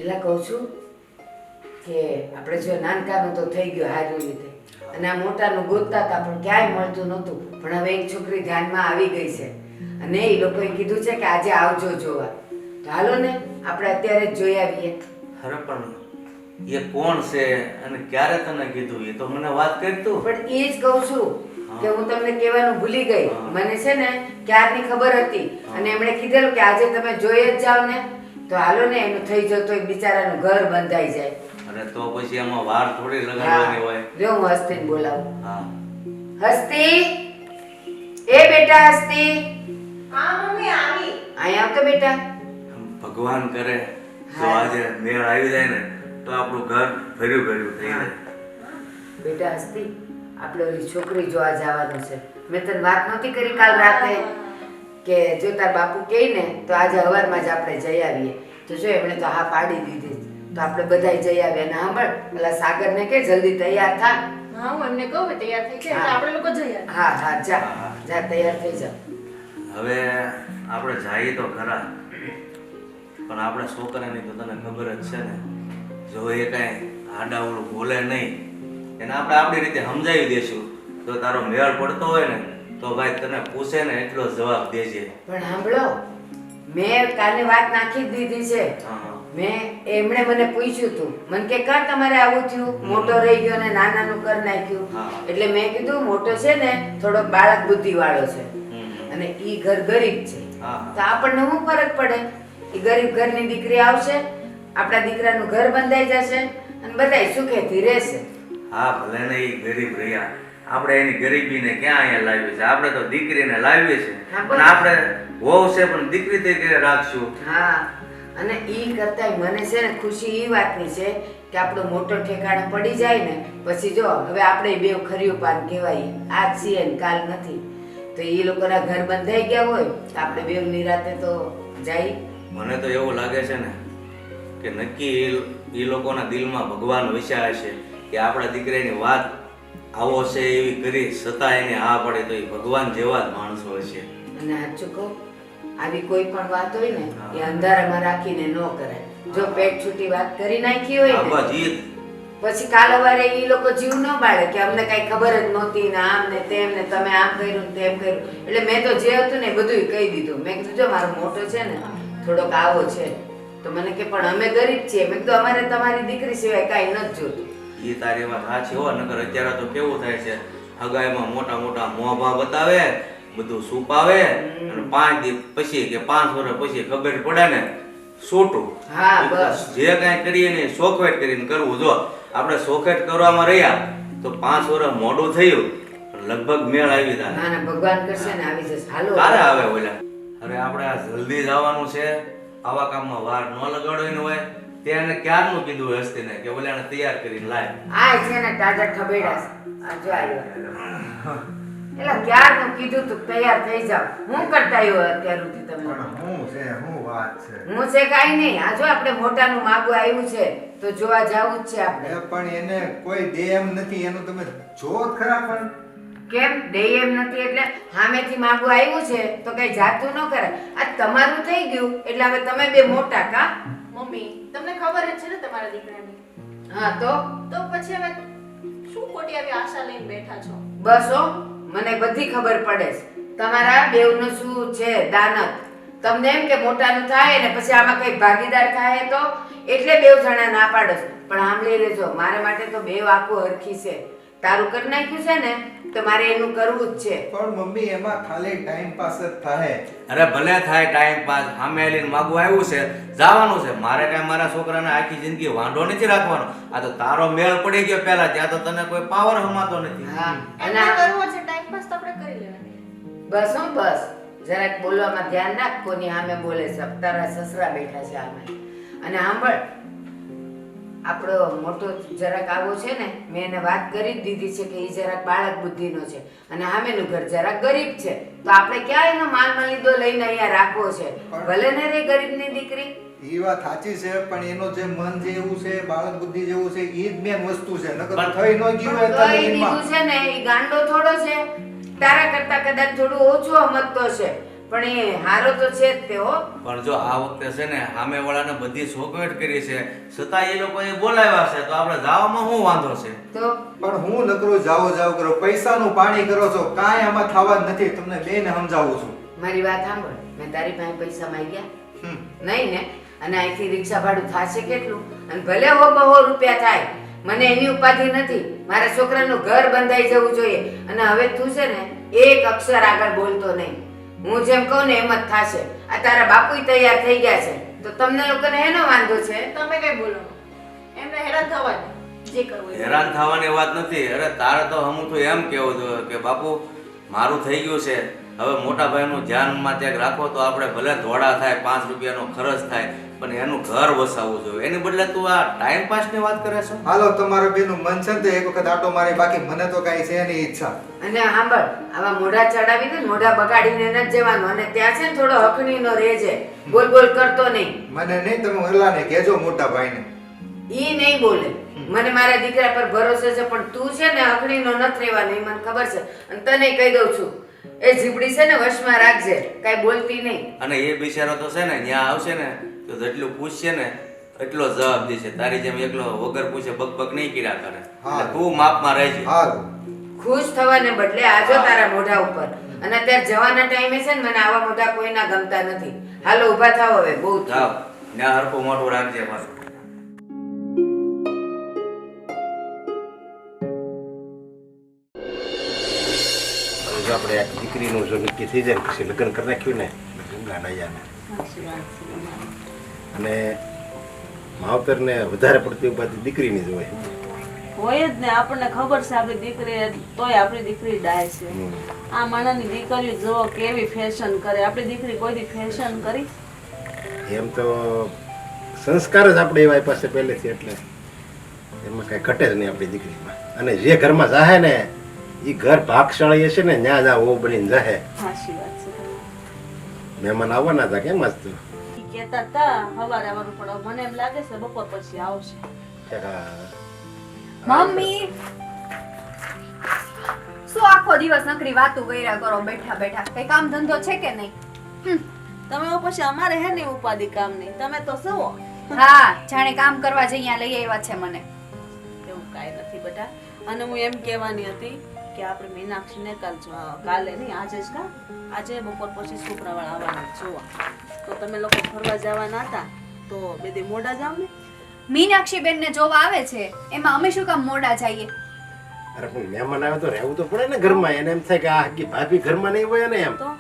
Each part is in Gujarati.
પેલા કહું છું કે આપણે જો નાનકાનું તો થઈ ગયું હારી રીતે અને આ મોટાનું ગોતતા હતા પણ ક્યાંય મળતું નહોતું પણ હવે એક છોકરી ધ્યાનમાં આવી ગઈ છે અને એ લોકોએ કીધું છે કે આજે આવજો જોવા તો હાલો ને આપણે અત્યારે જ જોઈ આવીએ. અરે પણ એ કોણ છે અને ક્યારે તને કીધું એ તો મને વાત કરી તું. પણ એ જ કહું છું કે હું તમને કહેવાનું ભૂલી ગઈ. મને છે ને ક્યારની ખબર હતી અને એમણે કીધેલું કે આજે તમે જોઈ જ જાવ ને તો હાલો ને એનું થઈ જતો એક બિચારાનું ઘર બંધાઈ જાય. અરે તો પછી એમાં વાર થોડી લગાડવાની હોય. જો હું હસ્તીને બોલાવું. હા હસ્તી, એ બેટા હસ્તી, હા મમ્મી આવી. અહીંયા આવ તો બેટા. ભગવાન કરે તો આજે મેળ આવી જાય ને તો આપણું ઘર ભર્યું ભર્યું થઈ જાય. બેટા હસ્તી, આપણે ઓલી છોકરી જોવા જવાનું છે. મેં તને વાત નહોતી કરી કાલ રાતે કે જો તાર બાપુ કહે ને તો આજે સવારમાં જ આપણે જઈ આવીએ. તો જો એમણે તો હા પાડી દીધી તો આપણે બધાય જઈ આવીએ. અને સાંભળ પેલા સાગરને કે જલ્દી તૈયાર થા. હા હું એમને કહું કે તૈયાર થઈ જાય એટલે આપણે લોકો જઈએ. હા હા જા જા તૈયાર થઈ જા. હવે આપણે જઈએ તો ખરા પણ આપણે છોકરાની તો તને ખબર જ છે ને જો એ કાંઈ આડાવડું બોલે નહીં એને આપણે આપણી રીતે સમજાવી દઈશું તો તારો મેળ પડતો હોય ને તો ભાઈ તને પૂછે ને એટલો જવાબ દેજે. પણ સાંભળો મેં કાલે વાત નાખી જ દીધી છે. એમણે મને પૂછ્યું તું મને કે કા તમારે આવું થયું મોટો રહી ગયો ને નાનાનું કર નાખ્યું. એટલે મેં કીધું મોટો છે ને થોડોક બાળક બુદ્ધિ વાળો છે અને ઈ ઘર ગરીબ છે તો આપણને શું ફરક પડે. ઈ ગરીબ ઘરની દીકરી આવશે આપણા દીકરાનું ઘર બંધાઈ જશે અને બધાય સુખેથી રહેશે. હા ભલે ને ઈ ગરીબ રહ્યા આપણે એની ગરીબીને ક્યાં અહીંયા લાવીએ છે. આપણે તો દીકરીને લાવીએ છે અને આપણે વહુ છે પણ દીકરી તરીકે રાખશું. હા અને ઈ કરતાંય મને છે ને ખુશી ઈ વાતની છે કે આપણો મોટો ઠેકાણે પડી જાય ને પછી જો હવે આપણે બેવ ખર્યું પાન કહેવાય. આજ છીએ ને કાલ નથી તો એ લોકોના ઘર બંધાઈ ગયા હોય તો આપણે બેવ નિરાતે તો જાય. મને તો એવું લાગે છે ને કે નક્કી એ લોકોના દિલમાં ભગવાન વસ્યા હશે કે આપણા દીકરાની વાત આવો છે એવી કરી છતાં એને હા પડે તો એ ભગવાન જેવા જ માણસો હશે. અને સાચું કહું આવી કોઈ પણ વાત હોય ને એ અંધારામાં રાખીને ન કરાય. જો પેટ છૂટી વાત કરી નાખી હોય ને પછી કાલ સવારે એ લોકો જીવ ન બાળે કે અમને કઈ ખબર જ નહોતી ને આમ ને તેમ ને તમે આમ કર્યું ને તેમ કર્યું. એટલે મેં તો જે હતું ને બધું કહી દીધું. મેં કીધું જો મારો મોટો છે ને થોડોક આવો છે તો મને કે પણ અમે ગરીબ છીએ. મેં કીધું અમારે તમારી દીકરી સિવાય કાંઈ નથી જોતું. એ તારી વાત સાચી હો નકર અત્યારે તો કેવું થાય છે હગાઈમાં મોટા મોટા મોભા બતાવે બધું સુપાવે અને 5 દિવસ પછી કે 5 વર્ષ પછી ખબર પડે ને છોટું. હા બસ જે કાંઈ કરીએ ને સોખવેટ કરીને કરવું. જો આપણે સોખવેટ કરવામાં રહ્યા તો 5 વર્ષ મોડું થયું લગભગ મેળ આવી જાય. ના ના ભગવાન કરશે ને આવી જશે. હાલો ક્યારે આવે ઓલા. અરે આપણે આ જલ્દી જવાનું છે આવા કામમાં વાર ન લગાડવાની હોય. તેને ક્યારનું કીધું હસ્તીને કે ઓલાને તૈયાર કરીને લાય. આ છે ને તાજા ખબેડા આ જો આવ્યો. એલા ક્યારનું કીધું તું તૈયાર થઈ જાવ. હું કરતા આવ્યો અત્યાર સુધી તમે. હું છે હું વાત છે હું છે કાઈ નહીં. આ જો આપણે મોટાનું માગું આવ્યું છે તો જોવા જાવું જ છે આપણે. પણ એને કોઈ દે એમ નથી એનું તમે જો ખરા. પણ કેમ દે એમ નથી એટલે સામેથી માગું આવ્યું છે તો કઈ જાતું ન કરે. આ તમારું થઈ ગયું એટલે હવે તમે બે મોટા કા. મમ્મી તમને ખબર જ છે ને તમારા દીકરાની. હા તો પછી હવે શું ખોટી આવી આશા લઈને બેઠા છો. બસ હો મને બધી ખબર પડે છે તમારા બેવનું શું છે દાનત. તમને એમ કે મોટાનું થાય ને પછી આમાં કઈ ભાગીદાર થાય તો એટલે બેવ જણા ના પાડો છો. પણ સાંભળી લેજો મારા માટે તો બેવ આખું હરખી છે. તારું કરી નાખ્યું છે ને તો મારે એનું કરવું જ છે. પણ મમ્મી એમાં ખાલી ટાઈમ પાસ જ થાય. અરે ભલે થાય ટાઈમ પાસ. સામે આવીને માગું આવ્યું છે જવાનું છે. મારે કાંઈ મારા છોકરાને આખી જિંદગી વાંઢો નથી રાખવાનો. આ તો તારો મેળ પડી ગયો પહેલા ત્યાં તો તને કોઈ પાવર હમાતો નથી. હા અને કરવો છે ટાઈમ પાસ તો આપણે કરી લેવાની. બસ હો બસ જરાક બોલવામાં ધ્યાન રાખ. કોની સામે બોલે છે. તારા સસરા બેઠા છે સામે. અને સાંભળ આપણો મોટો જરાક આવો છે ને મેં એને વાત કરી જ દીધી છે કે એ જરાક બાળક બુદ્ધિનો છે અને સામેનું ઘર જરાક ગરીબ છે તો આપણે ક્યાં એનો માલ મલીદો લઈને અહીંયા રાખવો છે. ભલે ને રે ગરીબની દીકરી. એ વાત સાચી છે પણ એનો જે મન જે એવું છે બાળક બુદ્ધિ જેવું છે એ જ મેન વસ્તુ છે. નકર થઈ ન ગયું હોય તો કઈ દીધું છે ને એ ગાંડો થોડો છે. તારા કરતા કદાચ થોડું ઓછું સમજતો છે પણ એ હારો તો છે જ તે હો. પણ જો આ વખતે છે ને સામેવાળાને બધી સોગવડ કરી છે છતાં એ લોકોએ બોલાવ્યા છે તો આપણે જવામાં શું વાંધો છે? તો પણ હું નકરો જાવ કરો પૈસાનું પાણી કરો છો, કાંઈ આમાં થવા જ નથી. તમને બેને સમજાવું છું. મારી વાત સાંભળ, મેં તારી પાસે પૈસા માંગ્યા હમ. નહીં ને? અને અહીંથી રિક્ષા ભાડું થશે કેટલું? અને ભલે હો બહો રૂપિયા થાય, મને એની ઉપાધિ નથી. મારા છોકરાનું ઘર બંધાઈ જવું જોઈએ. અને હવે તું છે ને એક અક્ષર આગળ બોલતો નહીં. હું જેમ કહું ને એમ જ થશે. આ તારા બાપુય તૈયાર થઈ ગયા છે તો તમને લોકોને એનો વાંધો છે? તમે કઈ બોલો એમને હેરાન થવા દે, જે કરવું એ. હેરાન થવાની વાત નથી. અરે તારે તો હું તો એમ કહેવું જોઈએ કે બાપુ મારું થઈ ગયું છે, હવે મોટા ભાઈનું ધ્યાનમાં ત્યાં રાખો તો આપણે ભલે ધોળા થાય, 5 રૂપિયાનો ખર્ચ થાય, પણ એનું ઘર વસાવવું જોઈએ. એની બદલે તું આ ટાઈમ પાસની વાત કરે છો? હાલો તમારા બેનું મન છે ને તો એક વખત આટો મારી, બાકી મને તો કાંઈ છે નહીં ઈચ્છા. અને સાંભળ, આવા મોઢા ચડાવીને મોઢા બગાડીને નથી જવાનું. અને ત્યાં છે ને થોડો હકણીનો રહેજે, બોલ બોલ કરતો નહીં. મને નહીં, તમે ઓલાને કહેજો મોટા ભાઈને. ઈ નહીં બોલે. મને મારા દીકરા પર ભરોસો છે, પણ તું છે ને હકણીનો નથી રહેવાનો, એ મને ખબર છે. અને તને કહી દઉં છું, એ જીબડી છે ને વશમાં રાખજે, કાંઈ બોલતી નહીં. અને એ બિચારો તો છે ને ત્યાં આવશે ને તો જેટલું પૂછશે ને એટલો જવાબ દેશે. તારી જેમ એકલો વગર પૂછે બકબક નહીં કર્યા કરે. એટલે તું માપમાં રહેજે. હાલો. ખુશ થવાને બદલે આજો તારા મોઢા ઉપર. અને અત્યારે જવાના ટાઈમે છે ને મને આવા મોઢા કોઈના ગમતા નથી. હાલો ઊભા થાવ હવે, બહુ જાઓ ત્યાં હરખું મોઢું રાખજે પાછું. જો આપણે આ દીકરીનું જો નક્કી થઈ જાય પછી લગ્ન કરી નાખ્યું ને ગંગા નૈયાને, અને માવતરને વધારે પડતી ઉપાધિ દીકરીની જ હોય જ ને. આપણને ખબર છે આપણી દીકરી, તોય આપણી દીકરી ડાય છે. આ માણાની દીકરીઓ જો કેવી ફેશન કરે. આપણી દીકરી કોઈ દી ફેશન કરી? એમ તો સંસ્કાર જ આપણે એવા પાસે પહેલેથી, એટલે એમાં કાંઈ ઘટે જ નહીં આપણી દીકરીમાં. અને જે ઘરમાં જાહે ને એ ઘર ભાગશાળી હશે ને ત્યાં જા ઓ બનીને જાહે. સાચી વાત છે. મહેમાન આવવાના હતા કેમ આજ તો? ઈ કહેતા હતા હવારે આવવાનું, પણ મને એમ લાગે છે બપોર પછી આવશે. મમ્મી શું આખો દિવસ નકરી વાતો કર્યા કરો બેઠા બેઠા? કઈ કામ ધંધો છે કે નહીં? તમે પછી અમારે હે ને ઉપાધિ કામ નહીં. તમે તો સવો હા, જાણે કામ કરવા જઈ અહીંયા લઈ આવ્યા છે મને. એવું કાંઈ નથી બેટા. અને હું એમ કહેવાની હતી કે આપણે મીનાક્ષીને કાલે નહીં આજે જ કા, આજે બપોર પછી છોકરાવાળા આવવાના જોવા. તો તમે લોકો ફરવા જવાના હતા તો બે દી મોડા જાવ ને. મીનાક્ષી બેન ને જોવા આવે છે, એમાં અમે શું કામ મોડા જઈએ? અરે પણ મહેમાન આવે તો રહેવું તો પડે ને ઘરમાં. એને એમ થાય કે આ આખી ભાભી ઘરમાં નહીં હોય ને એમ. તો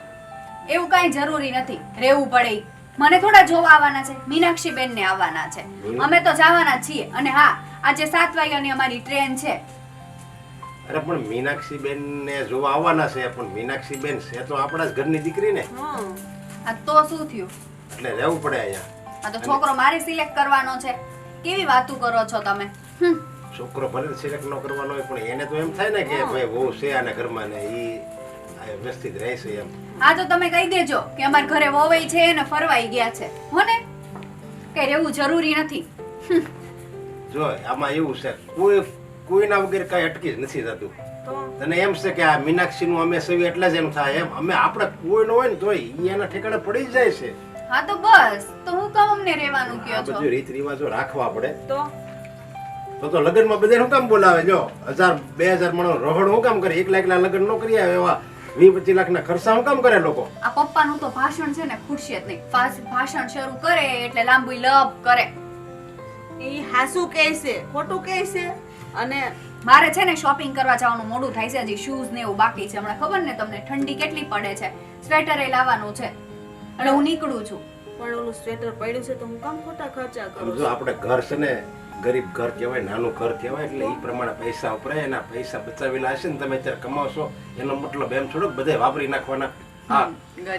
એવું કાંઈ જરૂરી નથી, રહેવું પડે. મને થોડા જોવા આવવાના છે, મીનાક્ષી બેન ને આવવાના છે. અમે તો જવાના જ છીએ. અને હા, આજે 7 વાગ્યાની અમારી ટ્રેન છે. અરે પણ મીનાક્ષી બેન ને જોવા આવવાના છે, પણ મીનાક્ષી બેન છે તો આપણા જ ઘરની દીકરી ને. આ તો શું થયું? એટલે રહેવું પડે અહીંયા. આ તો છોકરો મારે સિલેક્ટ કરવાનો છે. કેવી વાતો કરો છો તમે? છોકરો ભલે સિલેક્ટ ન કરવાનો હોય, પણ એને તો એમ થાય ને કે ભાઈ વહુ છે આના ઘરમાં ને ઈ વ્યવસ્થિત રહેશે એમ. હા તો તમે કહી દેજો કે અમાર ઘરે વહુઈ છે અને ફરવાઈ ગયા છે, હો ને? કઈ રહેવું જરૂરી નથી. જો આમાં એવું છે, કોઈના વગર કઈ અટકી જ નથી થતું. તને એમ છે કે આ મીનાક્ષી નું અમે સવી એટલે જ એમ થાય એમ. અમે આપણે કોઈ નો હોય ને તોય ઈ એના ઠેકાણે પડી જ જાય છે. હા તો બસ, તો હું કામ અમને રહેવાનું આ કયો છો? બધું રીત રિવાજો રાખવા પડે. તો લગ્નમાં બધા શું કામ બોલાવે? જો 1000-2000 માણસ રોહણ શું કામ કરે? 1 લાખના લગ્ન નો કરી આવે એવા 20-25 લાખના ખર્ચા શું કામ કરે લોકો? આ પપ્પાનું તો ભાષણ છે ને ખૂટશે જ નહીં. ભાષણ શરૂ કરે એટલે લાંબુ લપ કરે. ઈ હાસુ કહે છે, ખોટું કહે છે. અને મારે છે ને શોપિંગ કરવા જવાનું મોડું થાય છે. હજી શૂઝ ને એવું બાકી છે. હમણાં ખબર ને તમને ઠંડી કેટલી પડે છે. સ્વેટર એ લાવવાનું છે એટલે હું નીકળું છું. પણ ઓલું સ્વેટર પડ્યું છે તો હું કામ ખોટા ખર્ચા કરું? જો આપણે ઘર છે ને ગરીબ ઘર કહેવાય, નાનું ઘર કહેવાય, એટલે એ પ્રમાણે પૈસા વપરાય. એના પૈસા બચાવેલા હશે ને તમે અત્યારે કમાવશો એનો મતલબ એમ થોડો બધે વાપરી નાખવાના. હા,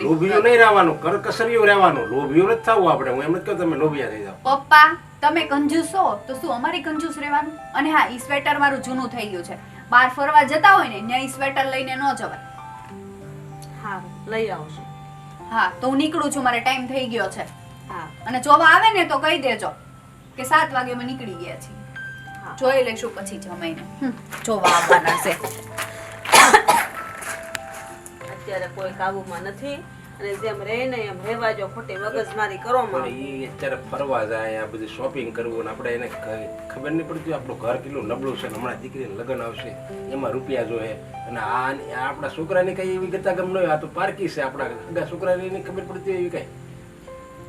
લોભિયું નહીં રહેવાનું, કરકસરિયું રહેવાનું. લોભિયું નથી થવું આપણે. હું એમ નથી કહું તમે લોભિયા થઈ જાવ. પપ્પા તમે કંજૂસ છો તો શું અમારી કંજૂસ રહેવાનું? અને હા, ઈ સ્વેટર મારું જૂનું થઈ ગયું છે. બહાર ફરવા જતા હોય ને ત્યાં ઈ સ્વેટર લઈને ન જવાય. હા, લઈ આવશું. હા તો હું નીકળું છું, મારે ટાઈમ થઈ ગયો છે. હા, અને જોવા આવે ને તો કહી દેજો કે 7 વાગે અમે નીકળી ગયા છીએ. હા. જોઈ લેશું પછી જમાઈને જોવા આવવાના છે. અત્યારે કોઈ કાબુમાં નથી. અને જેમ રહે ને એમ રહેવા જો, ખોટી મગજમારી કરો પણ માં. ઈ અત્યારે ફરવા જાય આ બધું શોપિંગ કરવું ને આપણે એને ખબર નહીં પડતી આપણું ઘર કેટલું નબળું છે ને હમણાં દીકરીને લગ્ન આવશે એમાં રૂપિયા જોઈએ અને આ આપણા છોકરાની કઈ એવી ગતાગમ ન હોય, આ તો પારકી છે આપણા આગા છોકરાને એની ખબર પડતી હોય એવી કઈ.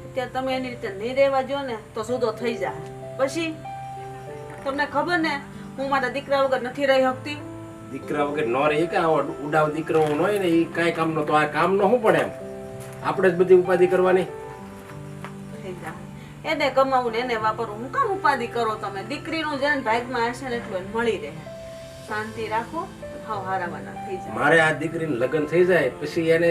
અત્યારે તમે એની રીતે નહીં રહેવા જો ને તો સુધો થઈ જાય. પછી તમને ખબર ને હું મારા દીકરા વગર નથી રહી શકતી. દીકરા વગર ન રહે કે આવો ઉડાવ દીકરો ન હોય ને એ કાંઈ કામનો તો આ કામનો શું પડે એમ આપણે જ બધી ઉપાધિ કરવાની. થઈ જાય. એને કમાવું ને એને વાપરવું, હું કામ ઉપાધિ કરો તમે? દીકરીનું જેને ભાગમાં હશે ને એટલું એને મળી રહે. શાંતિ રાખો, હાવ હારાવાના થઈ જાય. મારે આ દીકરીને લગ્ન થઈ જાય પછી એને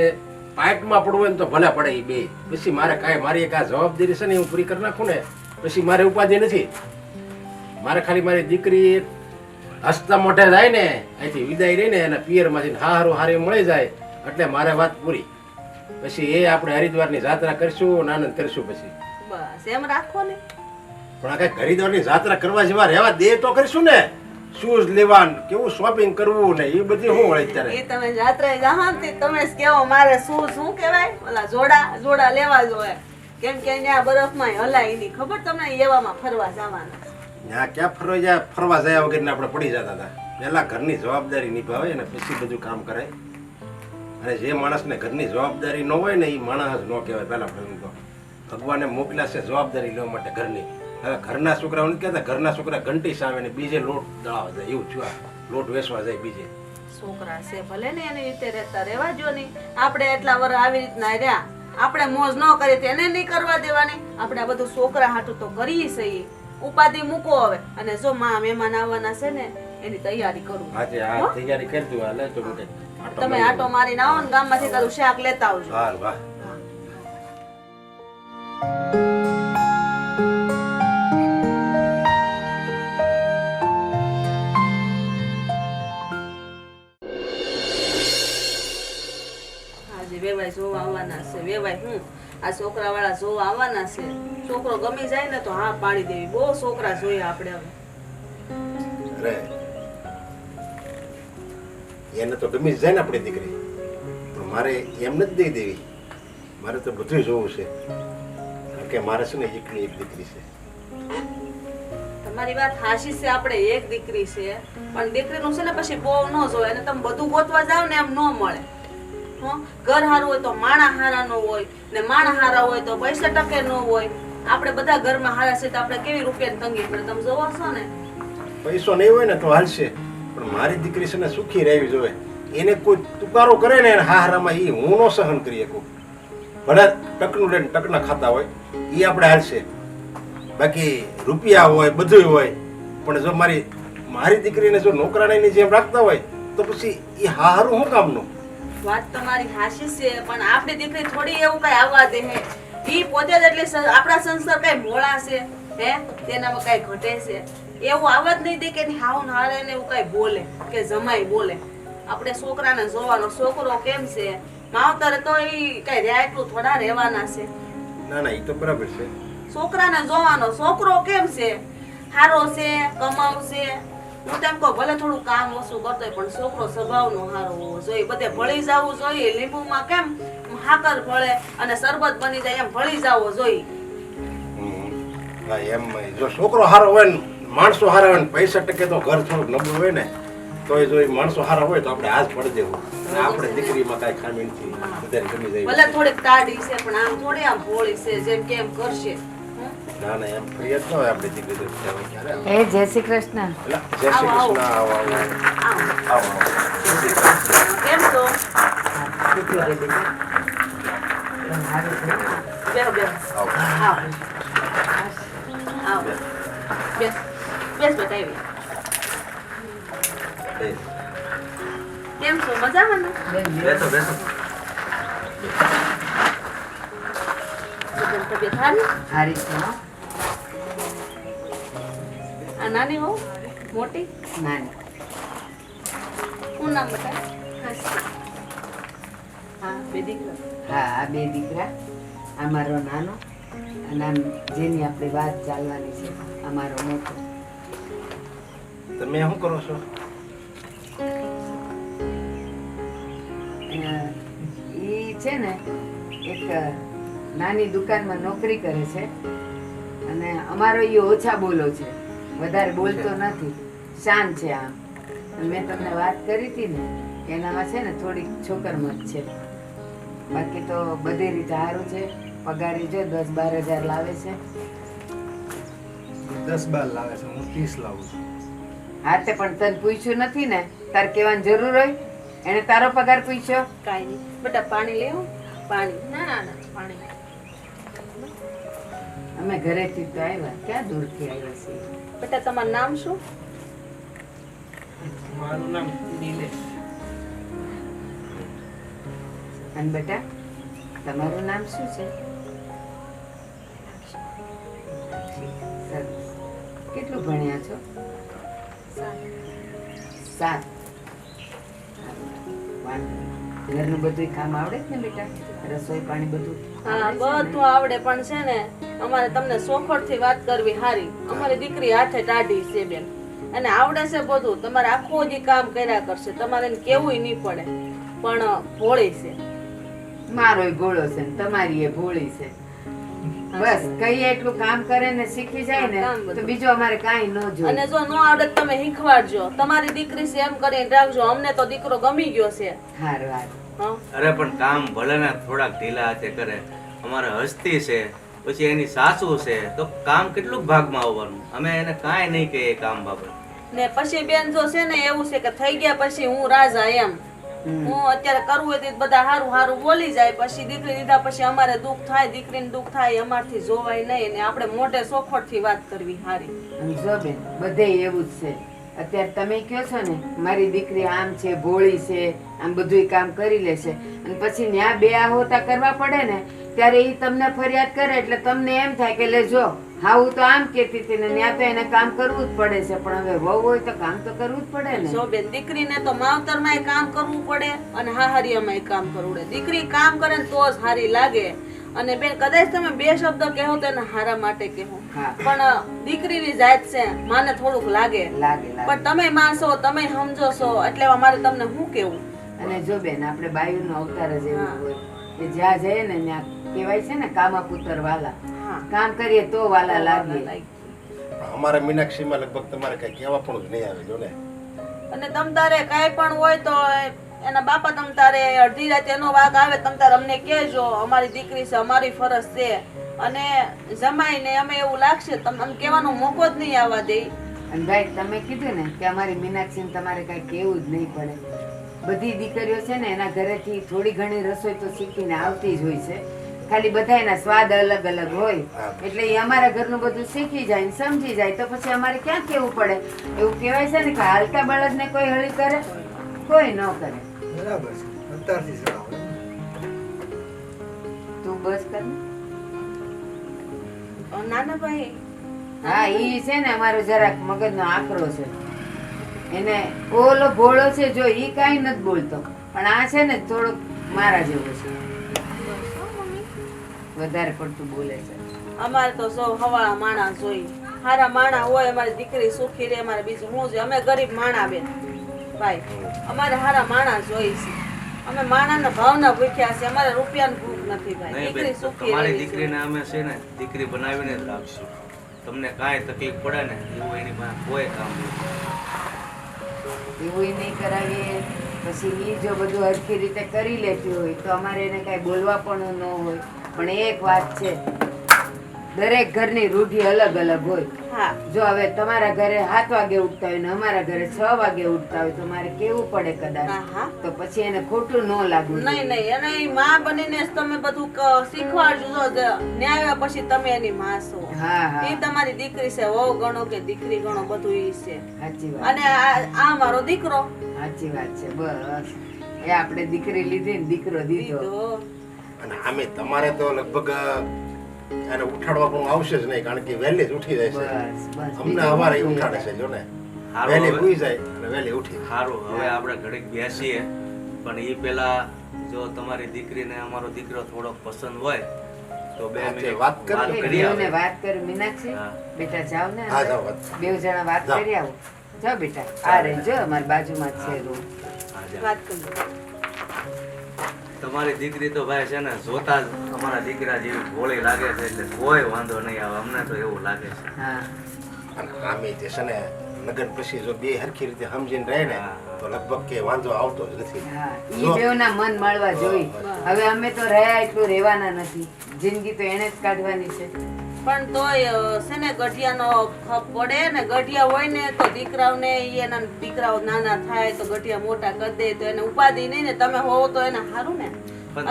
પાઇપમાં પડવું હોય ને તો ભલે પડે એ બે. પછી મારે કાંઈ મારી એક આ જવાબદારી છે ને હું પૂરી કરી નાખું ને પછી મારે ઉપાધિ નથી. મારે ખાલી મારી દીકરી હસતા મોઢે જાય ને અહીંથી વિદાય રહી ને એના પિયરમાંથી હારું હારી મળી જાય એટલે મારે વાત પૂરી. પછી એ આપણે હરિદ્વારની જાત્રા કરશું આનંદ કરશું પછી. બસ એમ રાખો ને. પણ આ કઈ હરિદ્વારની જાત્રા કરવા જેવા રહેવા દે તો કરીશું ને. શૂઝ લેવા કેવું શોપિંગ કરવું ને એ બધી શું હોય અત્યારે. એ તમે જાત્રાએ જાહો ને તમે જ કેવો મારે શું કહેવાય ઓલા જોડા લેવા જોઈએ. કેમ કે અહીંયા બરફમાં હલાય એની ખબર તમને એવામાં ફરવા જવાના. ત્યાં ક્યાં ફરવા જાય વગર આપણે પડી જતા હતા. પહેલા ઘરની જવાબદારી નિભાવે અને પછી બધું કામ કરાય. અને જે માણસને ઘરની જવાબદારી ન હોય ને એ માણસ ન કહેવાય. પહેલા તો ભગવાને મોકલ્યા છે જવાબદારી લેવા માટે ઘરની. હવે ઘરના છોકરાઓ નથી કહેતા ઘરના છોકરા ઘંટી સામે ને બીજે લોટ દળાવા જાય એવું થયું. લોટ વેચવા જાય બીજે. છોકરા છે ભલે ને એની રીતે રહેવા જો નહીં. આપણે એટલા વર્ષ આવી રીતના રહ્યા, આપણે મોજ ન કરી તો એને નહીં કરવા દેવાની. આપણે આ બધું છોકરા હાટું તો કરીએ છીએ. ઉપાધિ મૂકો હવે. અને જો માં મહેમાન આવવાના છે ને એની તૈયારી કરું. આજે આ તૈયારી કરી દઉં. હાલે તો તમે આટો મારીને આવો ને ગામમાંથી તારું શાક લેતા આવજો. વાહ વાહ. આજે વેવાય જોવા આવવાના છે. વેવાય હું આ છોકરા વાળા જોવા આવવાના છે. છોકરો ગમી જાય ને તો હા પાડી દેવી. બહુ છોકરા જોઈએ આપણે હવે. અરે એને તો ગમી જ જાય ને આપણી દીકરી. પણ મારે એમ નથી દઈ દેવી. મારે તો બધું જોવું છે. કારણ કે મારે છે ને એકની એક દીકરી છે. તમારી વાત હાશી છે. આપણે એક દીકરી છે પણ દીકરીનું છે ને પછી બહુ ન જોય. અને તમે બધું ગોતવા જાવ ને એમ ન મળે. ઘર હારું હોય તો માણા હારા નો હોય ને માણા હારા હોય તો પૈસા ટકે ન હોય. આપણે બધા ઘરમાં હારા છે તો આપણે કેવી રૂપિયાની તંગી પડે તમે જોવો છો ને. પૈસો નહીં હોય ને તો હાલશે પણ મારી દીકરી છે ને સુખી રહેવી જોઈએ. એને કોઈ તુકારો કરે ને હારામાં એ હું નો સહન કરી શકું. ભલે ટકનું લઈને ટકના ખાતા હોય એ આપણે હાલશે. બાકી રૂપિયા હોય બધું હોય પણ જો મારી દીકરીને જો નોકરાણીની જેમ રાખતા હોય તો પછી એ હારું શું કામનું. વાત તમારી હાશી છે પણ આપણી દીકરી થોડી એવું કઈ આવવા દે હે. ઈ પોતે જ એટલે આપણા સંસ્કાર કઈ મોળા છે હે તેનામાં કઈ ઘટે છે એવું આવવા જ નહીં દે કે હાવ હારે ને એવું કઈ બોલે કે જમાઈ બોલે. આપણે છોકરાને જોવાનો છોકરો કેમ છે માવતરે તો ઈ કઈ રહ્યા એટલું થોડા રહેવાના છે. ના ના એ તો બરાબર છે. છોકરાને જોવાનો છોકરો કેમ છે હારો છે કમાવશે. હું તેમ કહું ભલે થોડું કામ ઓછું કરતો હોય પણ છોકરો સ્વભાવનો હારો હોવો જોઈએ. બધે ભળી જવું જોઈએ. લીંબુમાં કેમ હાકર ભળે અને શરબત બની જાય એમ ભળી જવો જોઈએ. એમ જો છોકરો હારો હોય ને માણસો હારા હોય ને પૈસા ટકે તો ઘર થોડુંક નબળું હોય ને તો જો એ માણસો હારા હોય તો આપણે હાથ પડી દેવું. આપણે દીકરીમાં કાંઈ ખામી નથી. બધાને ગમી જાય. ભલે થોડીક તાડી છે પણ આમ થોડી આમ ભોળી છે જેમ કે એમ કરશે. ના ના એમ ફરિયાદ ન હોય આપણે દીકરી તો ક્યારે. એ જય શ્રી કૃષ્ણ. જય શ્રી કૃષ્ણ. આવો આવો આવો. કેમ છો? કેટલી વાર દીકરી? સારું છે. બેહો બેહો. આવો. આવો આવો. બેસ બેસ બતાવી. કેમ છો? મજામાં ને? બેન, બેસો બેસો. તબિયત સારી? સારી છે હો. આ નાની હોવ મોટી નાની. શું નામ બતાવે? હા બે દીકરા. હા આ બે દીકરા. આ મારો નાનો અને આમ જેની આપણી વાત ચાલવાની છે આ મારો મોટો. તમે શું કરો છો? ઈ છે ને એક નાની દુકાનમાં નોકરી કરે છે અને અમારો એ ઓછા બોલો છે, વધારે બોલતો નથી, શાંત છે આમ. અને મેં તમને વાત કરી હતી ને એનામાં છે ને થોડીક છોકરમત છે, બાકી તો બધી રીતે સારું છે. પગારી જો 10-12 હજાર લાવે છે. 10-12 લાવે છે, હું 30 લાવું છું. હા તે પણ તને પૂછ્યું નથી ને, તાર કહેવાની જરૂર હોય? એને તારો પગાર પૂછ્યો? કાંઈ નહીં બેટા, પાણી લેવું? પાણી ના ના ના પાણી અમે ઘરેથી તો આવ્યા, ક્યાં દૂરથી આવ્યા છીએ. બેટા તમારું નામ શું? મારું નામ નિલેશ. અને બેટા તમારું નામ શું છે? સરસ. કેટલું ભણ્યા છો? 7. ઘરનું બધું કામ આવડે જ ને બેટા? રસોઈ પાણી બધું હા આવડે છે ને? બધું આવડે, પણ છે ને અમારે તમને સોખડથી વાત કરવી હારી. અમારી દીકરી હાથે ટાઢી છે બેન, અને આવડે છે બધું. તમારે આખો દી કામ કર્યા કરશે, તમારે એને કેવું નહીં પડે, પણ ભોળી છે. મારોય ભોળો છે ને તમારી એ ભોળી છે. બસ કઈ એટલું કામ કરે ને શીખી જાય ને કામ બધું. તો બીજું અમારે કાંઈ ન જોઈએ. અને જો નો આવડે તો તમે શીખવાડજો. તમારી દીકરી છે એમ કરીને રાખજો. અમને તો દીકરો ગમી ગયો છે. હારું હારું. હં? અરે પણ કામ ભલે ને થોડાક ઢીલા હાથે કરે, અમારે હસ્તી છે, પછી એની સાસુ છે, તો કામ કેટલું ભાગમાં આવવાનું. અમે એને કાંઈ નહીં કહીએ કામ બાબત. ને પછી બેન જો છે ને એવું છે કે થઈ ગયા પછી હું રાજા એમ. હું અત્યારે કરવું હોય તો બધા હારું હારું બોલી જાય, પછી દીકરી દીધા પછી અમારે દુઃખ થાય, દીકરીને દુઃખ થાય, અમારથી જોવાય નહીં. ને આપણે મોઢે સોખડથી વાત કરવી હારી. અને જો બેન બધે એવું જ છે. અત્યારે તમે કહો છો ને મારી દીકરી આમ છે, ભોળી છે, આમ બધું કામ કરી લેશે, અને પછી ન્યા બે આહોતા કરવા પડે ને ત્યારે એ તમને ફરિયાદ કરે એટલે તમને એમ થાય કે લે જો હા હું તો આમ કહેતી હતી ને ન્યા તો એને કામ કરવું જ પડે છે. પણ હવે વહુ હોય તો કામ તો કરવું જ પડે ને. જો બેન દીકરીને તો માવતરમાંય કામ કરવું પડે અને હાહરિયામાંય કામ કરવું પડે. દીકરી કામ કરે ને તો જ હારી લાગે. અને બેન કદાચ તમે 2 શબ્દ કહો તો એને હારા માટે કહો, હા. પણ દીકરીની જાત છે, માને થોડુંક લાગે. લાગે પણ લાગે. તમે માણસો, તમે સમજો છો, એટલે અમારે તમને શું કેવું. અને જો બેન આપણે બાયુનો અવતાર જ એવું હા. હોય કે જ્યાં જઈએ ને ત્યાં કહેવાય છે ને કામા પુત્ર વાલા. હા. કામ કરીએ તો વાલા લાગે. અમારા મીનાક્ષીમાં લગભગ તમારે કઈ કહેવા પણ જ નહીં આવે જો ને. અને તમ તારે કાંઈ પણ હોય તો એના બાપા તમ તારે અડધી રાતે એનો વાગ આવે તમ તારે અમને કહેજો. અમારી દીકરી છે, અમારી ફરજ છે. અને જમાઈને અમે એવું લાગશે તમને અમને કહેવાનો મોકો જ નહીં આવવા દે. અને ભાઈ તમે કીધું ને કે અમારી મીનાક્ષીને તમારે કઈ કેવું જ નહીં પડે. બધી દીકરીઓ છે ને એના ઘરેથી થોડી ઘણી રસોઈ તો શીખીને આવતી જ હોય છે. ખાલી બધા એના સ્વાદ અલગ અલગ હોય એટલે એ અમારા ઘરનું બધું શીખી જાય ને સમજી જાય તો પછી અમારે ક્યાં કેવું પડે. એવું કહેવાય છે ને કે હાલતા બળદને કોઈ હળી કરે, કોઈ ન કરે. બરાબર છે, અત્યારથી ચડાવો. તું બસ કર ને. નાના ભાઈ હા ઈ છે ને અમારો જરાક મગજનો આકરો છે. એને ઓલો ભોળો છે જો ઈ કાંઈ નથી બોલતો, પણ આ છે ને થોડોક મારા જેવો છે, વધારે પડતું બોલે છે. અમારે તો સૌ હવાળા માણસ જોઈ. હારા માણા હોય અમારી દીકરી સુખી રહે. અમારે બીજું શું છે, અમે ગરીબ માણા બેન ભાઈ, અમારે હારા માણા જોઈ છે. અમે માણાના ભાવના ભૂખ્યા છે, અમારે રૂપિયાની ભૂખ નથી ભાઈ. નહીં દીકરી બેન, સુખી તમારી રહેવી દીકરીને અમે છે ને દીકરી બનાવીને જ રાખશું. તમને કાંઈ તકલીફ પડે ને એવું એની પાસે કોઈ કામ નહીં. એવું નહીં કરાવીએ પછી ઈ જો બધું હરખી રીતે કરી લેતી હોય તો અમારે એને કાંઈ બોલવા પણ ન હોય. પણ એક વાત છે, દરેક ઘરની રૂઢી અલગ અલગ હોય. હા. જો હવે તમારા ઘરે 7 વાગે ઉઠતા હોય ને અમારા ઘરે 6 વાગે ઉઠતા હોય તો મારે કેવું પડે કદાચ, હા, હા. તો પછી એને ખોટું ન લાગવું નહીં જોઈએ. નહીં, અને ઈ માં બનીને જ તમે બધું શીખવાડજો. જો ન્યાય પછી તમે એની માં છો. હા હા ઈ તમારી દીકરી છે, વહુ ગણો કે દીકરી ગણો બધું ઈ છે. સાચી વાત, અને આ મારો દીકરો સાચી વાત છે. બસ એ આપણે દીકરી લીધી ને દીકરો દીધો. દીધો. અને આમે તમારે તો લગભગ એને ઉઠાડવા પણ આવશે જ નહીં, કારણ કે વહેલી જ ઉઠી જાય છે. બસ બસ અમને બીજું અમારે શું ઉઠાડે જોઈએ? છે જો ને. હારું, વહેલી હવે- સુઈ જાય અને વહેલી ઉઠી. સારું, હવે આપણે ઘડીક બેસીએ, પણ એ પેલા જો તમારી દીકરીને અમારો દીકરો થોડો પસંદ હોય તો 2 હા, મિનિટ વાત કરી વાત લે. કરી બેવને આવે. વાત કર મીનાક્ષી. હા. બેટા જાવ ને હા, અંદર. જાઓ, વાત. બેવ જણા વાત જાઓ. કરી આવો. જાઓ બેટા, આ રહી જો અમારી બાજુમાં જ છે રૂમ. હા, જા. વાત કરી. તમારી દીકરી તો ભાઈ છે ને જોતા જ અમારા દીકરા જેવી ભોળી લાગે છે એટલે કોઈ વાંધો નહીં આવે અમને તો એવું લાગે છે હા અને આમે તે છે ને લગ્ન પછી જો બે હરખી રીતે સમજીને રહે ને તો લગભગ કે વાંધો આવતો જ નથી. હા ઈ બેવના મન મળવા જોઈ. હવે અમે તો રહ્યા એટલું રહેવાના નથી, જિંદગી તો એને જ કાઢવાની છે. પણ તોય છે ને ગઢિયાનો ખપ પડે ને, ગઢિયા હોય ને તો દીકરાઓને ઈ એના દીકરાઓ નાના થાય તો ગઢિયા મોટા કરી દે તો એને ઉપાધિ નહીં ને, તમે હોવ તો એને સારું ને.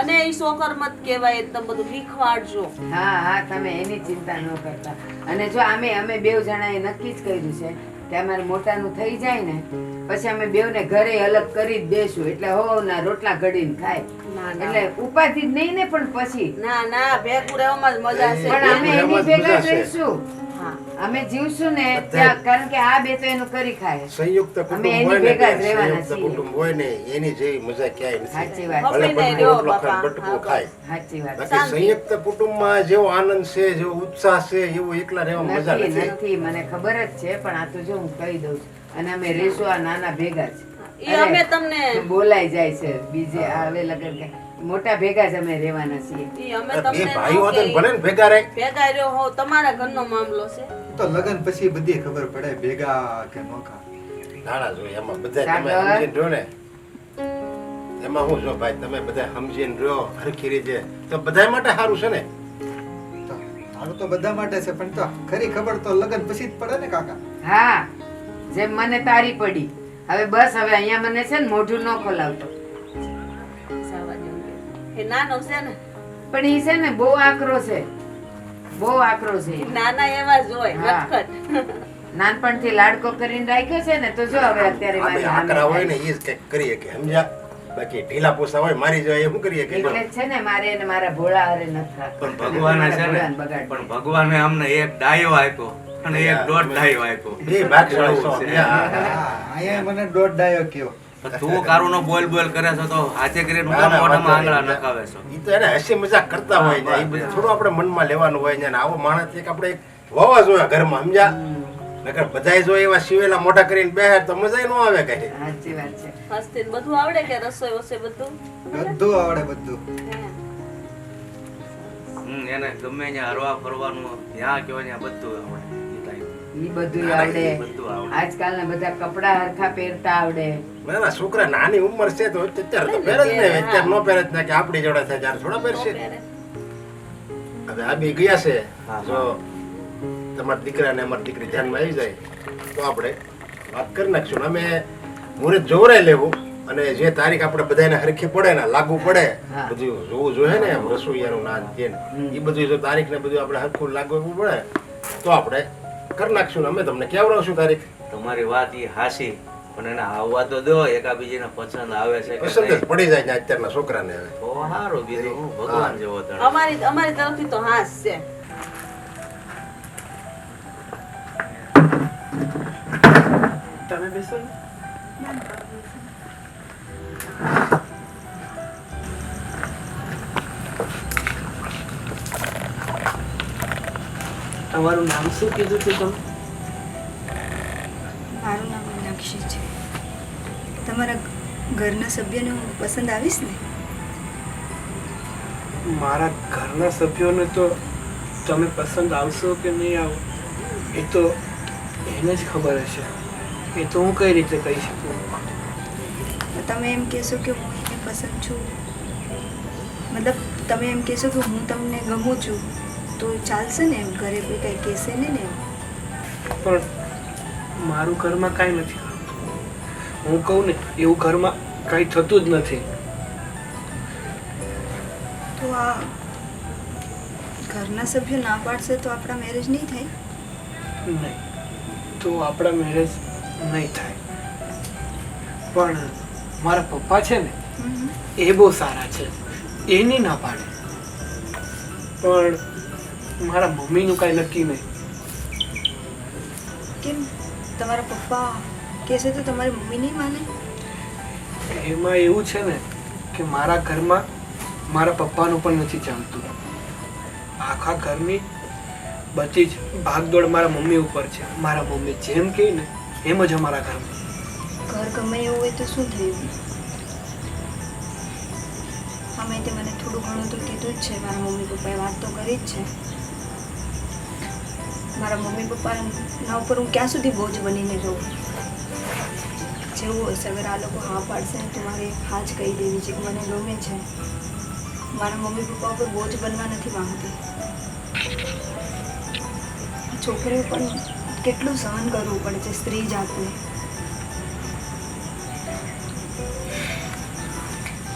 અને ઈ સોકર મત કહેવાય, તમે બધું શીખવાડજો. હા હા તમે એની ચિંતા ન કરતા. અને જો અમે બેવ જણાએ નક્કી જ કર્યું છે કે અમારે મોટાનું થઈ જાય ને પછી અમે બેવને ઘરે અલગ કરી જ દેશું, એટલે હોવના રોટલા ઘડીને ખાય. એટલે ઉપાધિ જ નહીં ને, પણ પછી ના ના ભેગું રહેવામાં જ મજા છે. પણ અમે એની ભેગા જ રહીશું, અમે જીવશું ને ત્યાં, કારણ કે આ બે તો એનું કરી ખાય. સંયુક્ત અમે કુટુંબ એની હોય ને, ભેગા જ રહેવાના સંયુક્ત છીએ. કુટુંબ હોય ને એની જેવી મજા ક્યાંય સાચી નથી. વાત ભલે હપીને બટકું રહ્યો રોટલો ખાય, બાપા. બટકું ખાય. સાચી વાત બાકી સંયુક્ત કુટુંબમાં જેવો આનંદ છે, જેવો ઉત્સાહ છે, એવું એકલા રહેવામાં મજા નથી નથી. નથી મને ખબર જ છે, પણ આ તો જો હું કહી દઉં છું. અને અમે રેશું આ નાના ભેગા જ. ઈ અમે તમને બોલાઈ જાય છે બીજે આવે લગન કે મોટા ભેગા જ અમે રહેવાના છીએ. ઈ અમે બે તમને ભાઈઓ ન હતા ને કહીએ. ભલે ને ભેગા રહે. ભેગા રહ્યો હો તમારા ઘરનો મામલો છે. તો લગન પછી બધી ખબર પડે ભેગા કે નોખા. નાના જોઈએ એમાં બધા તમે સાગર. સમજીને રહ્યો ને, એમાં હું જો ભાઈ તમે બધા સમજીને રહ્યો હરખી રીતે તો બધા માટે સારું છે ને. તો સારું તો બધા માટે છે, પણ તો ખરી ખબર તો લગન પછી જ પડે ને કાકા. હા જેમ મને તારી પડી. હવે બસ હવે અહીંયા મને છે ને મોઢું ન ખોલાવતો. સાવા જેવું કે. એ નાનો છે ને, પણ ઈ છે ને બહુ આકરો છે, બહુ આકરો છે. નાના એવા જ હોય હા. નટખટ. નાનપણથી લાડકો કરીને રાખ્યો છે ને, તો જો હવે અત્યારે આપણે મારી સામે આકરા હોય ને થાય. એ જ કંઈક કરીએ કે સમજ્યા. બાકી ઢીલા પૂસા હોય મારી જાય શું કરીએ કે એટલે જ છે ને મારે એને મારા ભોળા હારે નથી રાખવું. પણ ભગવાને છે ને ભોળાને બગાડ. પણ ભગવાને અમને એક ડાયો આપ્યો અને એક દોઢ ડાયો આપ્યો. બે ભાગશાળી છો. એવું છે. હા, હા. હા, અહીંયા મને દોઢ ડાયો કયો. પણ તું કારુનો બોલ બોલ કરે છે તો હાથે કરીને ના, ના, મોઢામાં વાંધો આંગળા નહીં. નખાવે છો. ઈ તો એને હસી મજાક કરતા હોય ને, એ બધું થોડું આપણે મનમાં લેવાનું હોય ને. અને આવો માણસ એક આપણે એક હોવા જોઈએ ઘરમાં, સમજ્યા. નકર બધાય જો એવા સિવેલા મોઢા કરીને બેહે તો મજા ન આવે કઈ. સાચી વાત છે. હસ્તીને બધું આવડે કે રસોઈ વસોઈ બધું? બધું આવડે બધું. એને ગમે ત્યાં હરવા ફરવાનું ત્યાં કહેવાય ત્યાં બધું આવડે. ઈ type. ઈ બધું હા, આવડે. ઈ બધું આવડે. આજકાલના બધા કપડા હરખા પહેરતા આવડે. ના છોકરા નાની ઉંમર છે તો અત્યારે તો પહેરે જ ને, અત્યારે નો પહેરે જ ને કે આપણી જોડે થાય ત્યારે થોડા પહેરશે. હવે આ બે ગયા છે, હા. જો તમારા દીકરા ને અમારી દીકરી ધ્યાનમાં આવી જાય તો આપણે વાત કરી નાખશું. અમે મુહૂર્ત જોવરાઈ લેવું અને જે તારીખ આપણે બધાને હરખી પડે ને લાગુ પડે હા. બધું જોવું જોઈએ ને, એમ રસોઈયાનું નાન છે ને એ બધું જો તારીખ ને બધું આપણે હરખું લાગુ પડે તો આપણે કરી નાખશું ને અમે તમને કેવડાવશું તારીખ. તમારી વાત ઈ હાસી, પણ એને આવવા તો દો, એકાબીજીને પસંદ આવે છે કે પસંદ જ નહીં. પડી જાય ને અત્યારના છોકરાને હવે. તો સારું, બીજું હું ભગવાન જેવો તણ. અમારી તરફથી તો હાસ છે. તમે બેસો ને. તમારું નામ શું કીધું હતું તમે? મારું નામ મીનાક્ષી છે. તમારા ઘરના સભ્યને હું પસંદ આવીશ ને? મારા ઘરના સભ્યોને તો તમે પસંદ આવશો કે નહીં આવો એ તો એને જ ખબર હશે. એ તો હું કઈ રીતે કહી શકું? તો તમે એમ કહેશો કે હું એને પસંદ છું, મતલબ તમે એમ કહેશો કે હું તમને ગમું છું તો ચાલશે ને? એમ ઘરે કોઈ કંઈ કહેશે ને એમ? પણ મારું ઘરમાં કાંઈ નથી થતું. હું કહું ને એવું ઘરમાં કાંઈ થતું જ નથી. તો આ ઘરના સભ્યો ના પાડશે તો આપણા મેરેજ નહીં થાય? નહીં તો આપણા મેરેજ નહીં થાય. પણ મારા પપ્પા છે ને એ બહુ સારા છે, એની ના પાડે. પણ મારા મમ્મીનું કાંઈ નક્કી નહીં. કેમ તમારા પપ્પા કહેશે તો તમારી મમ્મી નહીં માને? એમાં એવું છે ને કે મારા ઘરમાં મારા પપ્પાનું પણ નથી ચાલતું. આખા ઘરની બધી જ ભાગદોડ મારા મમ્મી ઉપર છે. મારા મમ્મી જેમ કહે ને એમ જ અમારા ઘરમાં. ઘર ગમે એવું હોય તો શું થયું? અમે તે મને થોડું ઘણું તો કીધું જ છે. મારા મમ્મી પપ્પાએ વાત તો કરી જ છે. મારા મમ્મી પપ્પાના ઉપર હું ક્યાં સુધી બોજ બનીને રહું? જેવું હશે અગર આ લોકો હા પાડશે ને તો મારે હા જ કહી દેવી છે કે મને ગમે છે. મારા મમ્મી પપ્પા ઉપર બોજ બનવા નથી માંગતી. છોકરીઓ પણ કેટલું સહન કરવું પડે છે સ્ત્રી જાતને.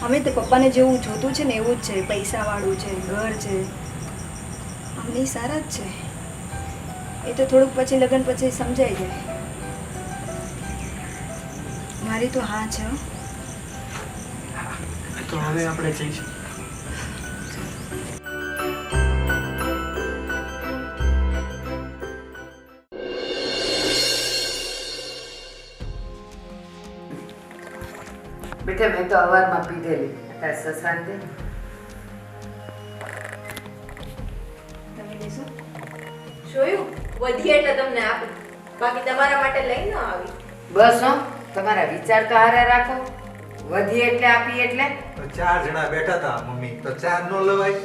અમે તે પપ્પાને જેવું જોતું છે ને એવું જ છે. પૈસાવાળું છે, ઘર છે, અમને સારા જ છે. એ તો થોડુંક પછી લગ્ન પછી સમજાઈ જાય. મારી તો હા છે હો. તો હવે આપણે જઈશું. બેટા મેં તો અવારમાં પીધેલી. અત્યારે સસાંતે તમે લેશો? જોયું વધી એટલે તમને આપી, બાકી તમારા માટે લઈને ન આવી. બસ હો, તમારા વિચાર તો હારા રાખો. વધી એટલે આપી એટલે તો 4 જણા બેઠા હતા મમ્મી, તો 4 નો લવાય?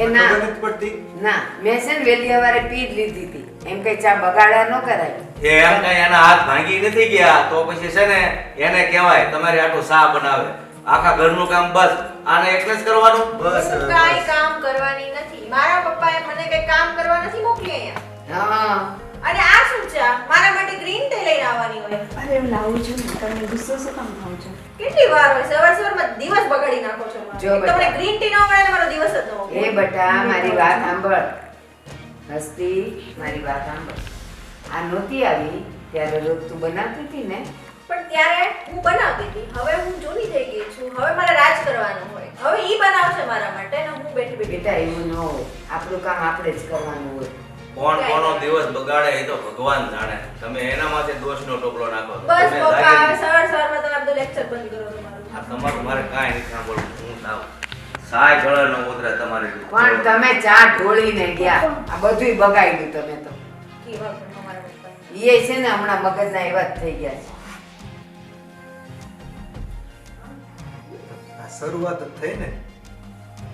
એ ના. ખબર નથી પડતી. ના, મેં છે ને વહેલી સવારે પી જ લીધી હતી. એમ કઈ ચા બગાડા ન કરાય. એ એમ કઈ એના હાથ ભાંગી નથી ગયા તો પછી છે ને એને કહેવાય તમારે આટલું શા બનાવે. આખા ઘરનું કામ બસ આને એકલે જ કરવાનું. બસ હું કાંઈ કામ કરવાની નથી. મારા પપ્પાએ મને કઈ કામ કરવા નથી મોકલી અહીંયા. હા, અને આ શું છે? મારા માટે ગ્રીન ટી લઈને આવવાની હોય. અરે હું લાવું છું ને, તમે ગુસ્સો શું કામ થાવ છો? કેટલી વાર હોય? સવારમાં દિવસ બગાડી નાખો છો મારો. જો એક તો મને બેટા. ગ્રીન ટી ન મળે ને મારો દિવસ જ ન હોય. એ બટા મારી વાત સાંભળ. હસ્તી, મારી વાત સાંભળ. આ નહોતી આવી ત્યારે રોજ તું બનાવતી હતી ને. પણ ત્યારે હું બનાવતી હતી. હવે હું જૂની થઈ ગઈ છું. હવે મારે રાજ કરવાનું હોય. હવે ઈ બનાવશે મારા માટે ને હું બેઠી બેઠી બેટા એવું ન હોય. આપણું કામ આપણે જ કરવાનું હોય. કોણ કોનો દિવસ બગાડે એ તો ભગવાન જાણે. તમે એના માથે દોષનો ટોપલો નાખો છો. બસ તમે પપ્પા જાગીને- હવે સવારમાં તમે બધું લેક્ચર બંધ કરો તમારું. આ તમારું મારે કાંઈ નથી સાંભળવું. હું થાવ સાય ગળે ન ઉતરે તમારી. પણ તમે ચા ઢોળીને ગયા. આ બધુંય બગાડ્યું તમે તો. કી વાત કરો મારા પપ્પા. એ છે ને હમણાં મગજના એવા જ થઈ ગયા છે. આ શરૂઆત જ થઈ ને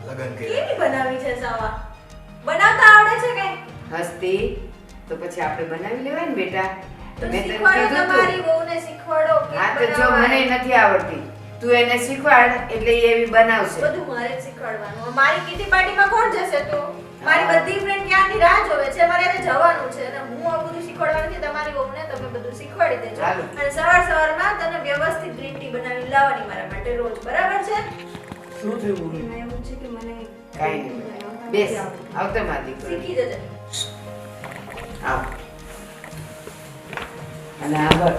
લગન કર્યા. કેવી બનાવી છે સાવા? બનાવતા આવડે છે કે? હસ્તી તો પછી આપણે બનાવી લેવાય ને બેટા. તો મેં તને શીખવાડો કીધું તમારી તું. વહુને શીખવાડો કે હા તો જો મને નથી આવડતી, તું એને શીખવાડ એટલે એ એવી બનાવશે. બધું મારે જ શીખવાડવાનું. મારી કિટી પાર્ટીમાં કોણ જશે તો? મારી બધી ફ્રેન્ડ ક્યાંની રાહ જોવે છે. મારે એને જવાનું છે અને હું આ બધું શીખવાડવા નથી. તમારી વહુને તમે બધું શીખવાડી દેજો. ચાલો. અને સવારમાં તને વ્યવસ્થિત ગ્રીન ટી બનાવી લાવવાની મારા માટે રોજ. બરાબર છે? શું થયું મમ્મી? એમાં એવું છે કે મને કાંઈ નહીં. બેસ, આવતો મારી દીકરો. શીખી જજે. આવ. અને આગળ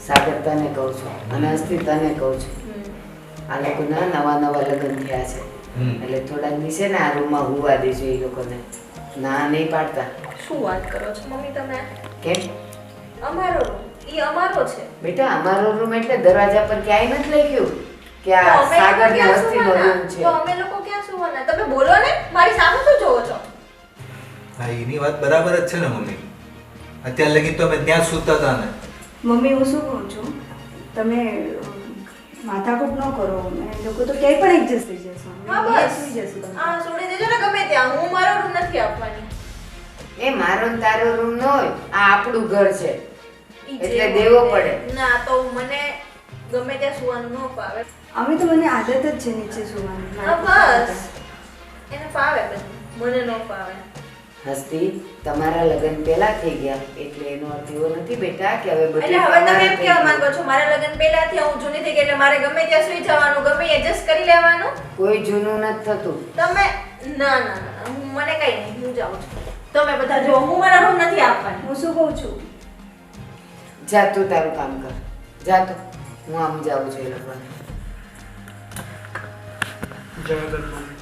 સાગર તને કહું છું અને હસ્તી તને કહું છું. આ લોકોના નવા નવા લગ્ન થયા છે એટલે થોડાક દિવસે ને આ રૂમમાં હુવા દેજો એ લોકોને. ના નહીં પાડતા. શું વાત કરો છો મમ્મી તમે? કેમ અમારો રૂમ ઈ અમારો છે. બેટા અમારો રૂમ એટલે દરવાજા પર ક્યાંય નથી લખ્યું કે તો આ અમે લોકો સાગર ને ક્યાં હસ્તીનો સુવાના? રૂમ છે. તો અમે લોકો ક્યાં સુવાના? તમે બોલો ને, મારી સામે શું જોવો છો? હા એની વાત બરાબર જ છે ને મમ્મી. અત્યાર લગી તો અમે ત્યાં સૂતા હતા ને. મમ્મી હું શું કહું છું, તમે માથાકૂટ ન કરો. એ લોકો તો ક્યાંય પણ એડજસ્ટ થઈ જશો. હા અહીંયા બસ. સુઈ જશું તમે. આ છોડી દેજો ને ગમે ત્યાં. હું મારો રૂમ નથી આપવાની. એ મારો ને તારો રૂમ ન હોય, આ આપણું ઘર છે ઈ એટલે જે દેવો હોય પડે. તે. ના તો મને ગમે ત્યાં સુવાનું ન ફાવે. અમે તો મને આદત જ છે નીચે સુવાની. હા બસ. એને ફાવે બધું. મને ન ફાવે. હસ્તી તમારા લગ્ન પહેલા થઈ ગયા એટલે એનો અર્થ એવો નથી બેટા કે હવે બધું એટલે હવે તમે તમારે એમ થઈ કહેવા ગયું. માંગો છો મારા લગ્ન પહેલાથી હું જૂની થઈ ગઈ એટલે મારે ગમે ત્યાં સુઈ જવાનું, ગમે એડજસ્ટ કરી લેવાનું? કોઈ જૂનું નથી થતું. તમે ના ના ના મને કઈ નહીં. હું જાઉં છું. તમે બધા જો હું મારા રૂમ નથી આપવાની. હું શું કહું છું, જા તું તારું કામ કર. જા તું. હું આમ જાઉં છું એ લોકોને. જવાદન મમ્મી,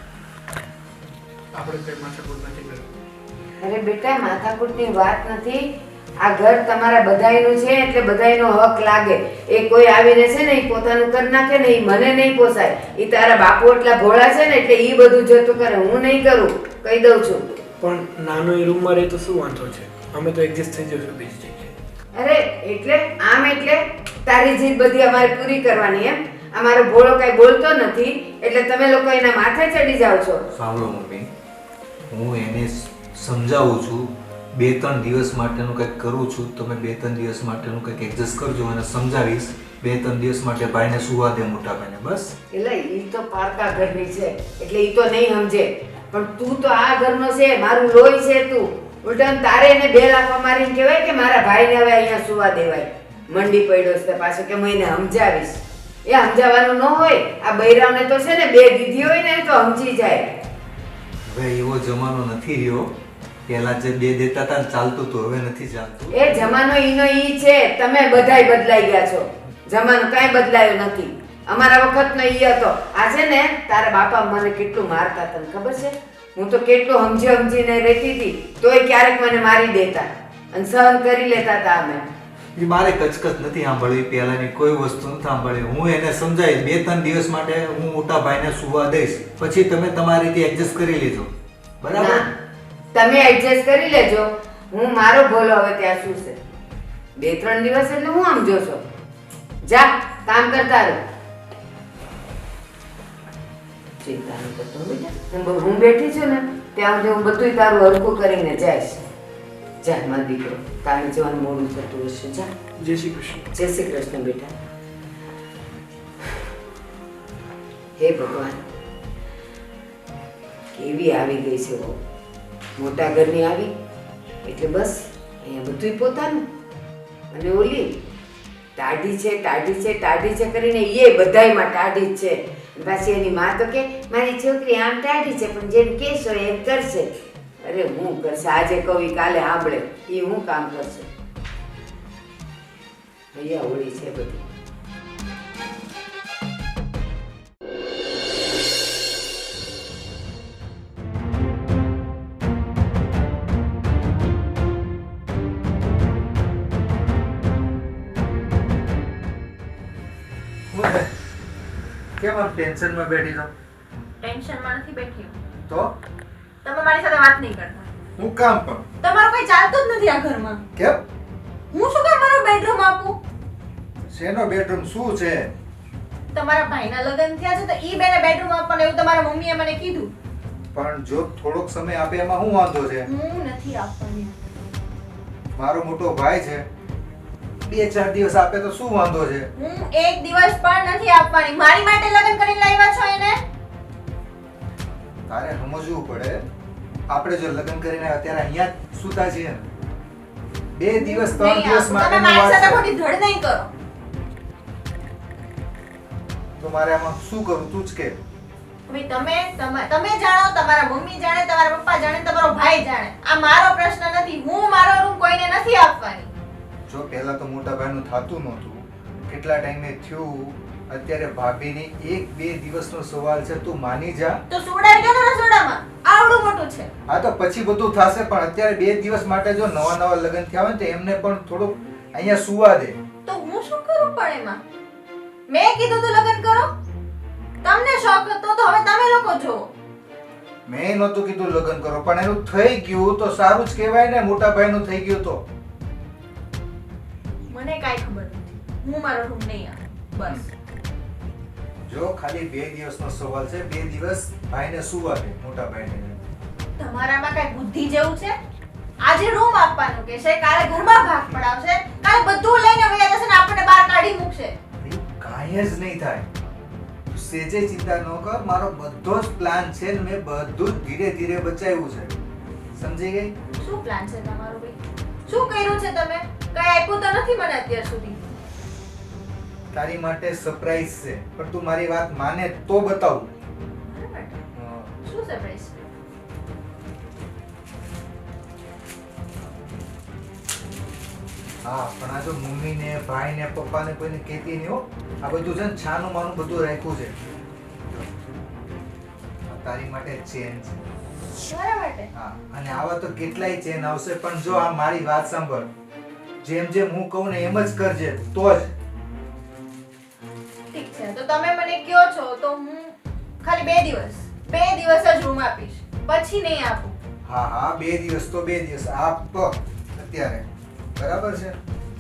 આપણે કઈ માથાકૂટ નથી કરવી. અરે બેટા માથાકૂટની વાત નથી. આ ઘર તમારા બધાયનું છે એટલે બધાયનો હક લાગે. એ કોઈ આવીને છે ને એ પોતાનું કરી નાખે ને એ મને નહીં પોસાય. એ તારા બાપુ એટલા ભોળા છે ને એટલે એ બધું જતું કરે. હું નહીં કરું, કહી દઉં છું. પણ નાનો એ રૂમમાં રહે તો શું વાંધો છે? અમે તો એડજસ્ટ થઈ જશું બીજી જગ્યાએ. અરે એટલે આમ એટલે તારી જીદ બધી અમારે પૂરી કરવાની એમ. આ મારો ભોળો કઈ બોલતો નથી એટલે તમે લોકો એના માથે ચડી જાઓ છો. સાંભળો મમ્મી, હું એને સમજાવું છું 2-3 દિવસ માટેનું કંઈક કરું છું. તમે 2-3 દિવસ માટેનું કંઈક એડજસ્ટ કરજો અને સમજાવીશ. 2-3 દિવસ માટે ભાઈને સુવા દે, મોટા ભાઈને, બસ. એટલે ઈ તો પારકા ઘરની છે એટલે ઈ તો નહીં સમજે, પણ તું તો આ ઘરનો છે, મારું લોહી છે તું. ઉલટાનું તારે એને 2 લાફા મારીને કહેવાય કે મારા ભાઈને હવે અહીંયા સુવા દેવાય. મંડી પડ્યો છે પાછો કે હું એને સમજાવીશ. એ સમજાવવાનું ન હોય, આ બૈરાવને તો છે ને 2 દીધી હોય ને તો સમજી જાય. હવે એવો જમાનો નથી રહ્યો. પહેલા જે 2 દેતા હતા ને ચાલતું હતું, હવે નથી ચાલતું. એ જમાનો ઈનો ઈ છે, તમે બધાય બદલાઈ ગયા છો. જમાનો કાંઈ બદલાયો નથી. અમારા વખતનો ઈ હતો. આ છે ને તારા બાપા મને કેટલું મારતા તને ખબર છે? હું તો કેટલું સમજીને રહેતી હતી તોય ક્યારેક મને મારી દેતા અને સહન કરી લેતા હતા અમે. એ મારે કચકચ નથી સાંભળવી, પહેલાની કોઈ વસ્તુ નથી સાંભળવી. હું એને સમજાવીશ 2-3 દિવસ માટે હું મોટા ભાઈને સુવા દઈશ, પછી તમે તમારી રીતે એડજસ્ટ કરી લેજો, બરાબર? ના, તમે એડજસ્ટ કરી લેજો. હું મારો ભોલો હવે ત્યાં શું છે? 2-3 દિવસ એટલે હું આમ જોશો. જા કામ કરતા રહો. ચિંતા ન કરતો બેટા, હું બેઠી છું ને ત્યાં સુધી હું બધું તારું હરખું કરીને જઈશ. જા મારો દીકરો, કામે જવાનું મોડું થતું હશે. જા. જય શ્રી કૃષ્ણ. જય શ્રી કૃષ્ણ બેટા. હે ભગવાન, કેવી આવી ગઈ છે બહુ. મોટા ઘરની આવી એટલે બસ અહીંયા બધું પોતાનું. અને ઓલી ટાઢી છે કરીને એ બધાયમાં ટાઢી જ છે. પાછી એની માં તો કે મારી છોકરી આમ ટાઢી છે પણ જેમ કહેશો એમ કરશે. અરે હું કરશે, આજે કવિ કાલે સાંભળે, એ હું કામ કરશે. અહીંયા ઓળી છે બધી. કેમ આમ ટેન્શનમાં બેઠી છો? ટેન્શનમાં નથી બેઠી હું. તો તમે મારી સાથે વાત નહીં કરતા. હું કામ પણ તમારું કઈ ચાલતું જ નથી આ ઘરમાં. કેમ? હું શું કામ મારો બેડરૂમ આપું? શેનો બેડરૂમ શું છે? તમારા ભાઈના લગ્ન થયા છે તો ઈ બેને બેડરૂમ આપવાનું એવું તમારા મમ્મીએ મને કીધું. પણ જો થોડોક સમય આપે એમાં શું વાંધો છે? હું નથી આપવાની. મારો મોટો ભાઈ છે, 2-4 દિવસ આપે તો શું વાંધો છે? હું એક દિવસ પણ નથી આપવાની. મારી માટે લગ્ન કરીને લાવ્યા છો એને? તારે સમજવું પડે, આપણે જો લગ્ન કરીને અત્યારે અહીંયા જ સૂતા છીએ ને, 2 દિવસ 3 નહીં દિવસ આપું. તમે માટેની મારી સાથે વાત ખોટી ધડ નહીં કરો. છે. તો મારે આમાં શું કરું તું જ કે? ભાઈ તમે જાણો, તમારા મમ્મી જાણે, તમારા પપ્પા જાણે, તમારો ભાઈ જાણે. આ મારો પ્રશ્ન નથી. હું મારો રૂમ કોઈને નથી આપવાની. જો પહેલા તો મોટા ભાઈનું થાતું નહોતું, કેટલા ટાઈમે થયું, અત્યારે ભાભીની 1-2 દિવસનો સવાલ છે, તું માની જા. તો સુડાઈ ગયો ને રસોડામાં. આવડું મોટું છે. હા તો પછી બધું થશે, પણ અત્યારે 2 દિવસ માટે જો નવા લગ્ન થયા હોય ને તો એમને પણ થોડુંક અહીંયા સુવા દે. તો હું શું કરું પણ એમાં? મેં કીધું તું લગ્ન કરો. તમને શોખ હતો તો હવે તમે લોકો જો. મેં નહોતું કીધું લગ્ન કરો, પણ એનું થઈ ગયું તો સારું જ કહેવાય ને. મોટા ભાઈનું થઈ ગયું તો મને કાઈ ખબર નથી. હું મારો રૂમ નહીં આપું. બસ. જો ખાલી 2 દિવસનો સવાલ છે, 2 દિવસ ભાઈને સુવા દે, મોટા ભાઈને. તમારામાં કઈ બુદ્ધિ જેવું છે? આજે રૂમ આપવાનું કે છે, કાલે ઘરમાં ભાગ પડાવશે, કાલે બધું લઈને વયા જશે ને આપણને બહાર કાઢી મૂકશે. કાંઈ જ નહીં થાય. સેજે ચિંતા ન કર, મારો બધો જ પ્લાન છે ને મેં બધું જ ધીરે ધીરે બચાવ્યું છે. સમજી ગઈ? શું પ્લાન છે તમારો ભાઈ? શું કર્યું છે તમે? કઈ આપ્યું તો નથી મને અત્યાર સુધી. તારી માટે સરપ્રાઈઝ છે, પણ તું મારી વાત માને તો બતાવું. શું સરપ્રાઈઝ? હા, પણ આ જો મમ્મીને ભાઈને પપ્પાને કોઈને કહેતી નહીં હો. આ બધું છે ને છાનું માનું બધું રાખ્યું છે. તારી માટે ચેન છે. મારા માટે? હા, અને આવા તો કેટલાય ચેન આવશે, પણ જો આ મારી વાત સાંભળ. જેમ જેમ હું કહું ને એમ જ કરજે, તો જ. ઠીક છે, તો તમે મને કહો છો તો હું ખાલી 2 દિવસ જ રૂમ આપીશ, પછી નહીં આપું. હા 2 દિવસ તો 2 દિવસ આપ અત્યારે, બરાબર છે?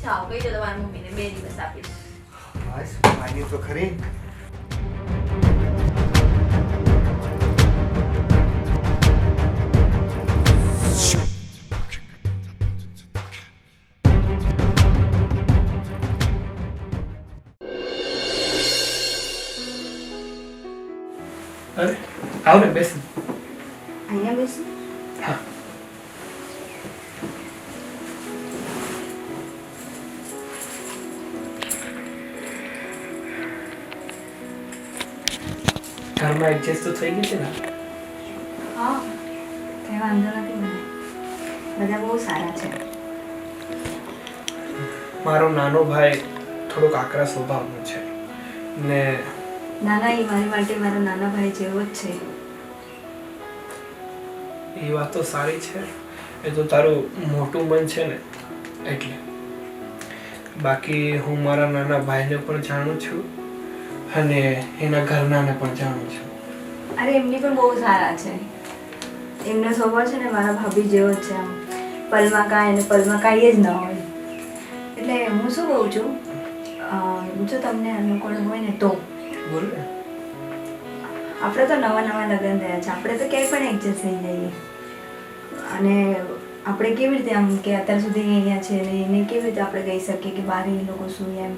જાઓ કહી દો તમારી મમ્મીને 2 દિવસ આપીશ. બસ માની તો ખરી. અરે આવ ને બેસ. અહીંયા બેસું? હા. ઘરમાં એડજસ્ટ તો થઈ ગઈ છે ને? હા, કંઈ વાંધો નથી મને. બધા બહુ સારા છે. મારો નાનો ભાઈ થોડોક આકરા સ્વભાવનો છે ને નાના એ મારી માટે મારા નાના ભાઈ જેવો જ છે. એ વાત તો સારી છે. એ તો તારું મોટું મન છે ને એટલે. બાકી હું મારા નાના ભાઈને પણ જાણું છું અને એના ઘરનાને પણ જાણું છું. અરે એમની પણ બહુ સારા છે. એમનો સ્વભાવ છે ને મારા ભાભી જેવો જ છે. આમ પલમાં કાંઈ અને પલમાં કાંઈ જ ન હોય. એટલે હું શું કહું છું, જો તમને અનુકૂળ હોય ને તો બોલ ને. આપણે તો નવા નવા લગ્ન થયા છે, આપણે તો ક્યાંય પણ એડજસ્ટ થઈ જઈએ. અને આપણે કેવી રીતે આમ કે અત્યાર સુધી અહીંયા છે ને એને કેવી રીતે આપણે કહી શકીએ કે બહાર એ લોકો શું એમ.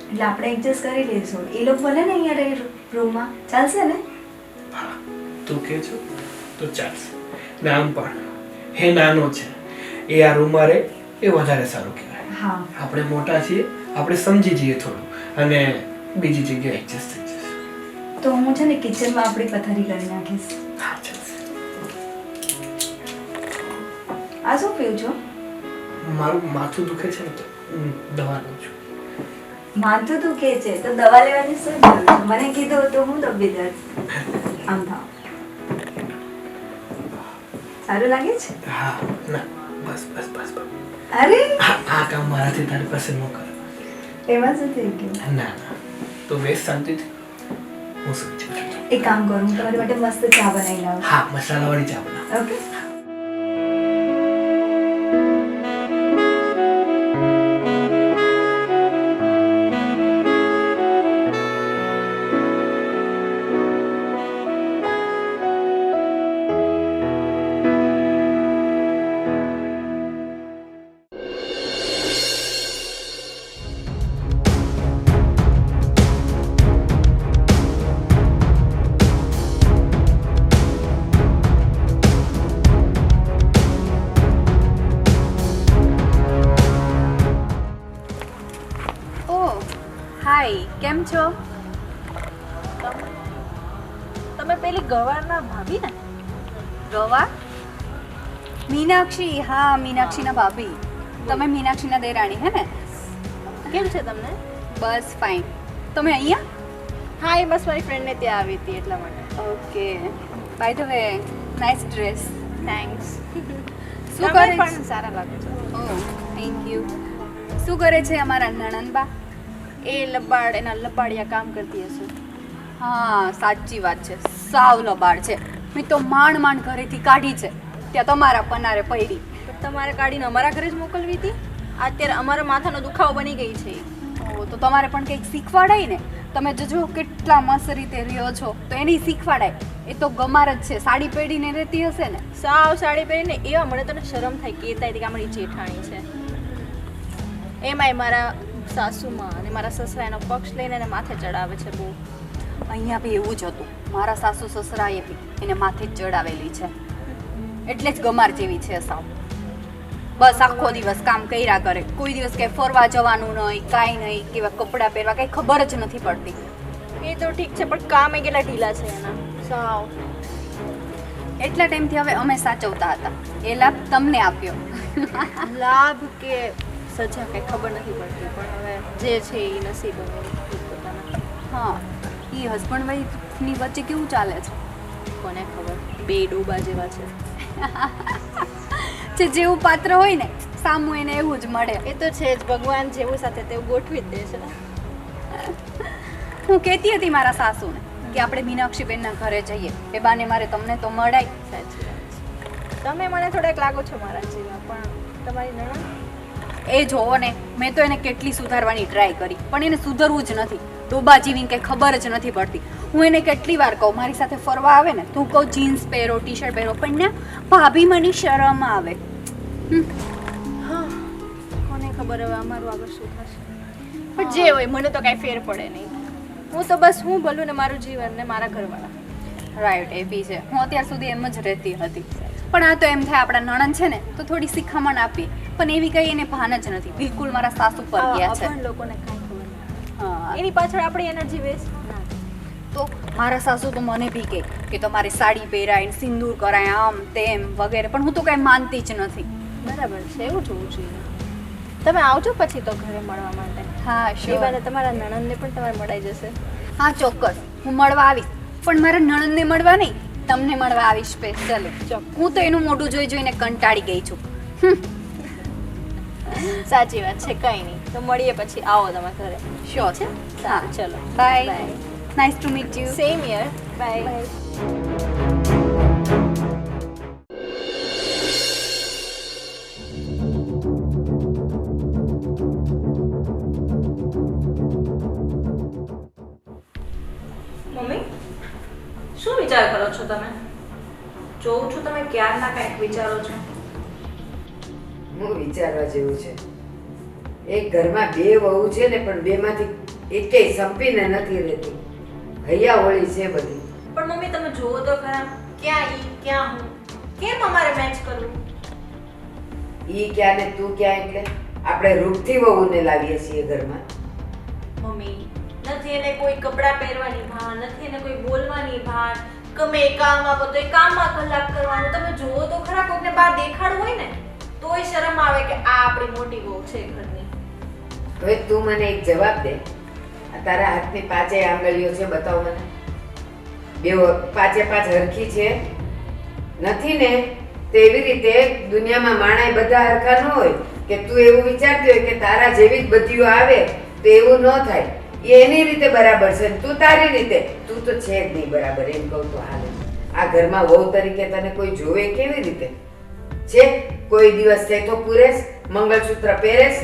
એટલે આપણે એડજસ્ટ કરી લઈશું. એ લોકો ભલે ને અહીંયા રહી રૂમમાં, ચાલશે ને? હા, તું કહે છો તો ચાલશે. ને આમ પણ હે નાનો છે, એ આ રૂમમાં રહે એ વધારે સારું કહેવાય. હા, આપણે મોટા છીએ, આપણે સમજી જઈએ થોડું અને બીજી જગ્યાએ એડજસ્ટ થઈ જશે. તો હું છે ને કિચનમાં આપણી પથારી કરી નાખીશ. હા, ચાલશે. આ શું પીવું છો? મારું માથું દુખે છે ને તો દવા લઉં છું. માથું દુખે છે તો દવા લેવાની શું જરૂર છે? મને કીધું તો હું દબી દઉં. આમ થાવ. સારું લાગે છે? હા, ના બસ બસ બસ બસ. અરે આ કામ મારાથી તારી પાસે ન કર. એમાં શું થઈ ગયું? ના ના, તો બેસ શાંતિથી. હું સમજી છું. એક કામ કરું, હું તમારી માટે મસ્ત ચા બનાવી લાવું. હા, મસાલાવાળી ચા બનાવ. ઓકે. હાય, કેમ છો? તમે પેલી ગવારના ભાભી ને? ગવા? મીનાક્ષી, હા મીનાક્ષીના ભાભી. તમે મીનાક્ષીના દેરાણી હે ને? કેમ છે તમને? બસ ફાઇન. તમે અહીંયા? હા, એ બસ મારી ફ્રેન્ડને ત્યાં આવી હતી એટલા માટે. Okay. By the way, nice dress. Thanks. શું કરે છે? પણ સારા લાગે છે. Oh, thank you. શું કરે છે અમારા નણંદબા? એ લબાડ એના લબાડિયા કામ કરતી હશે. હા, સાચી વાત છે. સાવ લબાડ છે. મેં તો માંડ માંડ ઘરેથી કાઢી છે, ત્યાં તમારા પનારે પડી. પણ તમારે કાઢીને અમારા ઘરે જ મોકલવી હતી. અત્યારે અમારા માથાનો દુખાવો બની ગઈ છે. ઓ, તો તમારે પણ કંઈક શીખવાડાય ને. તમે જો કેટલા મસ્ત રીતે રહ્યો છો, તો એની શીખવાડાય. એ તો ગમાર જ છે, સાડી પહેરીને રહેતી હશે ને. સાવ સાડી પહેરીને એવા મને તને શરમ થાય કહેતા હતી કે અમારી જેઠાણી છે. એમાંય મારા સાસુમાં અને મારા સસરા એનો પક્ષ લઈને એને માથે ચડાવે છે બહુ. અહીંયા બી એવું જ હતું. મારા સાસુ સસરાએ બી એને માથે જ ચડાવેલી છે. એટલે જ ગમાર જેવી છે સાવ. બસ આખો દિવસ કામ કર્યા કરે. કોઈ દિવસ કંઈ ફરવા જવાનું નહીં, કાંઈ નહીં, કેવા કપડાં પહેરવા કંઈ ખબર જ નથી પડતી. એ તો ઠીક છે, પણ કામ એ કેટલા ઢીલા છે એના. સાવ એટલા ટાઈમથી હવે અમે સાચવતા હતા. એ લાભ તમને આપ્યો. લાભ કે સજા કંઈ ખબર નથી પડતી, પણ હવે જે છે એ નસીબ હવે પોતાના. હા, એ હસબન્ડ વાઈફની વચ્ચે કેવું ચાલે છે? કોને ખબર, બે ડોબા જેવા છે. જે જેવું પાત્ર હોય ને સામું એને એવું જ મળે. એ તો છે જ, ભગવાન જેવું સાથે તેવું ગોઠવી જ દે છે. હું કહેતી હતી મારા સાસુને કે આપણે મીનાક્ષીબેનના ઘરે જઈએ. એ બાને મારે તમને તો મળાય. સાચી વાત છે. તમે મને થોડાક લાગો છો મારા જેવા, પણ તમારી નણંદ એ જોવો ને, મેં તો એને કેટલી સુધારવાની ટ્રાય કરી, પણ એને સુધરવું જ નથી. ડોબા જેવી કંઈ ખબર જ નથી પડતી. હું એને કેટલી વાર કહું મારી સાથે ફરવા આવે ને તું કહું જીન્સ પહેરો ટી શર્ટ પહેરો પણ ના ભાભી મને શરમ આવે. કોને ખબર હવે અમારું આગળ શું થશે. પણ જે હોય મને તો કાંઈ ફેર પડે નહીં. હું તો બસ હું ભલું ને મારું જીવન ને મારા ઘરવાળા. રાઈટ એ બી છે. હું અત્યાર સુધી એમ જ રહેતી હતી પણ આ તો એમ થાય આપણા નણંદ છે ને તો થોડી શિખામણ આપી પણ એવી કઈ એને ભાન જ નથી. બિલકુલ મારા સાસુ પર ગયા છે. અભણ લોકોને કાંઈ ખબર નહીં. હા એની પાછળ આપણી એનર્જી વેસ્ટ ના તો મારા સાસુ તો મને બી કહે કે તમારે સાડી પહેરાય સિંદૂર કરાય આમ તેમ વગેરે પણ હું તો કાંઈ માનતી જ નથી. બરાબર છે એવું જોવું જોઈએ. તમે આવજો પછી તો ઘરે મળવા માટે. હા એ શ્યોર. બાને તમારા નણંદને પણ તમારે મળાઈ જશે. હા ચોક્કસ હું મળવા આવીશ પણ મારા નણંદને મળવા નહીં તમને મળવા આવીશ સ્પેશિયલી. હું તો એનું મોઢું જોઈ જોઈને કંટાળી ગઈ છું. સાચી વાત છે. કંઈ નહીં તો મળીએ પછી આવો તમે ઘરે. શ્યોર છે હા ચલો bye. Nice to meet you. Same here. Bye. મમ્મી શું વિચાર કરો છો તમે? જોઉં છું તમે ક્યારના કંઈક વિચારો છો. હું વિચારવા જેવું છે. એક ઘરમાં બે વહુ છે ને પણ બેમાંથી એકેય સંપીને નથી રહેતી. હૈયા હોળી છે બધી. પણ મમ્મી તમે જુઓ તો ખરા ક્યાં ઈ ક્યાં હું કેમ અમારે મેચ કરવું? ઈ ક્યાં ને તું ક્યાં એટલે આપણે રૂપથી વહુને લાવીએ છીએ ઘરમાં. મમ્મી નથી એને કોઈ કપડાં પહેરવાની ભાન નથી એને કોઈ બોલવાની ભાન ગમે એ કામ આપો તો એ કામમાં કલાક કરવાનું. તમે જુઓ તો ખરા કોઈને બહાર દેખાડવું હોય ને તોય શરમ આવે કે આ આપણી મોટી વહુ છે ઘરની. હવે તું મને એક જવાબ દે. આ તારા હાથની પાંચેય આંગળીઓ છે બતાવ મને. બે પાંચે પાંચ હરખી છે નથી ને? તેવી રીતે દુનિયામાં માણાય બધા હરખા ન હોય કે તું એવું વિચારતી હોય કે તારા જેવી જ બધીઓ આવે તો એવું ન થાય. એ એની રીતે બરાબર છે ને તું તારી રીતે. તું તો છે જ નહીં બરાબર એમ કહું તો હાલે. આ ઘરમાં વહુ તરીકે તને કોઈ જોવે કેવી રીતે છે? કોઈ દિવસ સેઠો પૂરેશ, મંગળસૂત્ર પહેરેશ,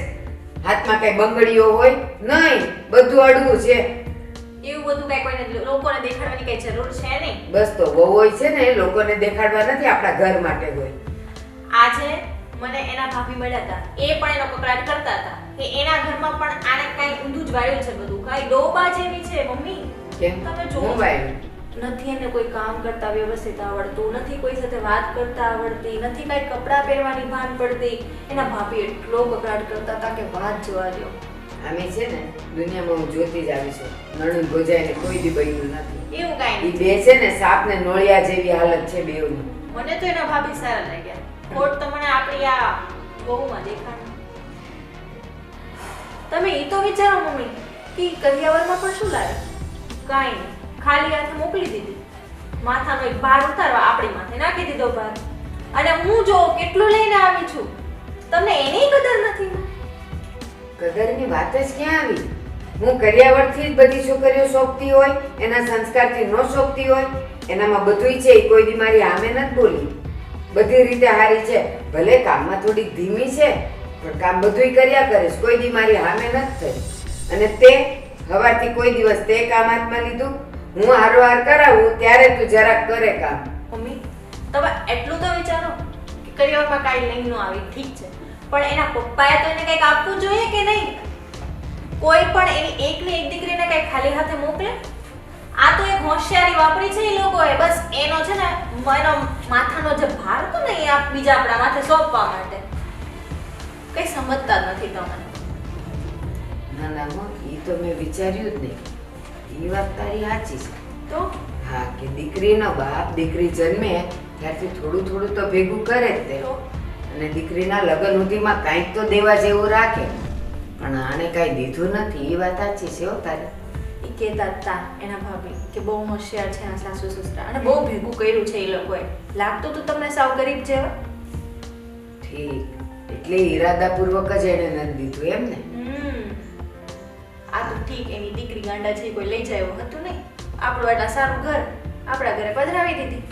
હાથમાં કઈ બંગડીઓ હોય નહીં, બધું અડવું છે. એવું બધું કઈ કોઈને લોકોને દેખાડવાની કઈ જરૂર છે નહીં. બસ તો વહુ હોય છે ને એ લોકોને દેખાડવા નથી આપણા ઘર માટે હોય. આજે મને એના ભાભી મળ્યા હતા એ પણ એનો કકડાટ કરતા હતા કે એના ઘરમાં પણ આને કઈ ઊંધું જ વાળ્યું છે બધું. કઈ ડોબા જેવી છે મમ્મી. કેમ તમે હું જુઓ વાળ્યું? નથી એને કોઈ કામ કરતા વ્યવસ્થિત આવડતું, નથી કોઈ સાથે વાત કરતા આવડતી, નથી કઈ કપડાં પહેરવાની ભાન પડતી. એના ભાભી એટલો કકડાટ કરતા હતા કે વાત જવા દો. આમે છે ને દુનિયામાં હું જોતી જ આવી છું. નણંદ ભોજાઈને કોઈ દી બન્યું નથી. એવું કઈ ઈ નહીં. બે છે ને સાપ ને નોળિયા જેવી હાલત છે બેઉની. મને તો એના ભાભી સારા લાગ્યા. ખોટ તો મને આપણી આ બહુમાં દેખાણી. તમે એ તો વિચારો મમ્મી કે કરિયાવરમાં પણ શું લાવે? કાંઈ નહીં, ખાલી હાથે મોકલી દીધી. માથાનો એક ભાર ઉતારવા આપણી માથે નાખી દીધો ભાર. અને હું જો કેટલું લઈને આવી છું તમને એની કદર નથી. કદરની વાત જ ક્યાં આવી? હું કરિયાવરથી જ બધી છોકરીઓ શોભતી હોય, એના સંસ્કારથી ન શોભતી હોય. એનામાં બધુંય છે. ઈ કોઈ દી મારી સામે નથી બોલી. બધી રીતે હારી છે. ભલે કામમાં થોડીક ધીમી છે પણ કામ બધુંય કર્યા કરે છે. કોઈ દી મારી સામે નથી થઈ. અને તે હવારથી કોઈ દિવસ તે કામ હાથમાં લીધું? હું હારોહાર કરાવું ત્યારે તું જરાક કરે કામ. મમ્મી તમે એટલું તો વિચારો કે કરિયાવરમાં કાંઈ લઈ ન આવી ઠીક છે પણ એના પપ્પાએ તો એને કંઈક આપવું જોઈએ કે નહીં? કોઈ પણ એની એકની એક દીકરીને કંઈક ખાલી હાથે મોકલે? આ તો એક હોશિયારી વાપરી છે એ લોકોએ. બસ એનો છે ને એનો માથાનો જે ભાર હતો ને એ બીજા આપણા માથે સોંપવા માટે. કંઈ સમજતા જ નથી તમે. ના ના હો, ઈ તો મેં વિચાર્યું જ નહીં. ઈ વાત તારી સાચી છે. તો હા કે દીકરીનો બાપ દીકરી જન્મે ત્યારથી થોડું થોડું તો ભેગું કરે જ તે. અને દીકરીના લગ્ન સુધીમાં કાંઈક તો દેવા જેવું રાખે. પણ આને કાંઈ દીધું નથી. એ વાત સાચી છે હો તારી. એ કહેતા હતા એના ભાભી કે બહુ હોશિયાર છે આ સાસુ સસરા અને બહુ ભેગું કર્યું છે એ લોકોએ. લાગતું તું તમને સાવ ગરીબ જેવા? ઠીક, એટલે ઈરાદાપૂર્વક જ એને નથી દીધું એમ ને? આ તો ઠીક એની દીકરી ગાંડા છે કોઈ લઈ જાય એવું હતું નહીં. આપણું એટલા સારું ઘર આપણા ઘરે પધરાવી દીધી.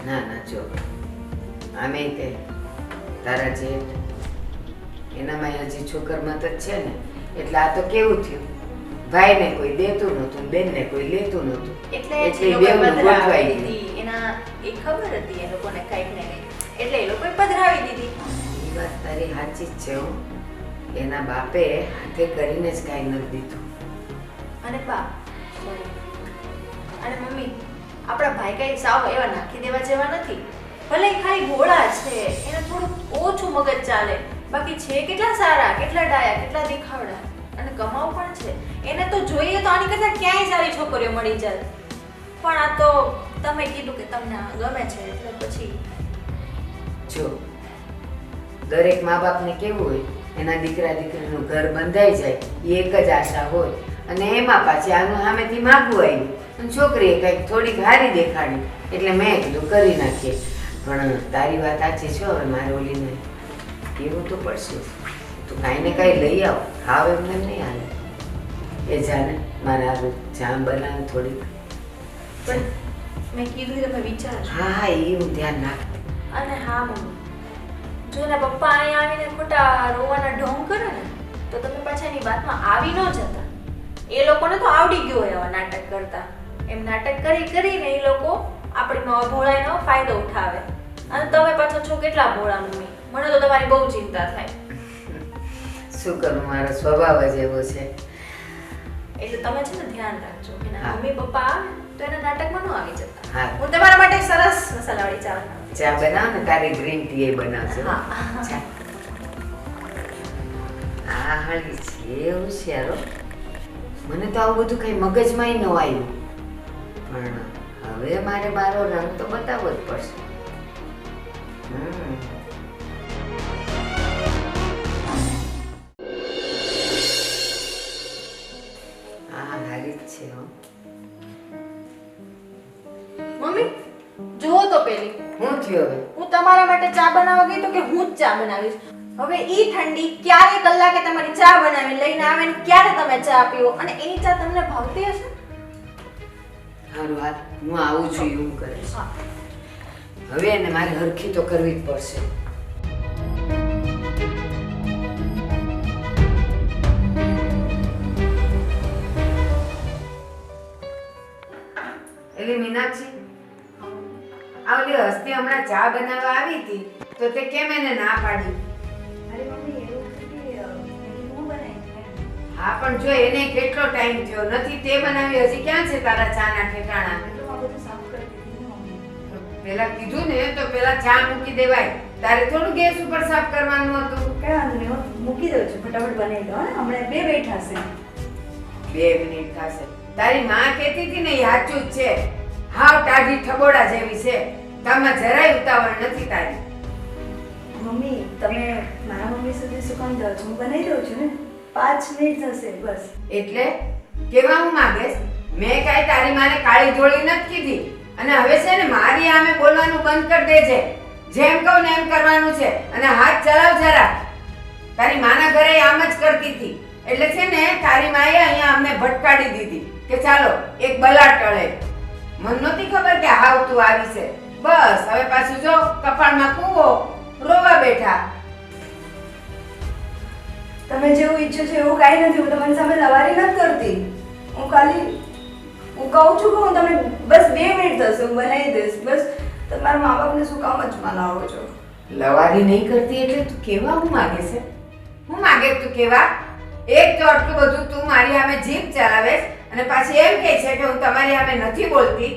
ના ના જો આમે તે તારા જેઠ એનામાં હજી છોકર મત જ છે ને એટલે આ તો કેવું થયું ભાઈને કોઈ દેતું નહોતું ને બેનને કોઈ લેતું નહોતું. એટલે એટલે એ લોકોએ બેવનું પધરાવી ગોઠવાઈ ગયું. દીધી. એના એ ખબર હતી એ લોકોને કંઈક ને કંઈક, એટલે એ લોકોએ પધરાવી દીધી. એ વાત તારી સાચી જ છે હો. એના બાપે હાથે કરીને જ કાંઈ નથી દીધું. અને બા અને મમ્મી, આપણા ભાઈ કઈ સાવ એવા નાખી દેવા જેવા નથી. ભલે એ ખાલી ભોળા છે, એને થોડું ઓછું મગજ ચાલે, બાકી છે કેટલા સારા, કેટલા ડાયા, કેટલા દેખાવડા અને કમાવ પણ છે. એને તો જોઈએ તો આની કરતા ક્યાંય સારી છોકરીઓ મળી જાય. પણ આ તો તમે કીધું કે તમને આ ગમે છે એટલે પછી જો દરેક મા બાપને કેવું હોય, એના દીકરા દીકરીનું ઘર બંધાઈ જાય એ એક જ આશા હોય. અને એમાં પાછી આનું સામેથી માગવું આવ્યું અને છોકરીએ કંઈક થોડીક હારી દેખાડી એટલે મેં કીધું કરી નાખીએ. પણ તારી વાત સાચી છે. હવે મારે ઓલીને કેવું તો પડશે. તું કાંઈ ને કાંઈ લઈ આવ, ખાવ એમને નહીં હાલે. એ જાને મારા હારું ચા બનાવે થોડીક. પણ મેં કીધું તમે વિચારજો. હા હા, એ હું ધ્યાન નાખ. અને હા મમ્મી, જો એના પપ્પા અહીંયા આવીને ખોટા રોવાના ઢોંગ કરે ને તો તમે પાછા એની વાતમાં આવી ન જતા. એ લોકોને તો આવડી ગયું હોય આવા નાટક કરતા. એમ નાટક કરીને એ લોકો આપણી ભોળાઈનો ફાયદો ઉઠાવે. અને તમે પાછા છો કેટલા ભોળા મમ્મી, મને તો તમારી બહુ ચિંતા થાય. શું કરું, મારો સ્વભાવ જ એવો છે. એટલે તમે છે ને ધ્યાન રાખજો કે ના હા. મમ્મી પપ્પા આવે તો એના નાટકમાં ન આવી જતા. હા. હું તમારા માટે સરસ મસાલાવાળી ચા બનાવું. ચા બનાવ ને, તારી ગ્રીન ટી એ બનાવજો. હા. ચા. આ હાલી છે એવું છે યારો. મને તો આવું બધું કઈ મગજમાં ન આવ્યું. પણ હવે મારે મારો રંગ તો બતાવવો જ પડશે. હા હારી જ છે હો. મમ્મી જુઓ તો પેલી, હું થયો હવે? હું તમારા માટે ચા બનાવવા ગઈ તો કે હું જ ચા બનાવીશ. હવે ઈ ઠંડી ક્યારે કલાકે તમારી ચા બનાવી લઈને આવે ને ક્યારે તમે ચા પીવો, અને એની ચા તમને ભાવતી હશે? હારું હાલ, હું આવું છું એવું કરીશ. હા. હવે એને મારે હરખી તો કરવી જ પડશે. એલી મીનાક્ષી, આ ઓલી હસ્તી હમણાં ચા બનાવવા આવી હતી તો તે કેમ એને ના પાડી? અરે મમ્મી એવું નથી કે હું બનાવી. હા પણ જો એને કેટલો ટાઈમ થયો નથી તે બનાવી, હજી ક્યાં છે તારા ચા ના ઠેકાણા? એટલે હું આ બધું સાફ કરી દીધું ને મમ્મી. પેલા કીધું ને તો પેલા ચા મૂકી દેવાય. તારે થોડું ગેસ ઉપર સાફ કરવાનું હતું. કઈ વાંધો નહીં, હું મૂકી દઉં છું, ફટાફટ બનાવી દો. હમણાં બે બેઠા છે. 2 મિનિટ થશે. તારી માં કહેતી હતી ને, એ સાચું જ છે. હાવ ટાઢી ઠબોડા જેવી છે. કામમાં જરાય ઉતાવળ નથી તારી. મમ્મી તમે મારા મમ્મી સુધી શું કામ જાઓ છો? હું બનાવી દઉં છું ને, 5 મિનિટ થશે બસ. એટલે કેવા હું માંગેશ? મેં કાંઈ તારી માને કાળી જોડી નથી કીધી. અને હવે છે ને મારી સામે બોલવાનું બંધ કરી દેજે. જેમ કહું ને એમ કરવાનું છે. અને હાથ ચલાવ જરા. તારી માના ઘરે આમ જ કરતી હતી. એટલે છે ને તારી માએ અહીંયા અમને ભટકાડી દીધી કે ચાલો એક બલા ટળે. મને નહોતી ખબર કે હાવ તું આવી છે. બસ હવે પાછું જો કપાળમાં કૂવો, રોવા બેઠા. તમે જેવું ઈચ્છો છો એવું કાંઈ નથી. હું તમારી સામે લવારી નથી કરતી. હું ખાલી હું કહું છું કે હું તમને બસ 2 મિનિટ થશે, હું બનાવી દઈશ. બસ તમારા મા બાપને શું કામ જ મનાવો છો? લવારી નહીં કરતી એટલે તું કેવા હું માગે છે? હું માગે તું કેવા? એક તો આટલું બધું તું મારી સામે જીભ ચલાવે અને પાછી એમ કહે છે કે હું તમારી સામે નથી બોલતી.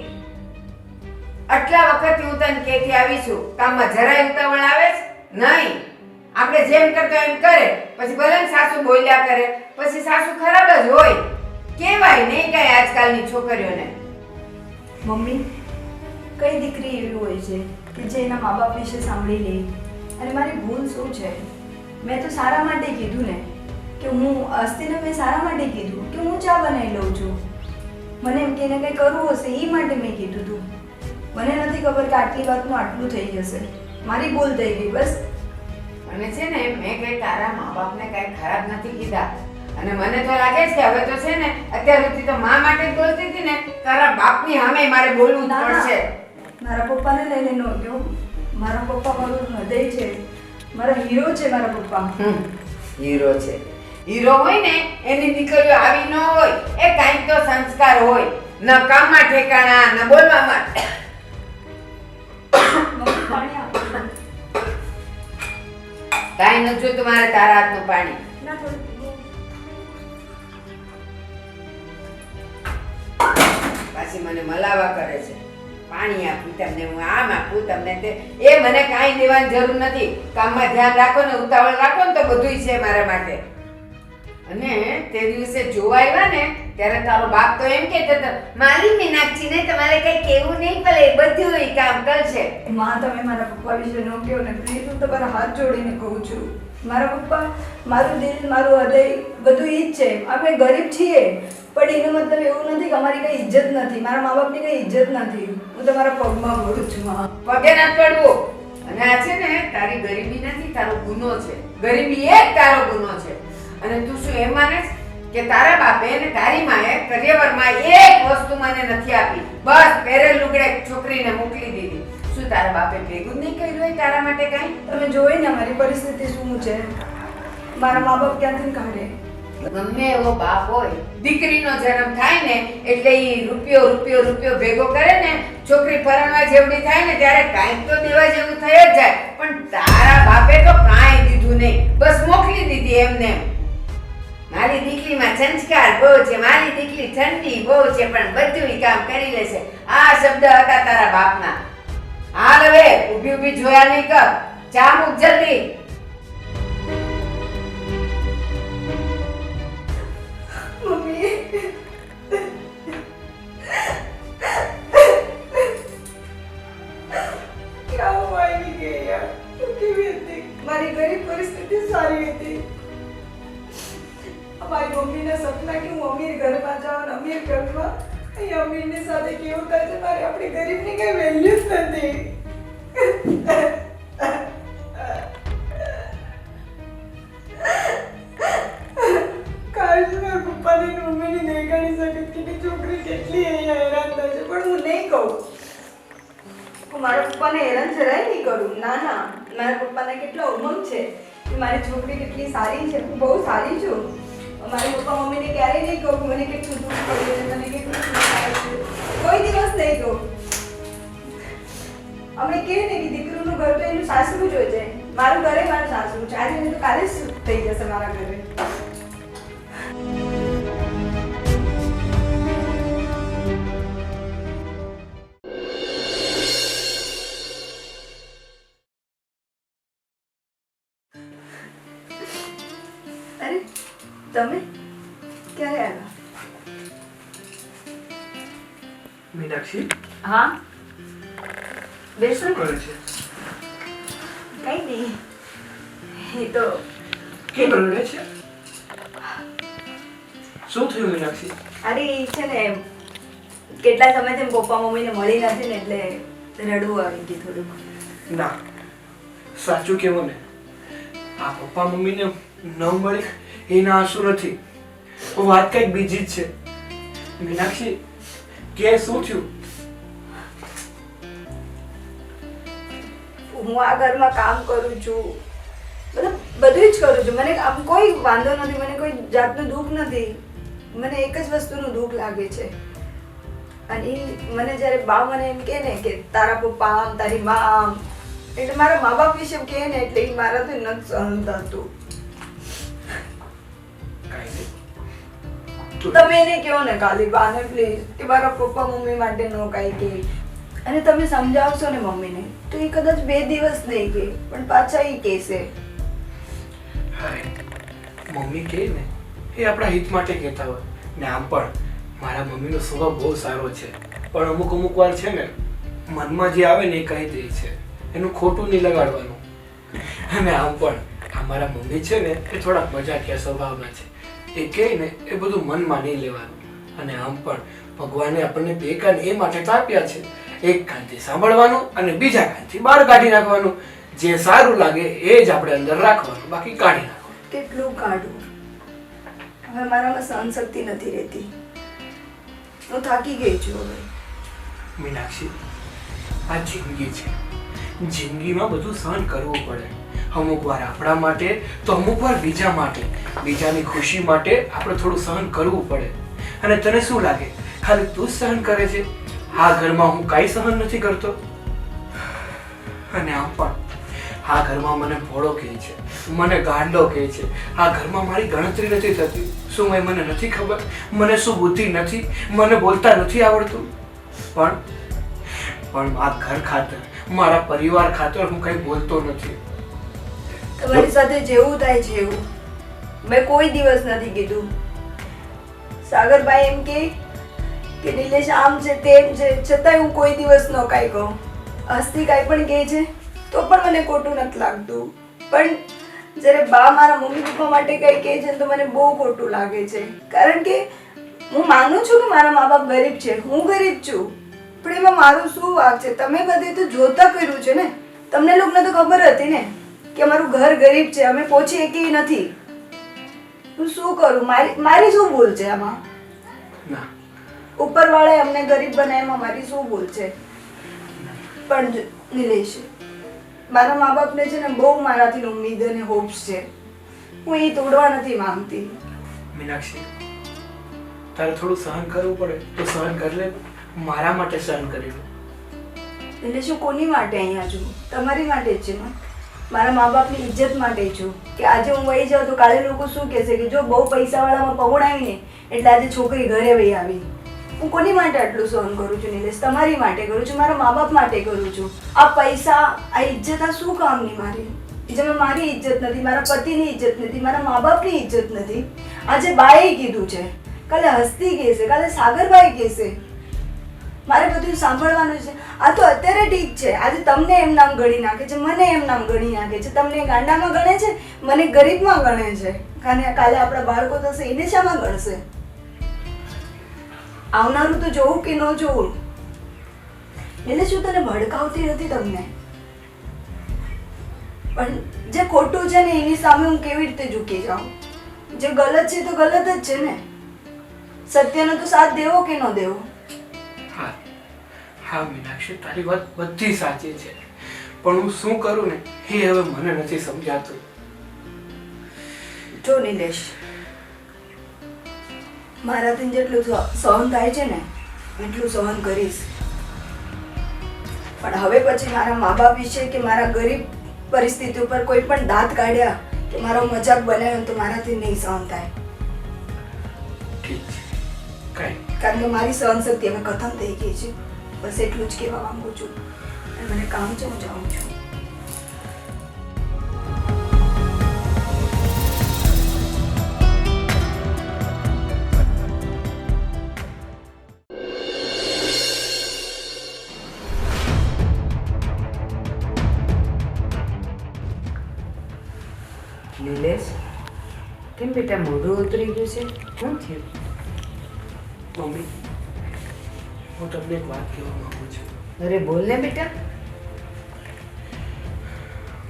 આટલા વખતથી હું તને કહેતી આવી છું, કામમાં જરાય ઉતાવળ આવે છે નહીં. આપણે જેમ કરતો એમ કરે, પછી ભલે ને સાસુ બોલ્યા કરે, પછી સાસુ ખરાબ જ હોય. કેવાય નહીં કઈ આજકાલની છોકરીઓને. મમ્મી કઈ દીકરી એવી હોય છે કે જે એના મા બાપ વિશે સાંભળી લે? અને મારી ભૂલ શું છે? મેં તો સારા માટે કીધું ને કે હું અસ્તિને મેં સારા માટે કીધું કે હું ચા બનાવી લઉં છું. મને એમ કે એને કંઈ કરવું હશે એ માટે મેં કીધું હતું. મને નથી ખબર કે આટલી વાતનું આટલું થઈ જશે. મારી ભૂલ થઈ ગઈ બસ. અને છે ને મેં કઈ તારા મા બાપને કઈ ખરાબ નથી કીધા. અને મને તો લાગે છે કે હવે તો છે ને અત્યાર સુધી તો મા માટે જ બોલતી હતી ને, તારા બાપની સામે મારે બોલવું જ ના, ના. પડશે. મારા પપ્પાને લઈને ન ગયો. મારા પપ્પા મારું હૃદય છે, મારા હીરો છે મારા પપ્પા. હીરો છે. હીરો હોય ને એની દીકરીઓ આવી ન હોય. એ કાંઈક તો સંસ્કાર હોય. ન કામમાં ઠેકાણા, ન બોલવામાં. મમ્મી પાણી આપો. કાંઈ ન જોતું મારે તારા હાથનું પાણી. ના થોડું પાછી મને મલાવા કરે છે. પાણી આપું તમને, હું આમ આપું તમને તે. એ મને કાંઈ દેવાની જરૂર નથી. કામમાં ધ્યાન રાખો ને ઉતાવળ રાખો ને તો બધુંય છે મારા માટે. અને તે દિવસે જોવા આવ્યા ને ત્યારે તારો બાપ તો એમ કહેતો હતો, મારી મીનાક્ષીને તમારે કઈ કહેવું નહીં પડે, બધું ઈ કામ કરશે. માં તમે મારા પપ્પા વિશે ન કહો ને પ્લીઝ, હું તમારા હાથ જોડીને કહું છું. મારા પપ્પા, મારું દિલ, મારું હૃદય બધું ઈ જ છે. અમે ગરીબ છીએ પણ એનો મતલબ એવું નથી કે અમારી કઈ ઇજ્જત નથી, મારા મા બાપની કઈ ઇજ્જત નથી. હું તમારા પગમાં પડું છું માં. પગે ના પડવું. અને આ છે ને તારી ગરીબી નથી, તારો ગુનો છે. ગરીબી એ જ તારો ગુનો છે. અને તું શું એમ માને છે કે તારા બાપે અને તારી માએ કરિયવરમાં એક વસ્તુ મને નથી આપી? બસ પહેરેલ લુગડે છોકરીને મોકલી દીધી. શું તારા બાપે ભેગું જ નહીં કર્યું હોય તારા માટે કાંઈ? તમે જોઈ ને મારી પરિસ્થિતિ શું છે. મારા મા બાપ ક્યાંથી કાઢે? ગમે એવો બાપ હોય, દીકરીનો જન્મ થાય ને એટલે ઈ રૂપિયો રૂપિયો રૂપિયો ભેગો કરે ને, છોકરી પરણવા જેવડી થાય ને ત્યારે કાંઈક તો દેવા જેવું થઈ જ જાય. પણ તારા બાપે તો કાંઈ દીધું નહીં, બસ મોકલી દીધી એમને એમ. મારી દીકરીમાં સંસ્કાર બહુ છે, મારી દીકરી ઠંડી બહુ છે, પણ બધું કામ કરી લેશે. આ શબ્દ હતા તારા બાપના. હાલ હવે ઊભી ઊભી જોયા નહીં કર. ચા મૂક જલ્દી. મમ્મી ક્યાં આવી ગઈ યાર? તું કેવી હતી? મારી ગરીબ પરિસ્થિતિ સારી હતી. મારી મમ્મીના સપના કે હું અમીર ઘરમાં જાઉં ને અમીર ઘરમાં. અહીં અમીરની સાથે કેવું થાય છે, મારી આપણી ગરીબની કઈ વેલ્યુ જ નથી. કાશ મારા પપ્પાને ને મમ્મીને નહીં ગણી શકત કે છોકરી કેટલી અહીંયા હેરાન થાય છે, પણ હું નહીં કહું. હું મારા પપ્પાને હેરાન જરાય નહીં કરું. ના ના, મારા પપ્પાને કેટલો ઉમંગ છે કે મારી છોકરી કેટલી સારી છે, હું બહુ સારી છું. મારી પપ્પા મમ્મીને ક્યારેય નહીં કહું કે મને કેટલું દુઃખ પડ્યું છે, મને કેટલું દુઃખ થાય છે. કોઈ દિવસ નહીં કહું. અમે કહે ને કે દીકરીનું ઘર તો એનું સાસરું જ હોય છે. મારું ઘરે મારું સાસરું છે. આજે નહીં તો કાલે જ થઈ જશે મારા ઘરે. અરે તમે ક્યારે આવ્યા? મીનાક્ષી હા બેસો. શું કરે છે? કઈ નહીં, એ તો કેમ રડે છે? શું થયું મીનાક્ષી? અરે એ છે ને કેટલા સમયથી પપ્પા મમ્મીને મળી નથી ને એટલે રડવું આવી ગયું થોડુંક. ના, સાચું કેવો ને, આ પપ્પા મમ્મીને ન મળી એના આંસુ નથી, વાત કઈક બીજી જ છે. મીનાક્ષી કે શું થયું? હું આ ઘરમાં કામ કરું છું, બધું જ કરું છું. મને આમ કોઈ વાંધો નથી, મને કોઈ જાતનું દુઃખ નથી. મને એક જ વસ્તુનું દુઃખ લાગે છે. અને મને જ્યારે બા મને એમ કહે ને કે તારા પપ્પા આમ, તારી મા આમ, એટલે મારા મા બાપ વિશે કહે ને એટલે એ મારાથી નથી સહન થતું. તમે એને કહો ને કાલી બાને પ્લીઝ કે મારા પપ્પા મમ્મી માટે નો કાંઈ કહે. અને તમે સમજાવશો ને મમ્મીને તો એ કદાચ 2 દિવસ નહીં કહે પણ પાછા એ કહેશે. અરે મમ્મી કહે ને એ આપણા હિત માટે કહેતા હોય ને. આમ પણ મારા મમ્મીનો સ્વભાવ બહુ સારો છે, પણ અમુક વાર છે ને મનમાં જે આવે ને એ કહી દે છે, એનું ખોટું નહીં લગાડવાનું. અને આમ પણ અમારા મમ્મી છે ને એ થોડા મજાકિયા સ્વભાવના છે. એ કહે ને એ બધું મનમાં નહીં લેવાનું. અને આમ પણ ભગવાને આપણને 2 કાન એ માટે તો આપ્યા છે, એક કાનથી સાંભળવાનું અને બીજા કાનથી બહાર કાઢી નાખવાનું. જે સારું લાગે એ જ આપણે અંદર રાખવાનું, બાકી કાઢી નાખવાનું. કેટલું કાઢું? હવે મારામાં સહન શક્તિ નથી રહેતી. હું થાકી ગઈ છું હવે. મીનાક્ષી, આ જિંદગી છે, જિંદગીમાં બધું સહન કરવું પડે. અમુક વાર આપણા માટે તો અમુક વાર બીજા માટે, બીજાની ખુશી માટે આપણે થોડું સહન કરવું પડે. અને તને શું લાગે ખાલી તું જ સહન કરે છે? આ ઘરમાં હું કાંઈ સહન નથી કરતો? અને આમ પણ આ ઘરમાં મને ભોળો કહે છે, મને ગાંડો કહે છે. આ ઘરમાં મારી ગણતરી નથી થતી. શું મને નથી ખબર? મને શું બુદ્ધિ નથી? મને બોલતા નથી આવડતું? પણ આ ઘર ખાતર, મારા પરિવાર ખાતર હું કંઈ બોલતો નથી. તમારી સાથે જેવું થાય છે એવું મેં કોઈ દિવસ નથી કીધું. સાગરભાઈ એમ કે નિલેશ આમ છે તેમ છે, છતાંય હું કોઈ દિવસ ન કાંઈ કહું. હસ્તી કાંઈ પણ કહે છે તો પણ મને ખોટું નથી લાગતું. પણ જ્યારે બા મારા મમ્મી પપ્પા માટે કંઈ કહે છે તો મને બહુ ખોટું લાગે છે. કારણ કે હું માનું છું કે મારા મા બાપ ગરીબ છે, હું ગરીબ છું, પણ એમાં મારું શું વાંક છે? તમે બધે તો જોતા કર્યું છે ને. તમને લોકોને તો ખબર હતી ને કે અમારું ઘર ગરીબ છે, અમે પહોંચી એકી નથી. હું શું કરું? મારી શું ભૂલ છે આમાં? ના, ઉપરવાળાએ અમને ગરીબ બનાવ્યા, મારી શું ભૂલ છે? પણ નિલેશ, મારા મા બાપને છે ને બહુ મારાથી ઉમ્મીદ અને હોપ્સ છે. હું એ તોડવા નથી માંગતી. મીનાક્ષી, તારે થોડું સહન કરવું પડે તો સહન કરી લે. મારા માટે સહન કરી લે. નિલેશ, હું કોની માટે અહીંયા છું? તમારી માટે જ છે ને. મારા મા બાપની ઇજ્જત માટે છું. કે આજે હું વહી જાઉં તો કાલે લોકો શું કહેશે કે જો બહુ પૈસાવાળામાં પહોંચાવીને એટલે આજે છોકરી ઘરે વહી આવી. હું કોની માટે આટલું સહન કરું છું નિલેશ? તમારી માટે કરું છું, મારા મા બાપ માટે કરું છું. આ પૈસા, આ ઇજ્જત, આ શું કામની મારી? જેમાં મારી ઇજ્જત નથી, મારા પતિની ઇજ્જત નથી, મારા મા બાપની ઇજ્જત નથી. આજે બાએ કીધું છે, કાલે હસ્તી કહેશે, કાલે સાગરભાઈ કહેશે. મારે બધું સાંભળવાનું છે. આ તો અત્યારે ઠીક છે, આજે તમને એમ નામ ગણી નાખે છે, મને એમ નામ ગણી નાખે છે, તમને ગાંડામાં ગણે છે, મને ગરીબમાં ગણે છે. કાલે આપણા બાળકો થશે એને શામાં ગણશે? આવનારું તો જોવું કે ન જોવું. એટલે શું તને ભડકાવતી નથી તમને, પણ જે ખોટું છે ને એની સામે હું કેવી રીતે ઝૂકી જાઉં? જે ગલત છે તો ગલત જ છે ને. સત્યનો તો સાથ દેવો કે ન દેવો? હા હા મીનાક્ષી, તારી વાત બધી સાચી છે, પણ હું શું કરું ને એ હવે મને નથી સમજાતું. જો નિલેશ, મારાથી જેટલું સહન થાય છે ને એટલું સહન કરીશ. પણ હવે પછી મારા મા બાપ વિશે કે મારા ગરીબ પરિસ્થિતિ ઉપર કોઈ પણ દાંત કાઢ્યા કે મારો મજાક બનાવ્યો તો મારાથી નહીં સહન થાય. ઠીક છે, કઈ કારણ કે મારી સહન શક્તિ હવે ખતમ થઈ ગઈ છે. બસ એટલું જ કહેવા માંગુ છું. અને મને કામ છે, હું જાઉં છું. નિલેશ, કેમ બેટા મોઢું ઉતરી ગયું છે? શું થયું? મમ્મી, હું તમને એક વાત કહેવા માંગુ છું. અરે બોલ ને બેટા.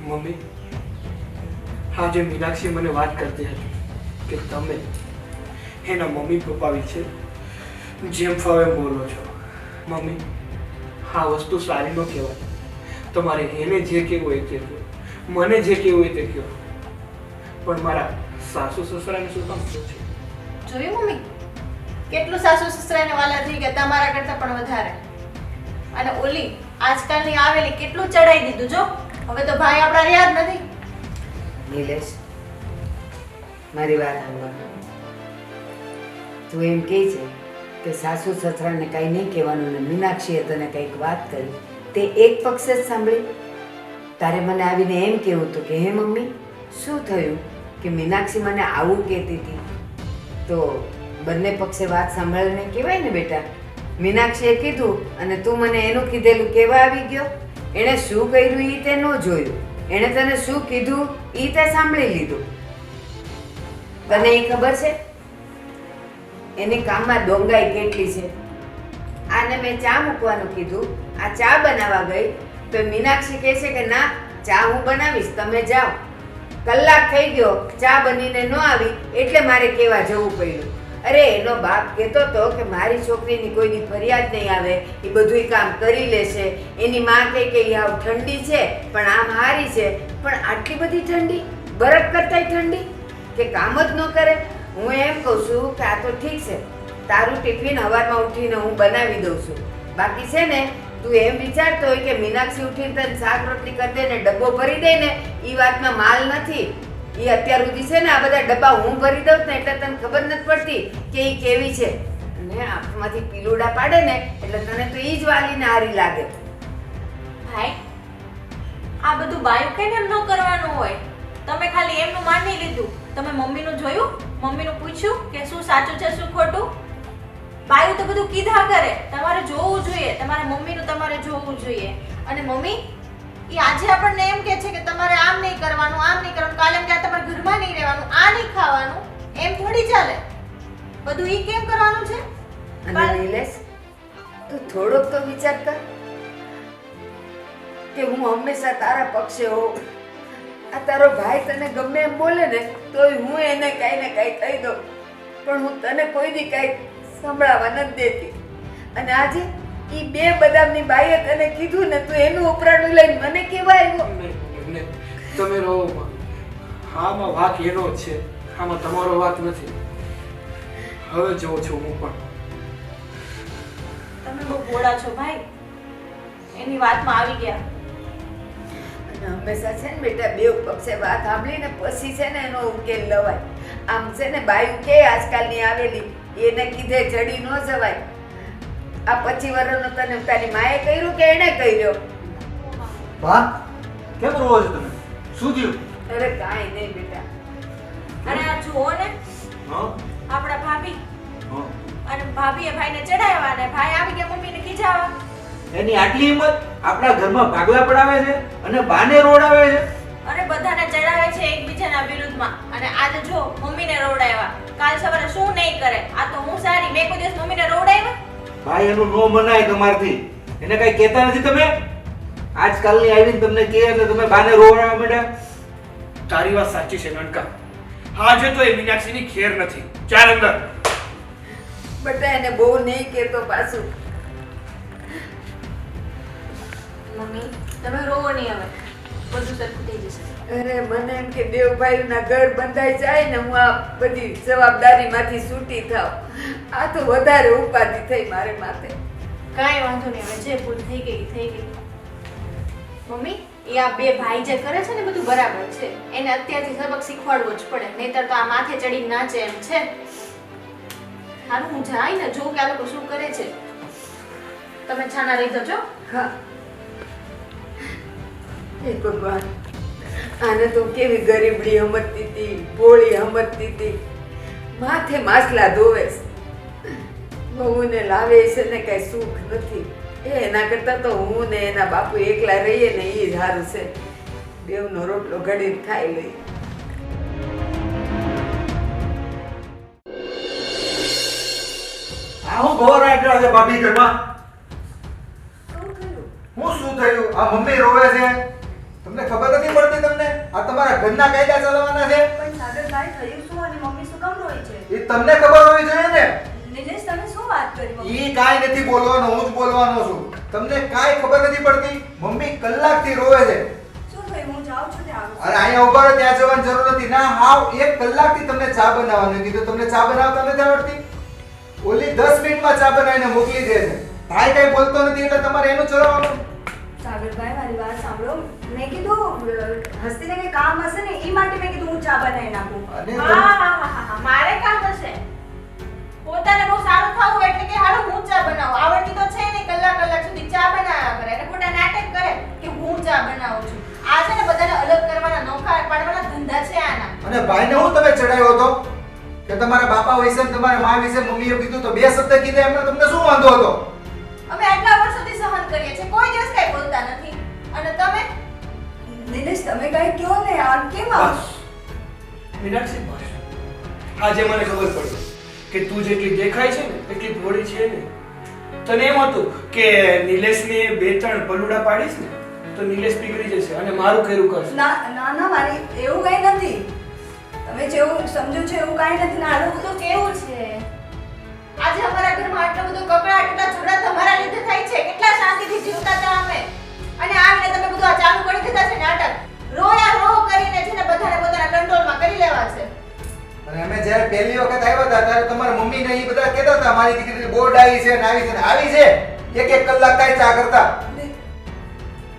મમ્મી, આજે મીનાક્ષી મને વાત કરતી હતી કે તમે એના મમ્મી પપ્પા વિશે જેમ ફાવે એમ બોલો છો. મમ્મી, આ વસ્તુ સારી ન કહેવાય. તમારે એને જે કહેવું હોય તે કહો, મને જે કહેવું હોય તે કહો, પણ મારા સાસુ સસરાને શું કામ કહો છો? જોયું મમ્મી, કેટલું સાસુ સસરાને વાલા થઈ ગયા, તમારા કરતા પણ વધારે. અને ઓલી આજકાલની આવેલી કેટલું ચડાઈ દીધું જો. હવે તો ભાઈ આપણા રહ્યા જ નથી. નિલેશ, મારી વાત સાંભળ. તું એમ કહે છે કે સાસુ સસરાને કાંઈ નહીં કહેવાનું ને મીનાક્ષીએ તને કંઈક વાત કરી, તે એક પક્ષે જ સાંભળી. તારે મને આવીને એમ કહેવું હતું કે હે મમ્મી શું થયું કે મીનાક્ષી મને આવું કહેતી હતી, તો બંને પક્ષે વાત સાંભળીને કહેવાય ને બેટા. મીનાક્ષીએ કીધું અને તું મને એનું કીધેલું કેવા આવી ગયો? એણે શું કર્યું એ તે ન જોયું, એણે તને શું કીધું એ તે સાંભળી લીધું. તને એ ખબર છે એની કામમાં ડોંગાઈ કેટલી છે? આને મેં ચા મૂકવાનું કીધું, આ ચા બનાવવા ગઈ તો મીનાક્ષી કહે છે કે ના, ચા હું બનાવીશ, તમે જાઓ. કલાક થઈ ગયો, ચા બનીને ન આવી એટલે મારે કહેવા જવું પડ્યું. અરે એનો બાપ કહેતો હતો કે મારી છોકરીની કોઈની ફરિયાદ નહીં આવે, એ બધું કામ કરી લેશે. એની માં કહે કે એ આવ ઠંડી છે પણ આમ હારી છે, પણ આટલી બધી ઠંડી, બરફ કરતાય ઠંડી, કે કામ જ ન કરે. હું એમ કહું છું કે આ તો ઠીક છે, તારું ટિફિન સવારમાં ઉઠીને હું બનાવી દઉં છું. બાકી છે ને તું એમ વિચારતો હોય કે મીનાક્ષી ઉઠીને તને શાક રોટલી કરી દે ને ડબ્બો ભરી દે ને, એ વાતમાં માલ નથી. એ અત્યાર સુધી છે ને આ બધા ડબ્બા હું ભરી દઉં ને એટલે તને ખબર નથી પડતી કે એ કેવી છે. અને આંખમાંથી પીલુડા પાડે ને એટલે તને તો એ જ વાલીને હારી લાગે. ભાઈ આ બધું બાયું કઈને એમ ન કરવાનું હોય. તમે ખાલી એમનું માની લીધું. તમે મમ્મીનું જોયું, મમ્મીનું પૂછ્યું કે શું સાચું છે શું ખોટું. બાયું તો બધું કીધા કરે. તમારે જોવું જોઈએ, તમારા મમ્મીનું તમારે જોવું જોઈએ. અને મમ્મી એ આજે આપણને એમ કહે છે કે તમારે આમ નહીં કરવાનું, આમ નહીં કરવાનું, કાલે એમ કે તમારે ઘરમાં નહીં રહેવાનું, આ નહીં ખાવાનું. એમ થોડી ચાલે. બધું ઈ કેમ કરવાનું છે? અને નિલેશ, તું થોડોક તો વિચાર કર કે હું હંમેશા તારા પક્ષે હોઉં. આ તારો ભાઈ તને ગમે એમ બોલે ને તોય હું એને કાંઈ ને કાંઈ કહી દઉં, પણ હું તને કોઈ દી કાંઈ સંભળાવા નથી દેતી. અને આજે ઈ બે બદામની બાઈએ તને કીધું ને તું એનું ઉપરાણું લઈને મને કેવા આવ્યો. નહીં, તમે રહો. આમાં વાક એનો જ છે, આમાં તમારો વાત નથી. હવે જોઉં છું હું પણ. તમે બહુ ભોળા છો ભાઈ, એની વાતમાં આવી ગયા. અને હંમેશા છે ને બેટા બેવ પક્ષે વાત સાંભળીને પછી છે ને એનો ઉકેલ લવાય. આમ છે ને બાયું કે આજકાલની આવેલી એને કીધે ચડી ન જવાય. આ 25 વર્ષનો તને તારી માએ કર્યું કે એને કર્યો? વાહ, કેમ રોવો છો તમે? શું થયું? અરે કાંઈ નહીં બેટા. અને આ જુઓ ને, હા આપણા ભાભી હા. અને ભાભીએ ભાઈને ચડાવ્યા ને ભાઈ આવી ગયા મમ્મીને ખીજાવા. એની આટલી હિંમત આપણા ઘરમાં ભાગલા પડાવે છે અને બાને રોડાવે છે. અને બધાને ચડાવે છે એકબીજાના વિરુદ્ધમાં. અને આજે જો મમ્મીને રોવડાવ્યા, કાલ સવારે શું નહીં કરે. આ તો હું સારી, મેં કોઈ દિવસ મમ્મીને રોવડાવ્યા? ભાઈ એનું નો મનાય તમારથી. એને કઈ કહેતા નથી તમે? આજકાલની આવીને તમને કહે એટલે તમે બાને રોવાવા માંડ્યા. તારી વાત સાચી છે નનકા. આજે તો એ મીનાક્ષીની ખેર નથી. ચાલ અંદર. બેટા એને બહુ નહીં કહેતો પાછું. મમ્મી તમે રોવો નહીં, હવે બધું સરખું થઈ જશે. અરે મને એમ કે દેવ ભાઈના ઘર બંધાઈ જાય ને હું આ બધી જવાબદારીમાંથી છૂટી થાવ. આ તો વધારે ઉપાધિ થઈ મારે માથે. કાંઈ વાંધો નહીં, હવે જે ભૂલ થઈ ગઈ થઈ ગઈ. મમ્મી એ આ બે ભાઈ જે કરે છે ને બધું બરાબર છે. એને અત્યારથી સબક શીખવાડવો જ પડે, નહીંતર તો આ માથે ચડી નાચે એમ છે. હારું હું જાય ને જોઉં કે આ લોકો શું કરે છે. તમે છાના રહી જજો. હા. હે ભગવાન, આને તો કેવી ગરીબડી સમજતી હતી, ભોળી સમજતી હતી. માથે માછલા ધોવે છે. બહુને લાવે છે ને કઈ સુખ નથી. એના કરતા તો હું ને એના બાપુ એકલા રહીએ ને એ જ સારું છે. દેવનો રોટલો ઘડીને ખાઈ લઈ. આ હું ઘોર આટલા છે ભાભી ઘરમાં. હું શું થયું? આ મમ્મી રોવે છે. તમને ખબર નથી પડતી તમને? આ તમારા ઘરના કાયદા ચલાવવાના છે. પણ સાગરભાઈ થયું શું અને મમ્મી શું કામ રોઈ છે? એ તમને ખબર હોવી જોઈએ ને. નિલેશ તમે શું વાત કરી મમ્મી? ઈ કાઈ નથી બોલવાનો, હું જ બોલવાનો છું. તમને કાઈ ખબર નથી પડતી? મમ્મી કલાકથી રોવે છે. શું થયું? હું જાઉં છું ત્યાં આવું. અરે અહીંયા ઉભા રહો, ત્યાં જવાની જરૂર નથી. ના, હાવ 1 કલાકથી તમને ચા બનાવવાનું કીધું. તમને ચા બનાવતા નથી આવડતી? ઓલી 10 મિનિટમાં ચા બનાવીને મોકલી દે છે. ભાઈ કઈ બોલતો નથી એટલે તમારે એનું ચલાવવાનું. સાગરભાઈ મારી વાત સાંભળો. મેં કીધું હસ્તીને કઈ કામ હશે ને એ માટે મેં કીધું હું ચા બનાવી નાખું. અને હા, મારે કામ હશે. પોતાને બહુ સારું ખાવું એટલે કે હાલો હું ચા બનાવું. આવડતી તો છે ને કલાક સુધી ચા બનાવ્યા કરે અને ખોટા નાટક કરે કે હું ચા બનાવું છું. આ છે ને બધાને અલગ કરવાના, નોખા પાડવાના ધંધા છે આના. અને ભાઈને હું તમે ચડાવ્યો હતો કે તમારા બાપા વિશે ને તમારા મા વિશે મમ્મીએ કીધું તો 2 શબ્દ કીધા એમને તમને શું વાંધો હતો? અમે આટલા વર્ષોથી સહન કરીએ છીએ, કોઈ દિવસ કઈ બોલતા નથી. અને તમે નિલેશ તમે કઈ કહો ને યાર, કેમ આવું? બસ મીનાક્ષી, બસ આજે મને ખબર પડી કે તું જેટલી દેખાય છે ને એટલી ભોળી છે ને. તને એમ હતું કે નિલેશને 2-3 પલુડા પાડીશ ને તો નિલેશ પીગળી જશે અને મારું કર્યું કરશે. ના ના ના મારી એવું કઈ નથી. તમે જેવું સમજો છો એવું કઈ નથી. ના આનું બધું કેવું છે? આજે અમારા ઘરમાં આટલો બધો કકળાટ, એટલા ઝઘડા તમારા લીધે થાય છે. કેટલા શાંતિથી જીવતા હતા અમે, અને આવીને તમે બધું આ ચાલુ કરી દીધા છે નાટક. રોયા રો કરીને છે ને બધાને પોતાના કંટ્રોલમાં કરી લેવા છે. અને અમે જ્યારે પહેલી વખત આવ્યા હતા ત્યારે તમારા મમ્મી ને એ બધા કહેતા હતા મારી દીકરી બોર્ડ આવી છે ને આવી છે ને આવી છે. એક કલાક કાંઈ ચા કરતા.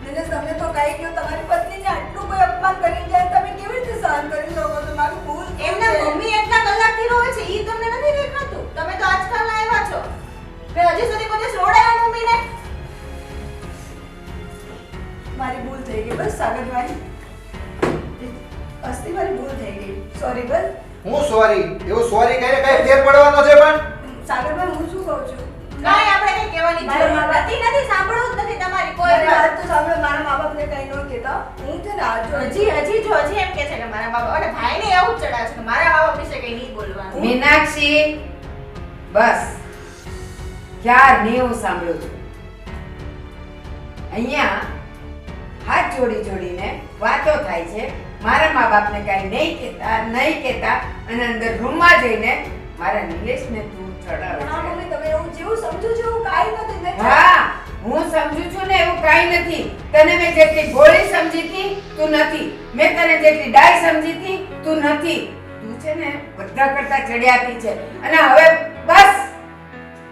દિનેશ, તમે તો કાંઈ કહો, તમારી પત્નીને આટલું કોઈ અપમાન કરી જાય તમે કેવી રીતે સહન કરી શકો છો? મારું ભૂલ શું એમના છે? મમ્મી એટલા કલાકથી રોવે છે ઈ તમને નથી દેખાતું? તમે તો આજકાલના આવ્યા છો. મેં હજી સુધી કોઈ દિવસ રોડાયા મમ્મીને? મારી ભૂલ થઈ ગઈ બસ સાગરભાઈ. અસ્તી મારી ભૂલ થઈ ગઈ. સોરી બસ. હું સોરી એવું સોરી કહીને કઈ ફેર પડવાનો છે પણ સાગરભાઈ, હું શું કહું છું? કાંઈ આપણે કઈ કહેવાની મારા જરૂર મા-બાપ- નથી સાંભળવું જ નથી તમારી કોઈ મારી વાત. વાત તો સાંભળો, મારા મા બાપને કંઈ ન કહેતા. હું છે ને આ જો હજી એમ કે છે કે મારા બાબા અને ભાઈને એવું જ ચડાવે છે કે મારા બાબા વિશે કઈ નહીં બોલવાનું. મીનાક્ષી, બસ ક્યારની હું સાંભળું છું. અહીંયા હાથ જોડી જોડીને વાતો થાય છે. મારા મા બાપને કાંઈ નહીં કહેતા અને અંદર રૂમમાં જઈને મારા નિલેશને તું ચડાવે હા છે. મમ્મી, તમે એવું જેવું સમજો છો એવું કાંઈ નથી. મેં હા, હું સમજુ છું ને એવું કાંઈ નથી. તને મેં જેટલી ભોળી સમજી હતી તું નથી. મેં તને જેટલી ડાય સમજી હતી તું નથી. તું છે ને બધા કરતા ચડિયાતી છે. અને હવે બસ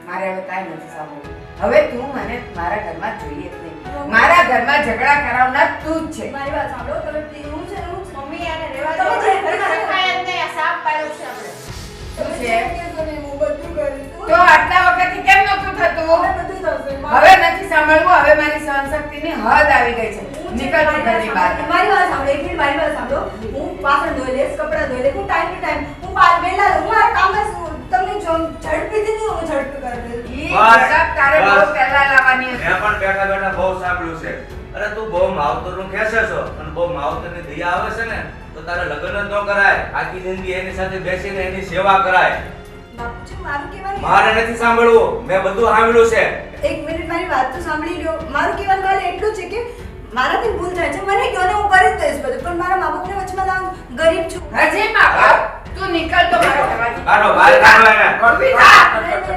મારે હવે કાંઈ નથી સાંભળવું. હવે તું મને મારા ઘરમાં જોઈએ જ નહીં. મારા ઘરમાં ઝઘડા કરાવનાર તું જ છે. મારી વાત સાંભળો તમે પ્લીઝ. હું છે ને હું મમ્મી આને રહેવા તમે દો. જે ઘરમાં રખાય જ નહીં. આ સાપ પાડ્યો છે આપણે. શું તમે છે? જેમ કહેશો ને હું બધું કરીશ. તો આટલા વખતથી કેમ નહોતું થતું? હવે બધું થશે. હવે નથી સાંભળવું. હવે મારી સહનશક્તિની હદ આવી ગઈ છે. નીકળ તું ઘરની બહાર. મારી વાત સાંભળો, એક મિનિટ મારી વાત સાંભળો. હું વાસણ ધોઈ લઈશ, કપડાં ધોઈ લઈશ, હું ટાઈમ ટુ ટાઈમ હું વહેલા હું મારા કામમાં તમને જો ઝડપીથી નહીં હું ઝડપી કરી દઈશ. ઈ બસ, હિસાબ તારે બહુ બસ. પહેલા લાવવાની હતી. મેં પણ બેઠા બેઠા બહુ સાંભળ્યું છે. અરે તું બહુ માવતરનું ખેંચે છો અને બહુ માવતરની દયા આવે છે ને તો તારે લગ્ન જ ન કરાય. આખી જિંદગી એની સાથે બેસીને એની સેવા કરાય. બાપુજી, મારું કહેવાનું મારે નથી સાંભળવું. મેં બધું સાંભળ્યું છે. એક મિનિટ મારી વાત તો સાંભળી લો. મારું કહેવાનું ખાલી એટલું છે કે મારાથી ભૂલ થાય છે. મને કહો ને હું કરી જ દઈશ બધું, પણ મારા મા બાપને વચમાં લાવું. ગરીબ છું. હજી માં બાપ, તું નીકળ તો મારા ઘરમાંથી. કાઢો, બહાર કાઢો એને. ઊભી થા.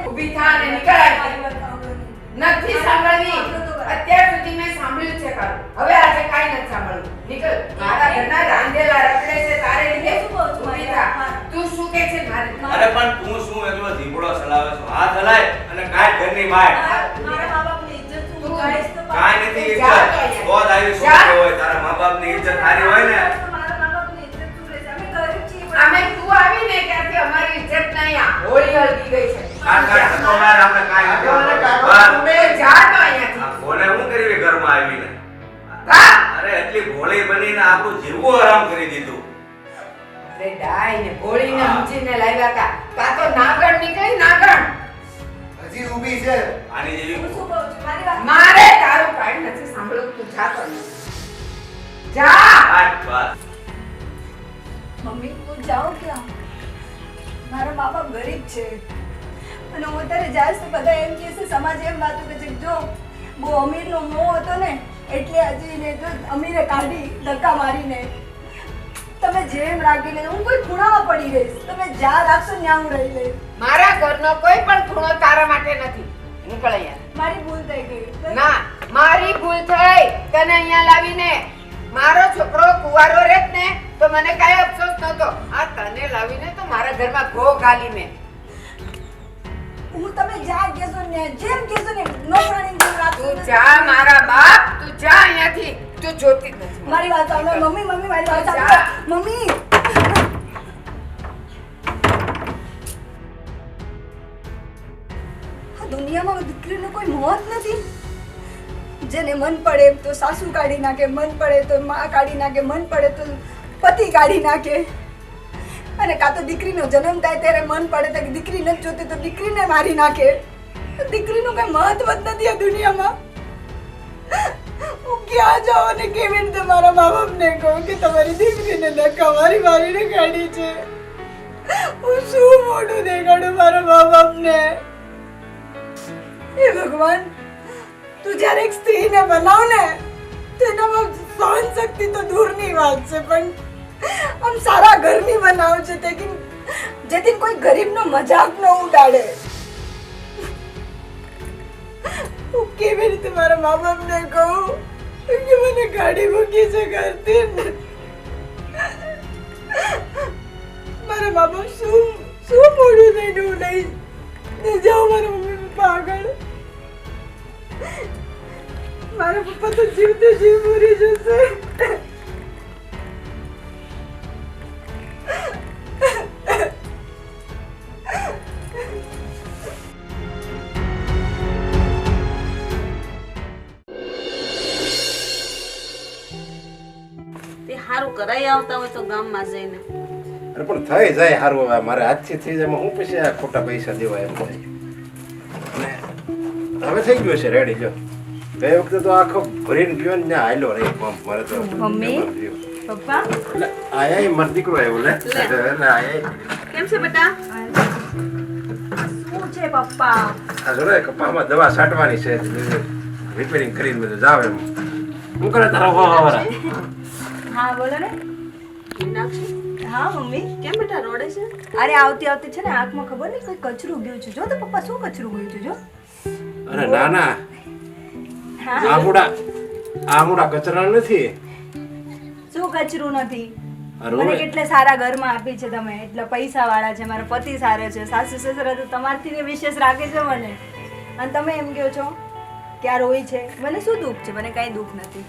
ઊભી થા અને નીકળ અહીંથી. મારી વાત સાંભળો. નથી સાંભળવી. અત્યાર સુધી મેં સાંભળ્યું છે કાલ. હવે આજે કાંઈ નથી સાંભળવું. નીકળ. મારા ઘરના રાંધેલા રખડે છે તારે લીધે. ઊભી થા. તું શું કહે છે મારે? અરે પણ તું શું એકલો જીભડો ચલાવે છો? હાથ હલાય અને કાઢ ઘરની બહાર. મારા મા બાપની ઇજ્જત હું ગાઈશ તો કાંઈ નથી જા તો ઇજ્જત. અહીંયા. તો જ આવી જા. છોકરી હોય. તારા મા બાપની ઇજ્જત સારી હોય ને મારા મા બાપની ઇજ્જત શું રહેશે? અમે ગરીબ છીએ. અમે તું આવી ને ત્યારથી અમારી ઇજ્જત નહીં. આ હોળી હળગી ગઈ છે. કાઢ કાઢ ધક્કો માર, આપણે કાંઈ નથી કાઢો ને કાઢો. બહાર. તમે જા તો અહીંયાથી. આ કોને શું કરવી ઘરમાં આવીને? જા. અરે એટલી ભોળી બનીને આપણું જીવવું હરામ કરી દીધું. અરે ડાય ને ભોળીને સમજીને લાવ્યા તા. તા તો નાગણ નીકળી નાગણ. હજી ઊભી છે. આની જેવી હું શું કહું છું? મારી વાત મારે તારું કાંઈ નથી સાંભળવું. તું જા તો અહીંયાથી. જા. કાઢ બસ. મમ્મી હું જાઉં ક્યાં? મારા મા બાપ ગરીબ છે અને હું અત્યારે જાય તો બધા એમ કહે છે, સમાજ એમ વાતો કે છે કે જો બહુ અમીરનો મોહ હતો ને એટલે હજી ને જો અમીરે કાઢી ધક્કા મારીને. તમે જેમ રાખી લે, હું કોઈ ખૂણામાં પડી રહીશ. તમે જ્યાં રાખશો ત્યાં હું રહી લઈશ. મારા ઘરનો કોઈ પણ ખૂણો તારા માટે નથી. નીકળ અહીંયા. મારી ભૂલ થઈ ગઈ. ના, મારી ભૂલ થઈ તને અહીંયા લાવીને. મારો છોકરો કુંવારો રહેત ને તો મને કાંઈ અફસોસ નહોતો. આ તને લાવીને તો મારા ઘરમાં ઘો ગાલી મેં. હું તમે જ્યાં કહેશો ને જેમ કહેશો ને નોકરાણી જેમ રાખશો તું ને. જા મારા બાપ, તું જા અહીંયાથી. તું જોતી જ નથી. મારી વાત સાંભળો મમ્મી. મમ્મી મારી વાત જા. સાંભળો મમ્મી. આ દુનિયામાં દીકરીનું કોઈ મોત નથી. જેને મન પડે તો સાસુ કાઢી નાખે, મન પડે તો માં કાઢી નાખે, મન પડે તો પતિ કાઢી નાખે. અને કાં તો દીકરીનો જન્મ થાય ત્યારે મન પડે તો દીકરી નથી જોતી તો દીકરીને મારી નાખે. દીકરીનું કઈ મહત્વ જ નથી આ દુનિયામાં. હું ક્યાં જાઉં અને કેવી રીતે મારા મા બાપને કહું કે તમારી દીકરીને ધક્કા મારીને કાઢી છે? હું શું મોઢું દેખાડું મારા મા બાપને? હે ભગવાન, તું જ્યારે એક સ્ત્રીને બનાવ ને તો એનામાં સહન શક્તિ તો દૂરની વાત છે, પણ આમ સારા ઘરની બનાવ છે જેથી કોઈ ગરીબનો મજાક ન ઉડાડે. હું કેવી રીતે મારા મા બાપને કહું કે મને ગાડી મૂકી છે ઘરથી મારા બાબા શું મોડું થઈને હું નહીં જાઉં મારા મમ્મી પપ્પા આગળ મારા પપ્પા તો જીવતે જીવ મરી જશે તે સારું કરાઈ આવતા હોય તો ગામમાં જઈને અરે પણ થઈ જાય સારું હવે મારે આજથી થઈ જાય હું પછી આ ખોટા પૈસા દેવા એમ થાય અને હવે થઈ ગયો છે રેડી જો ગઈ વખતે તો આખો ભરીને ગયો ને ત્યાં હાલ્યો રહી પંપ મારે તો મમ્મી પપ્પા એટલે આયા મારો દીકરો આવ્યો લે એટલે આયા કેમ છે બેટા શું છે પપ્પા આ જો રે કપામાં દવા છાંટવાની છે રિપેરિંગ કરીને બધું જાવ એમ હું કરે તારા વાવારા હા બોલો ને મીનાક્ષી હા મમ્મી કેમ બેટા રોડે છે અરે આવતી આવતી છે ને આંખમાં ખબર નહીં કોઈ કચરું ગયું છે જો તો પપ્પા શું કચરું ગયું છે જો અરે ના ના હા આમુડા કચરા નથી શું કચરું નથી અરે મને ઓય. કેટલે સારા ઘરમાં આપી છે તમે એટલે પૈસા વાળા છે મારા પતિ સારો છે સાસુ સસરા તો તમારથી વિશેષ રાખે છે મને અને તમે એમ કહો છો કે આ રોઈ છે મને શું દુઃખ છે મને કાંઈ દુઃખ નથી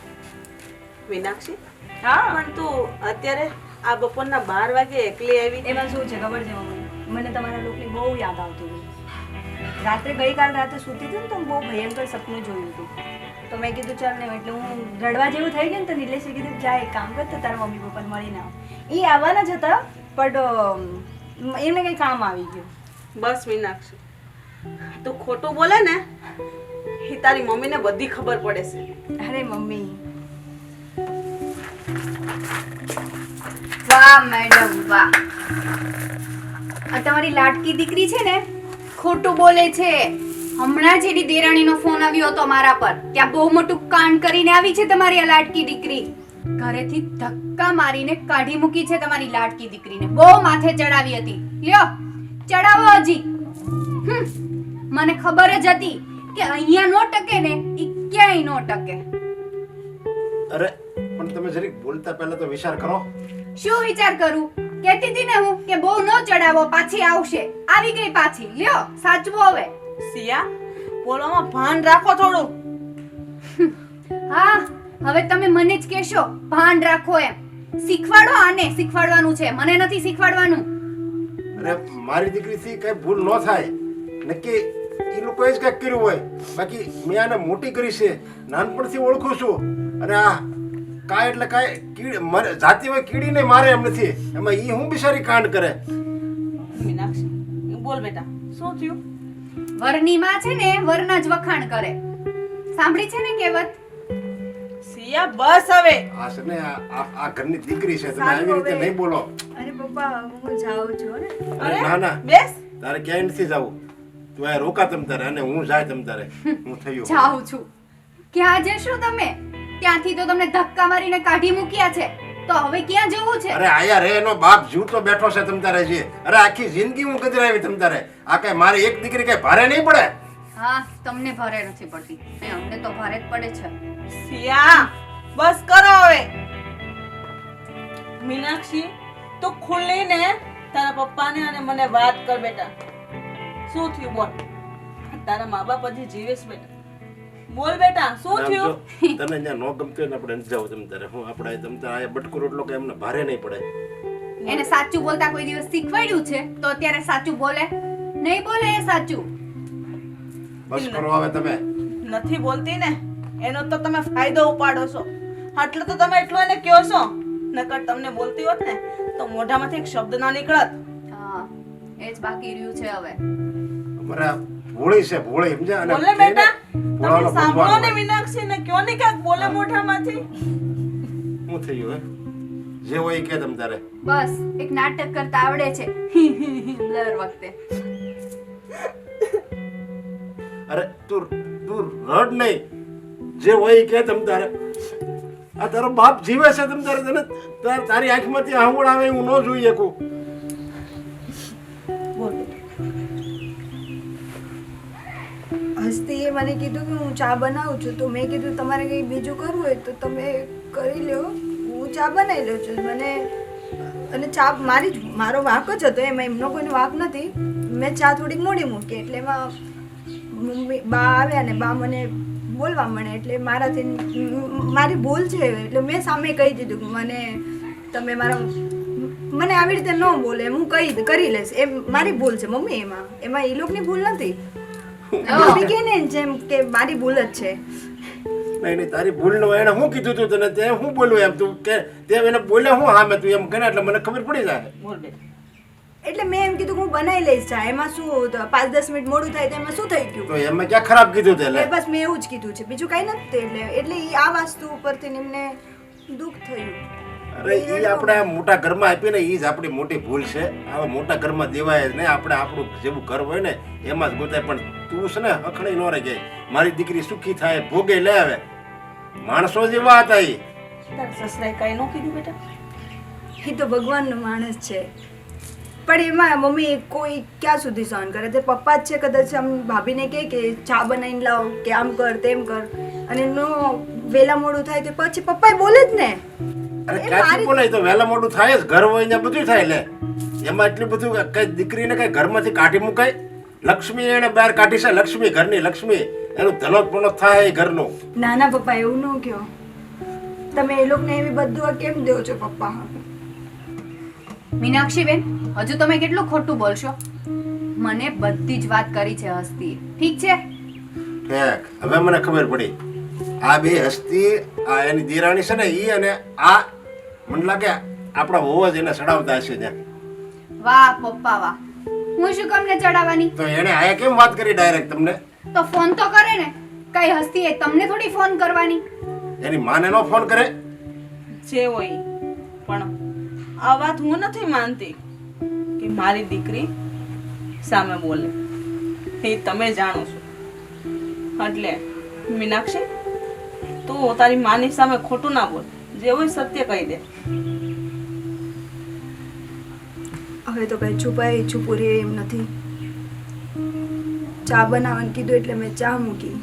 મીનાક્ષી હા પણ તું અત્યારે આ બપોરના 12 વાગે એકલી આવી એમાં શું છે ખબર છે મમ્મી મને તમારા લોકોની બહુ યાદ આવતી હતી રાત્રે ગઈકાલ રાતે સૂતી હતી ને તો બહુ ભયંકર સપનું જોયું હતું તો મેં કીધું ચાલ ને એટલે હું રડવા જેવું થઈ ગયું ને તો નિલેશે કીધું જા એક કામ કર તો તારા મમ્મી પપ્પાને મળીને આવ એ આવવાના જ હતા પણ એમને કંઈ કામ આવી ગયું બસ મીનાક્ષી તું ખોટું બોલે ને એ તારી મમ્મીને બધી ખબર પડે છે અરે મમ્મી વાહ મેડમ વાહ આ તમારી લાડકી દીકરી છે ને ખોટું બોલે છે હમણાં જ એની દેરાણીનો ફોન આવ્યો હતો મારા પર ત્યાં બહુ મોટું કાંડ કરીને આવી છે તમારી આ લાડકી દીકરી ઘરેથી ધક્કા મારીને કાઢી મૂકી છે તમારી લાડકી દીકરીને બહુ માથે ચડાવી હતી લ્યો ચડાવો હજી મને ખબર જ હતી કે અહીંયા નો ટકે ને ઈ ક્યાંય નો ટકે અરે પણ તમે જરીક બોલતા પહેલા તો વિચાર કરો શું વિચાર કરું કહેતી હતી ને હું કે બહુ નો ચડાવો પાછી આવશે આવી ગઈ પાછી લ્યો સાચવો હવે સિયા બોલવામાં ભાન રાખો થોડું હા હવે તમે મને જ કહેશો ભાન રાખો એમ શીખવાડો આને શીખવાડવાનું છે મને નથી શીખવાડવાનું અરે મારી દીકરીથી કઈ ભૂલ ન થાય નક્કી એ લોકોએ જ કંઈક કર્યું હોય બાકી મેં આને મોટી કરી છે નાનપણથી ઓળખું છું અને આ કાંઈ એટલે કાંઈ જાતિ હોય કીડીને મારે એમ નથી એમાં ઈ હું બિચારી કાંડ કરે મીનાક્ષી બોલ બેટા શું થયું વરની માં છે ને વરના જ વખાણ કરે સાંભળી છે ને કહેવત સિયા બસ હવે આ છે ને આ ઘરની દીકરી છે તમે આવી રીતે નહીં બોલો અરે પપ્પા હું જાઉં છું ને અરે ના ના બેસ તારે ક્યાંય નથી જવું તું આ રોકા તમ તારે અને હું જાય તમ તારે હું થયું જાઉં છું ક્યાં જશો તમે ત્યાંથી તો તમને ધક્કા મારીને કાઢી મૂક્યા છે તો હવે ક્યાં જવું છે અરે આયા રે એનો બાપ જીવતો બેઠો છે તમ તારે છે અરે આખી જિંદગી હું કદરાવી તમ તારે આ કઈ મારી એક દીકરી કઈ ભારે નહીં પડે હા તમને ભારે નથી પડતી અમને તો ભારે જ પડે છે સિયા બસ કરો હવે મીનાક્ષી તું ખુલ્લીને તારા પપ્પાને અને મને વાત કર બેટા શું થયું બોલ તારા મા બાપ હજી જીવે છે બેટા બોલ બેટા શું થયું તને ત્યાં નો ગમતું ને આપણે જાવ તમ તારે હું આપણે તમ તારે આ બટકુ રોટલો કે એમને ભારે નહીં પડે એને સાચું બોલતા કોઈ દિવસ શીખવાડ્યું છે તો અત્યારે સાચું બોલે નહીં બોલે એ સાચું બસ કરો હવે તમે નથી બોલતી ને એનો તો તમે ફાયદો ઉપાડો છો એટલે તો તમે એટલું એને કહો છો નકર તમને બોલતી હોત ને તો મોઢામાંથી એક શબ્દ ના નીકળત હા એ જ બાકી રહ્યું છે હવે અમારા ભોળી છે ભોળી સમજ્યા અને બોલે બેટા ભોળાનો તમે સાંભળો ને ભગવાન મીનાક્ષી ને કયો ને ક્યાંક બોલે મોઢામાંથી શું થયું હે જે હોય એ કે તમ તારે બસ એક નાટક કરતા આવડે છે દર વખતે અરે તું રડ નહીં જે હોય એ કે તમ તારે આ તારો બાપ જીવે છે તમ તારે તને તારી આંખમાંથી આંગળ આવે હું ન જોઈ શકું બોલ હસ્તીએ મને કીધું કે હું ચા બનાવું છું, તો મેં કીધું તમારે કંઈ બીજું કરવું હોય તો તમે કરી લો, હું ચા બનાવી લઉં છું. અને ચા મારો વાંક જ હતો, એમાં એમનો કોઈનો વાંક નથી. મેં ચા થોડીક મોડી મૂકી એટલે એમાં મમ્મી બા આવ્યા ને બા મને બોલવા મળે એટલે મારી ભૂલ છે. એટલે મેં સામે કહી દીધું કે તમે મને આવી રીતે ન બોલે, હું કરી લઈશ, એ મારી ભૂલ છે મમ્મી. એમાં એ લોકોની ભૂલ નથી. મમ્મી કહે ને જેમ કે મારી ભૂલ જ છે. નહીં તારી ભૂલ નો એને હું કીધું તું તને, તે હું બોલું એમ તું કે તે એને બોલ્યા હું હા મેં તું એમ કરે એટલે મને ખબર પડી જાય. બોલ બેન. એટલે મેં એમ કીધું હું બનાવી લઈશ ચા, એમાં શું 5-10 મિનિટ મોડું થાય તો એમાં શું થઈ ગયું? તો એમાં ક્યાં ખરાબ કીધું તે એ બસ મેં એવું જ કીધું છે, બીજું કઈ નથી. એટલે આ વસ્તુ ઉપરથી એમને દુઃખ થયું. અરે એ આપણે મોટા ઘરમાં આપીને એ જ આપણી મોટી ભૂલ છે. આવા મોટા ઘરમાં દેવાય જ નહીં. આપણે આપણું જેવું ઘર હોય ને એમાં જ ગોતાય. પણ તું છે ને અખણી ન રહી જાય. મારી દીકરી સુખી થાય, ભોગે લે આવે. માણસો જેવા હતા એ. તારા સસરાએ કાંઈ ન કીધું બેટા? એ તો ભગવાનનો માણસ છે, પણ એમાં મમ્મી કોઈ ક્યાં સુધી સહન કરે? તે પપ્પા જ છે, કદાચ આમ ભાભીને કહે કે ચા બનાવીને લાવ કે આમ કર તેમ કર, અને નો વેલા મોડું થાય તો પછી પપ્પા બોલે જ ને. અરે ક્યાંથી બોલાય? તો વહેલા મોડું થાય જ, ઘર હોય ને બધું થાય. લે એમાં એટલું બધું કઈ દીકરીને કઈ ઘરમાંથી કાઢી મુકાય? લક્ષ્મી એને બહાર કાઢી છે, લક્ષ્મી ઘરની લક્ષ્મી, એનું ધનોત પણોત થાય ઘરનું. ના ના પપ્પા એવું ન કહો. તમે એ લોકોને એવી બધું કેમ દો છો પપ્પા? મીનાક્ષી બેન, હજુ તમે કેટલું ખોટું બોલશો? મને બધી જ વાત કરી છે હસ્તી, ઠીક છે? ઠીક, હવે મને ખબર પડી. આ બે હસ્તી, આ એની દિરાણી છે ને ઈ, અને આ મને લાગે આપણા હોવા જ એને ચડાવતા હશે ત્યાં. વાહ પપ્પા વાહ, હું શું કમને ચડાવવાની? તો એને આયા કેમ વાત કરી ડાયરેક્ટ તમને? તો ફોન તો કરે ને. કઈ હસ્તી એ તમને થોડી ફોન કરવાની? એની માને નો ફોન કરે? જે હોય પણ આ વાત હું નથી માનતી કે મારી દીકરી સામે બોલે. એ તમે જાણો છો. એટલે મીનાક્ષી, તું તારી માની સામે ખોટું ના બોલ, જે હોય સત્ય કહી દે. હવે તો કઈ છુપું રહે એમ નથી. ચા બનાવવાનું કીધું એટલે મેં ચા મૂકી.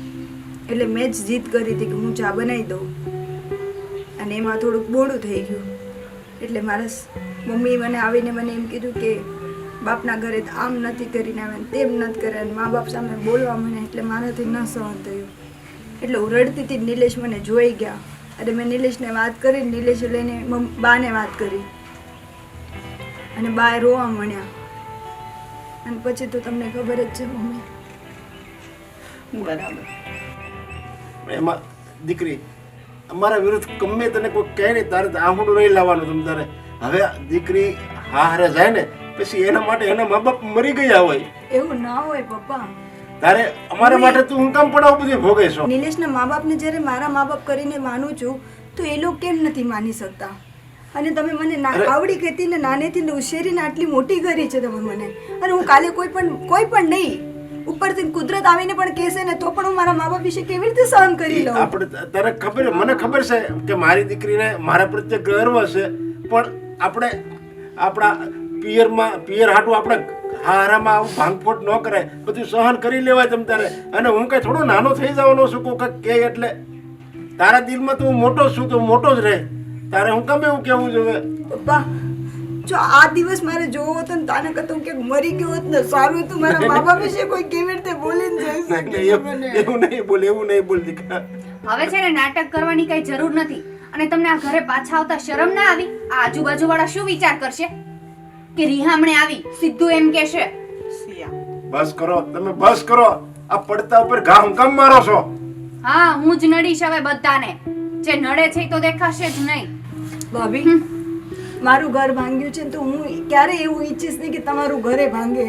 એટલે મેં જ જીદ કરી હતી કે હું ચા બનાવી દઉં, અને એમાં થોડુંક મોડું થઈ ગયું. એટલે મારા મમ્મી મને આવીને મને એમ કીધું કે બાપના ઘરે આમ નથી કરીને આવે, તેમ નથી કરે, અને મા બાપ સામે બોલવા મને. એટલે મારાથી ન સહન થયું. એટલે હું રડતી હતી. નિલેશ મને જોઈ ગયા, અને મેં નિલેશને વાત કરી. નિલેશે લઈને બાને વાત કરી, અને બા રોવા મળ્યા. અને પછી તો તમને ખબર જ છે મમ્મી. બરાબર. એમાં દીકરી અમારા વિરુદ્ધ ગમે તને કોઈ કહે ને તારે આંગળું નહીં લાવવાનું. તમ તારે હવે દીકરી હારે જાય ને પછી એના માટે એના મા બાપ મરી ગયા હોય. એવું ના હોય પપ્પા. તારે અમારા માટે તું હું કામ પણ આવું બધું ભોગે છો? નિલેશના મા બાપને જ્યારે મારા મા બાપ કરીને માનું છું, તો એ લોકો કેમ નથી માની શકતા? અને તમે મને આવડી કહેતી ને નાનેથી ને ઉછેરીને આટલી મોટી કરી છે તમે મને. અને હું કાલે કોઈ પણ નહીં, ઉપરથી કુદરત આવીને પણ કહેશે ને તો પણ હું મારા મા બાપ વિશે કેવી રીતે સહન કરી લઉં? આપણે તારે ખબર, મને ખબર છે કે મારી દીકરીને મારા પ્રત્યે ગર્વ છે, પણ આપણે આપણા પિયર હાટું આપણે હારામાં આવું ભાંગફોડ ન કરાય, બધું સહન કરી લેવાય તમ તારે. અને હું કઈ થોડો નાનો થઈ જવાનો છું કોઈ કે, એટલે તારા દિલમાં તો હું મોટો છું, તો મોટો જ રહે. તારે હું કેમ એવું કેવું જોઈએ? પપ્પા, જો આ દિવસ મારે જોવો હતો ને તાને કતો કે મરી ગયો હોત ને સારું હતું. મારા મા બાપ વિશે કોઈ કેવી રીતે બોલીને જઈ શકે? એવું નહીં બોલ દીકરા. હવે છે ને નાટક કરવાની કઈ જરૂર નથી. અને તમને આ ઘરે પાછા આવતા શરમ ના આવી? આ આજુબાજુ વાળા શું વિચાર કરશે કે રીહામણે આવી સીધું એમ કહેશે? બસ કરો તમે, બસ કરો. આ પડતા ઉપર ઘા હું કામ મારો છો? હા, હું જ નડીશ હવે બધાને. જે નડે છે તો દેખાશે જ નહીં. ભાભી, મારું ઘર ભાંગ્યું છે તો હું ક્યારે એવું ઈચ્છીશ નહીં કે તમારું ઘરે ભાંગે.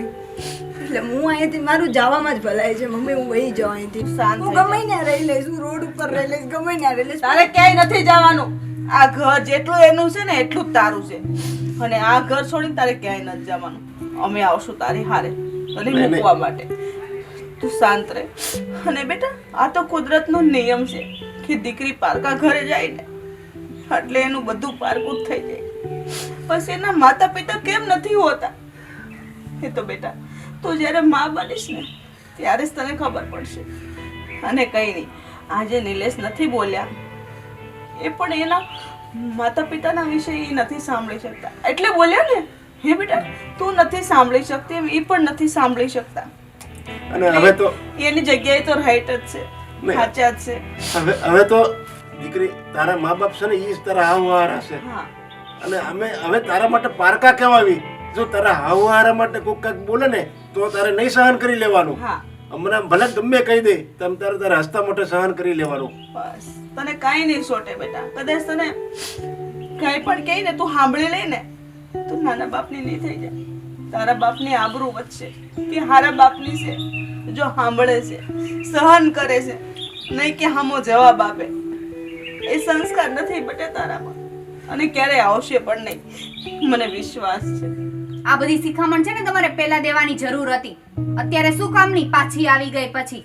એટલે હું અહીંથી મારું જવામાં જ ભલાય છે મમ્મી. હું વહી જાઉં અહીંથી. હું ગમે ત્યાં રહી લઈશ, હું રોડ ઉપર રહી લઈશ, ગમે ત્યાં રહી લઈશ. તારે ક્યાંય નથી જવાનું. આ ઘર જેટલું એનું છે ને એટલું જ તારું છે. અને આ ઘર છોડીને તારે ક્યાંય નથી જવાનું. અમે આવશું તારી હારે તને મૂકવા માટે. તું શાંત રહે. અને બેટા, આ તો કુદરતનો નિયમ છે કે દીકરી પારકા ઘરે જાય ને એટલે એનું બધું પારકું થઈ જાય. પછી એના માતા પિતા કેમ નથી હોતા એ તો બેટા તું જ્યારે માં બનીશ ને ત્યારે જ તને ખબર પડશે. અને કંઈ નહીં, આજે નિલેશ નથી બોલ્યા એ પણ એના માતા પિતાના વિશે એ નથી સાંભળી શકતા એટલે બોલ્યા ને. હે બેટા, તું નથી સાંભળી શકતી એમ એ પણ નથી સાંભળી શકતા. અને હવે તો એની જગ્યાએ તો રાઈટ જ છે, સાચા જ છે. હવે તો દીકરી તારા મા બાપ છે ને એ જ તારા હાવહારા છે. હા, અને અમે હવે તારા માટે પારકા કહેવાવી. જો તારા હાવહારા માટે કોઈ કંઈક બોલે ને તો તારે નહીં સહન કરી લેવાનું. હા, હમણાં ભલે ગમે કહી દે તમે તારે હસતા મોઢે સહન કરી લેવાનું. બસ તને કાંઈ નહીં સોટે બેટા. કદાચ તને કંઈ પણ કહે ને તું સાંભળી લઈ ને તું નાના બાપની નહીં થઈ જાય. તારા બાપની આબરૂ વધશે કે હારા બાપની છે જો સાંભળે છે, સહન કરે છે, નહીં કે હામો જવાબ આપે. એ સંસ્કાર નથી બેટા તારામાં અને ક્યારેય આવશે પણ નહીં, મને વિશ્વાસ છે. આ બધી શિખામણ છે ને તમારે પહેલા દેવાની જરૂર હતી. અત્યારે શું કામની પાછી આવી ગઈ પછી?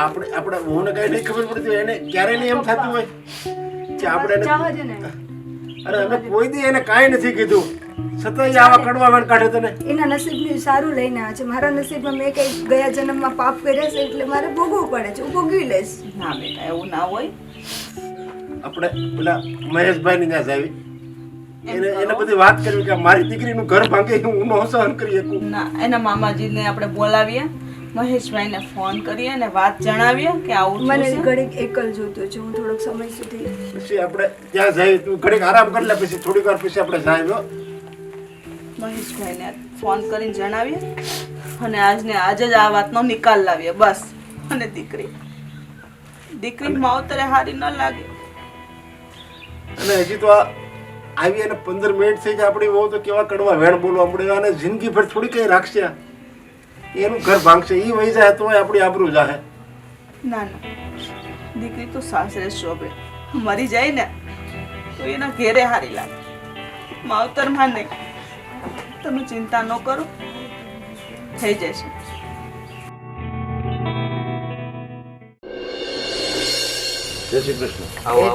આપણે વહુને કઈ નહીં ખબર પડતી હોય, એને ક્યારે નહીં એમ થતું હોય કે આપણે અરે અમે કોઈ દી એને કાંઈ નથી કીધું છતાંય આવા કડવા વેણ કાઢે તને. એના નસીબનું સારું લઈને આવે છે. મારા નસીબમાં મેં કંઈ ગયા જન્મમાં પાપ કર્યા છે એટલે મારે ભોગવવું પડે છે. હું ભોગવી લઈશ. ના બેટા, એવું ના હોય. આપણે પેલા મહેશભાઈ ની ત્યાં આવી એને બધી વાત કરી કે મારી દીકરીનું ઘર ભાંગે હું ન સહન કરી શકું. ના, એના મામાજીને આપણે બોલાવીએ, મહેશભાઈને ફોન કરીએ અને વાત જણાવીએ કે આવું મને થયું છે. ઘડીક એકલ જોતો છે. હું થોડોક સમય સુધી પછી આપણે ત્યાં જઈએ તું ઘડીક આરામ કરી લે પછી થોડીક વાર પછી આપણે જાય. મહેશભાઈને ફોન કરીને જણાવીએ અને આજે જ આ વાતનો નિકાલ લાવીએ બસ. અને દીકરી માવતરે હારી ન લાગે. અને હજી તો આવી અને 15 મિનિટ થઈ જાય આપણી બહુ તો કેવા કડવા વેણ બોલવા મળે અને જિંદગી ભર થોડી કઈ રાખશે. એનું ઘર ભાંગશે, એ વહી જાય તો આપણી આબરૂ જાહે. ના ના, દીકરી તો સાસરે શોભે. મરી જાય ને તો એના ઘેરે હારી લાગે, માવતરમાં નહીં. તમે ચિંતા ન કરો, થઈ જશે. જય શ્રી કૃષ્ણ.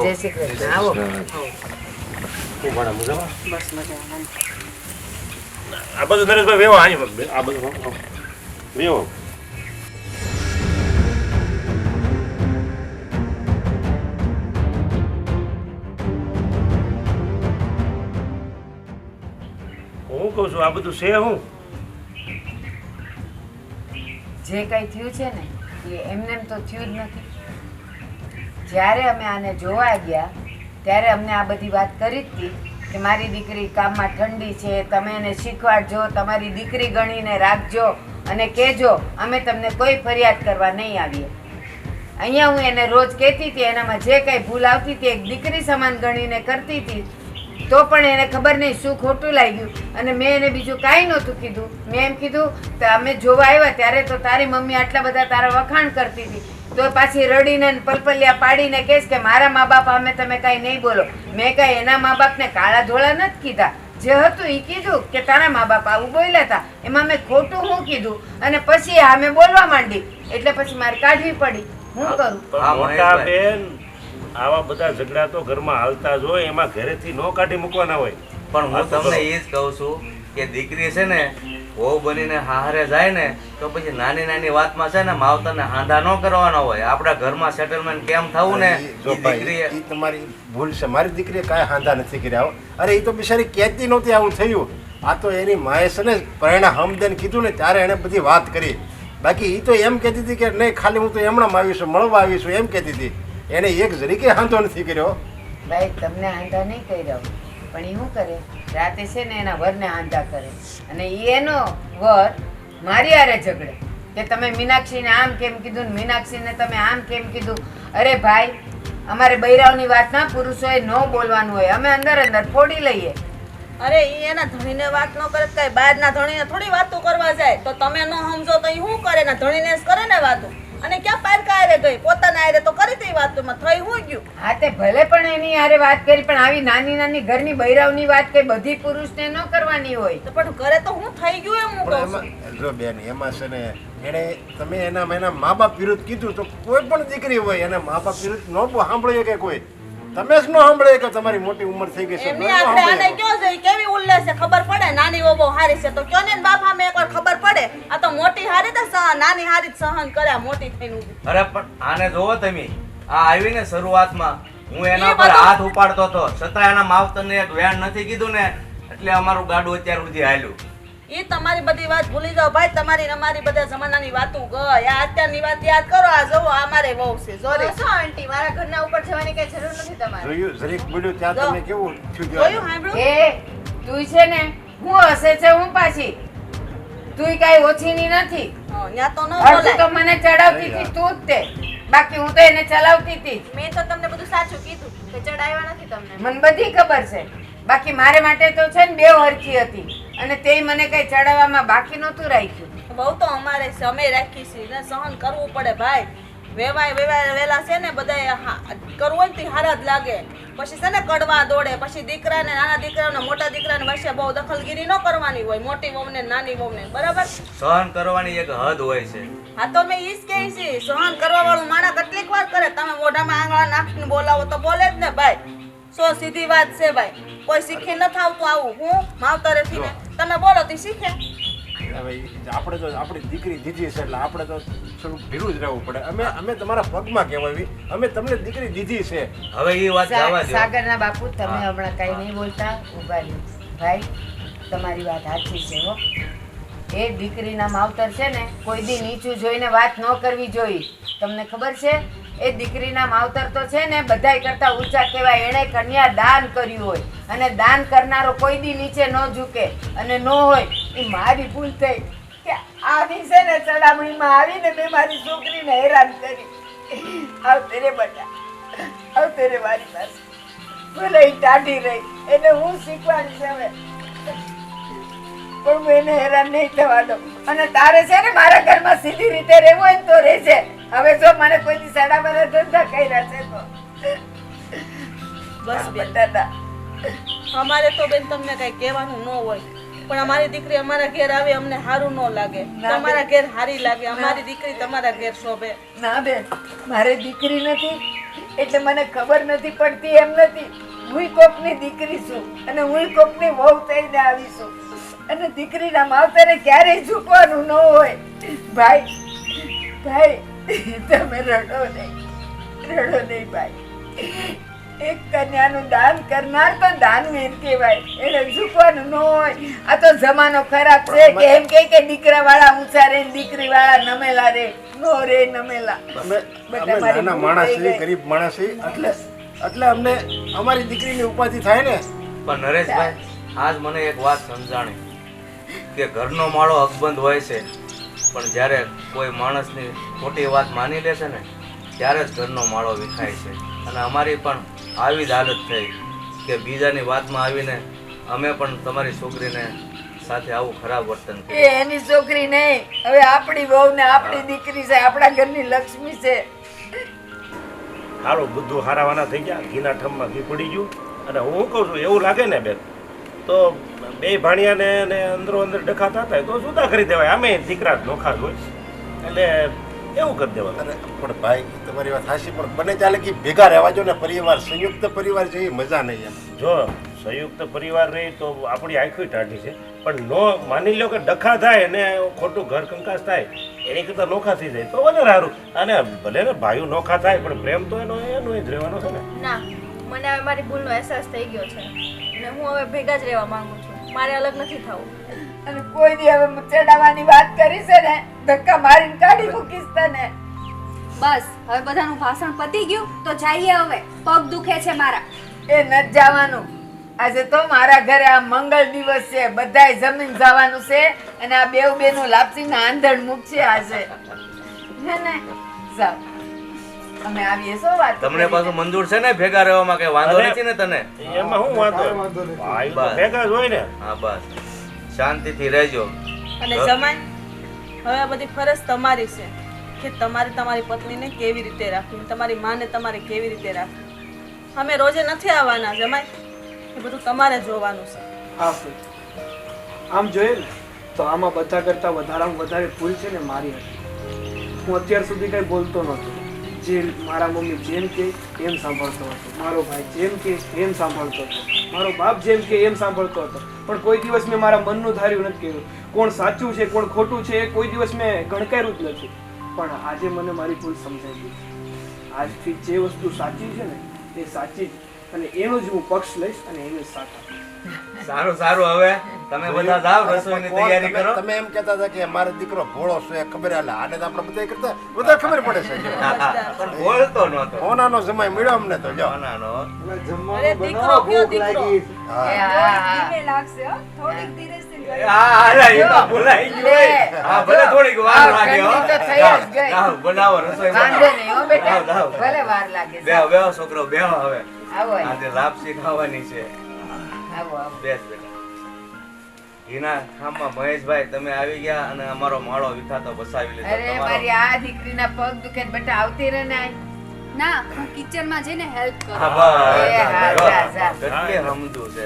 જય શ્રી કૃષ્ણ. આવો. હું ભણા મજામાં? બસ મજા. આ બધું નરેશભાઈ વેવો આ બધું વેવો. હું કહું છું આ બધું છે હું જે કંઈ થયું છે ને એ એમને એમ તો થયું જ નથી. જ્યારે અમે આને જોવા ગયા ત્યારે અમને આ બધી વાત કરી જ હતી કે મારી દીકરી કામમાં ઠંડી છે, તમે એને શીખવાડજો, તમારી દીકરી ગણીને રાખજો અને કહેજો અમે તમને કોઈ ફરિયાદ કરવા નહીં આવીએ. અહીંયા હું એને રોજ કહેતી હતી, એનામાં જે કંઈ ભૂલ આવતી હતી એક દીકરી સમાન ગણીને કરતી હતી, તો પણ એને ખબર નહીં શું ખોટું લાગ્યું અને મેં એને બીજું કાંઈ નહોતું કીધું. મેં એમ કીધું કે અમે જોવા આવ્યા ત્યારે તો તારી મમ્મી આટલા બધા તારા વખાણ કરતી હતી, તો પાછી રડીને પલપલિયા પાડીને કહેશ કે મારા મા બાપ અમે તમે કાંઈ નહીં બોલો. મેં કાંઈ એના મા બાપને કાળા ધોળા નથી કીધા, જે હતું એ કીધું કે તારા મા બાપ આવું બોલ્યા હતા, એમાં મેં ખોટું હું કીધું અને પછી અમે બોલવા માંડી એટલે પછી મારે કાઢવી પડી. હું કરું? મોટા બેન આવા બધા ઝઘડા તો ઘરમાં હાલતા જ હોય, એમાં ઘરેથી નો કાઢી મૂકવાના હોય. પણ હું તમને એ જ કહું છું કે દીકરી છે ને વહુ બનીને હારે જાય ને તો પછી નાની નાની વાતમાં છે ને માવતરને હાંધા ન કરવાનો હોય. આપણા ઘરમાં સેટલમેન્ટ કેમ થવું ને જો ભાઈ, ઈ તમારી ભૂલ છે. મારી દીકરીએ કાંઈ હાંધા નથી કર્યા હો. અરે એ તો બિચારી કહેતી નહોતી આવું થયું. આ તો એની માએ છે ને પરિણા હમદન કીધું ને ત્યારે એણે બધી વાત કરી. બાકી એ તો એમ કહેતી હતી કે નહીં ખાલી હું તો એમણાં આવીશું, મળવા આવીશું એમ કહેતી હતી. એને એક જરીકે હાંધો નથી કર્યો. ભાઈ તમને હાંધા નહીં કર્યા પણ એ શું કરે, રાતે છે ને એના વરને હાંધા કરે અને એનો વર મારી હારે ઝઘડે કે તમે મીનાક્ષીને આમ કેમ કીધું ને મીનાક્ષીને તમે આમ કેમ કીધું. અરે ભાઈ, અમારે બૈરાવની વાતમાં પુરુષોએ ન બોલવાનું હોય, અમે અંદર અંદર ફોડી લઈએ. અરે ઈ એના ધણીને વાત ન કરે કઈ બહારના ધણીને થોડી વાતો કરવા જાય તો તમે ન સમજો તો ઈ શું કરે ને ધણીને જ કરે ને વાતો. અને ક્યાં પારકા આરે ગઈ, પોતાના આરે તો કરી હતી વાતોમાં થઈ હું ગયું. હા તે ભલે પણ એની હારે વાત કરી પણ આવી નાની નાની ઘરની બૈરાવની વાત કઈ બધી પુરુષને ન કરવાની હોય. તો પણ કરે તો હું થઈ ગયું એમ હું કહું છું. જો બેન એમાં છે ને એને તમે એના મા બાપ વિરુદ્ધ કીધું તો કોઈ પણ દીકરી હોય એના મા બાપ વિરુદ્ધ ન સાંભળીએ કે કોઈ તમે જ ન સાંભળે કે તમારી મોટી ઉંમર થઈ ગઈ છે એમની તમે ન આપણે આને સાંભળે. કયો છે કેવી ઉલ્લેસ છે ખબર પડે નાની વો બહુ હારી છે તો કયો ને બાપ સામે એકવાર ખબર પડે આ તો મોટી હારી તો નાની હારી જ સહન કરે આ મોટી થઈને ઊભી. અરે પણ આને જોવો તમે, આ આવીને શરૂઆતમાં હું એના એ પર બધું- હાથ ઉપાડતો હતો, છતાં એના માવતરને એક વેણ નથી કીધું ને, એટલે અમારું ગાડું અત્યાર સુધી હાલ્યું. ઈ તમારી બધી વાત ભૂલી જાઓ ભાઈ, તમારી ને અમારી બધા જમાનાની વાતો ગઈ આ અત્યારની વાત યાદ કરો. આ જોવો આ મારે વહુ છે જોરે શું આંટી, મારા ઘરના ઉપર જવાની કઈ જરૂર નથી તમારે. જોયું જરીક બોલ્યું ત્યાં જો. તમને કેવું થયું જોયું ત્યાં? સાંભળ્યું એ તું છે ને હું હસે છે હું પાછી, તું કાઈ ઓછીની નથી. ત્યાં તો ન અડધું તો બોલાય. મને ચડાવતી હતી તું જ તે, બાકી હું તો એને ચલાવતી હતી. મેં તો તમને બધું સાચું કીધું કે ચડાવ્યા નથી તમને. મને બધી ખબર છે, બાકી મારે માટે તો છે ને બે હરખી હતી, અને તે મને કઈ ચડાવવામાં બાકી નહોતું રાખ્યું. બહુ તો અમારે છે અમે રાખી છે ને સહન કરવું પડે ભાઈ. વેવાય વેલા છે ને બધાય કરવું હોય ને તો હારા જ લાગે. પછી છે ને કડવા દોડે, પછી દીકરાને નાના દીકરાને મોટા દીકરાને વચ્ચે બહુ દખલગીરી ન કરવાની હોય, મોટી વહુને નાની વહુને બરાબર. સહન કરવાની એક હદ હોય છે. હા તો મેં ઈ જ કહી છે સહન કરવા વાળું માણસ કેટલીક વાર કરે. તમે મોઢામાં આંગળા નાખીને બોલાવો તો બોલે જ ને ભાઈ. સો સીધી વાત છે ભાઈ, કોઈ શીખી ન થાવતું આવું હું માવતરેથી ને તમે બોલો તો શીખે. હવે આપણે તો આપણી દીકરી દીધી છે એટલે આપણે તો થોડું ભીરું જ રહેવું પડે. અમે તમારા પગમાં કહેવાય, અમે તમને દીકરી દીધી છે. હવે એ વાત જવા દો. સાગરના બાપુ તમે હમણાં કઈ નહીં બોલતા, ઉભા રહ્યો. ભાઈ તમારી વાત સાચી છે હો. એ દીકરીના માવતર છે ને કોઈ દી નીચું જોઈને વાત ન કરવી જોઈએ. તમને ખબર છે એ દીકરીના માવતર તો છે ને બધાય કરતા ઊંચા કહેવાય. એણે કન્યા દાન કર્યું હોય, અને દાન કરનારો કોઈ દી નીચે ન ઝૂકે. અને ન હોય એ મારી ભૂલ થઈ કે આવી છે ને ચડામણીમાં આવીને મેં મારી છોકરીને હેરાન કરી. આવતે રે બટા, આવતે રે મારી પાસે. ભલે ઈ ટાઢી રહી, એને હું શીખવાડી છે હવે, પણ હું એને હેરાન નહીં થવા દઉં. અને તારે છે ને મારા ઘરમાં સીધી રીતે રહેવું હોય ને તો રહેજે. હવે જો મને કોઈ દી સડા મને ધંધા કર્યા છે તો બસ બેન, દાદા અમારે તો બેન તમને કઈ કહેવાનું ન હોય, પણ અમારી દીકરી અમારા ઘેર આવે અમને સારું ન લાગે. ના તમારા ઘેર હારી લાગે, અમારી દીકરી તમારા ઘેર શોભે. ના બેન, મારે દીકરી નથી એટલે મને ખબર નથી પડતી એમ નથી. હું કોકની દીકરી છું, અને હું કોકની વહુ થઈને આવી છું, અને દીકરીના માવતરે ક્યારેય ઝૂકવાનું ન હોય. ભાઈ ભાઈ તમે રડો નહીં ભાઈ. એક કન્યાનું દાન કરનાર તો દાનવીર કહેવાય, એને ઝૂકવાનું ન હોય. આ તો જમાનો ખરાબ છે કે એમ કે દીકરા વાળા ઊંચા રે, દીકરી વાળા નમેલા રે. નો રે નમેલા. અમે નાના માણસ છીએ, ગરીબ માણસ છીએ, એટલે અમને અમારી દીકરીની ઉપાધિ થાય ને. પણ નરેશભાઈ, આજ મને એક વાત સમજાણી કે ઘરનો માળો અકબંધ હોય છે, પણ જ્યારે કોઈ માણસની ખોટી વાત માની લે છે ને ત્યારે જ ઘરનો માળો વિખાય છે. અને અમારી પણ આવી જ હાલત થઈ કે બીજાની વાતમાં આવીને અમે પણ તમારી છોકરીને સાથે આવું ખરાબ વર્તન એ કર્યું. એની છોકરી નહીં, હવે આપણી વહુ ને આપણી દીકરી છે, આપણા ઘરની લક્ષ્મી છે. હારું બધું હારાવાના થઈ ગયા, ઘીના ઠમમાં ઘી પડી ગયું. અને હું કહું છું એવું લાગે ને બેન તો બે ભાણિયાને ને અંદરો અંદર ડખાતા થાય તો જુદા કરી દેવાય. આમે દીકરા જ નોખા જ હોય એટલે એવું કરી દેવાય. પણ ભાઈ તમારી વાત સાચી, પણ બને ચાલે કે ભેગા રહેવા જો ને પરિવાર, સંયુક્ત પરિવાર જેવી મજા નહીં એમ. જો સંયુક્ત પરિવાર રહી તો આપણી આંખો ટાઢી છે, પણ નો માની લો કે ડખા થાય ને ખોટું ઘર કંકાસ થાય એની કરતાં નોખા થઈ જાય તો વધારે સારું. અને ભલે ને ભાઈઓ નોખા થાય પણ પ્રેમ તો એનો જ રહેવાનો છે ને. ના, મને હવે મારી ભૂલનો અહેસાસ થઈ ગયો છે, અને હું હવે ભેગા જ રહેવા માંગુ છું. મારે અલગ નથી થવું. અને કોઈ દી હવે ચડાવવાની વાત કરી છે ને ધક્કા મારીને કાઢી મૂકીશ તને. બસ હવે બધાનું ભાષણ પતી ગયું તો જઈએ હવે. પગ દુખે છે મારા. એ નથી જવાનું. આજે તો મારા ઘરે આ મંગળ દિવસ છે, બધાય જમીન જવાનું છે, અને આ બેવ બેનું લાપસીના આંધણ મૂકશે આજે. હે ને? જાઓ. અમે આવીએ શું વાત તમને પાછું મંજૂર છે ને ભેગા રહેવામાં? કઈ વાંધો નથી ને તને? એમાં શું વાંધો? ભાઈ તો ભેગા જ હોય ને. હા બસ, શાંતિથી રહેજો. અને જમાઈ હવે આ બધી ફરજ તમારી છે કે તમારે તમારી પત્નીને કેવી રીતે રાખવી, તમારી માને તમારે કેવી રીતે રાખવી. અમે રોજે નથી આવવાના જમાઈ, એ બધું તમારે જોવાનું છે. હા ભાઈ, આમ જોઈએ ને તો આમાં બધા કરતાં વધારે ભૂલ છે ને મારી હતી. હું અત્યાર સુધી કંઈ બોલતો નહોતો, જે મારા મમ્મી જેમ કે એમ સાંભળતો હતો, મારો ભાઈ જેમ કે એમ સાંભળતો હતો, મારો બાપ જેમ કે એમ સાંભળતો હતો. પણ કોઈ દિવસ મેં મારા મનનું ધાર્યું નથી કર્યું. કોણ સાચું છે કોણ ખોટું છે એ કોઈ દિવસ મેં ગણકાર્યું જ નથી. પણ આજે મને મારી ભૂલ સમજાઈ ગઈ. આજથી જે વસ્તુ સાચી છે ને એ સાચી જ, અને એનો જ હું પક્ષ લઈશ અને એને જ સાથ આપીશ. સારું સારું, હવે તમે બધા જાઓ, રસોઈની તૈયારી કરો. તમે એમ કહેતા હતા કે મારો દીકરો ભોળો છે, ખબર હાલે આને તો આપણે બધા કરતા બધા ખબર પડે છે. પણ બોલતો નહોતો. ઓનાનો સમય મળ્યો અમને તો જો. નાનો. અરે દીકરો કયો દીકરો? હા. એ હા, હા. ધીમે લાગશે હો, થોડીક ધીરેજથી ગઈ. હા, એ તો ભૂલાઈ ગયું હોય. હા, ભલે થોડીક વાર લાગે હો. ઠંડી તો થઈ જ ગઈ. જાઓ, બનાવો રસોઈ વાંધો બનાવો. નહીં હો બેટા, જાઓ, જાઓ. ભલે વાર લાગે. બેહો બેહો છોકરો બેહો. હવે આવો અહીં. આજે લાપસી ખાવાની છે. આવો આવો. બેસ બેટા. હિના ખામમાં મહેશભાઈ તમે આવી ગયા અને અમારો માળો વિખાતો બસાવી લીધો. અરે મારી આ દીકરીના પગ દુખે ને બેટા આવતી રહે ને અહીં. ના હું કિચનમાં જઈને હેલ્પ કરું. હા, બસ. એ હા, જા, જા. કેટલી હમદું છે.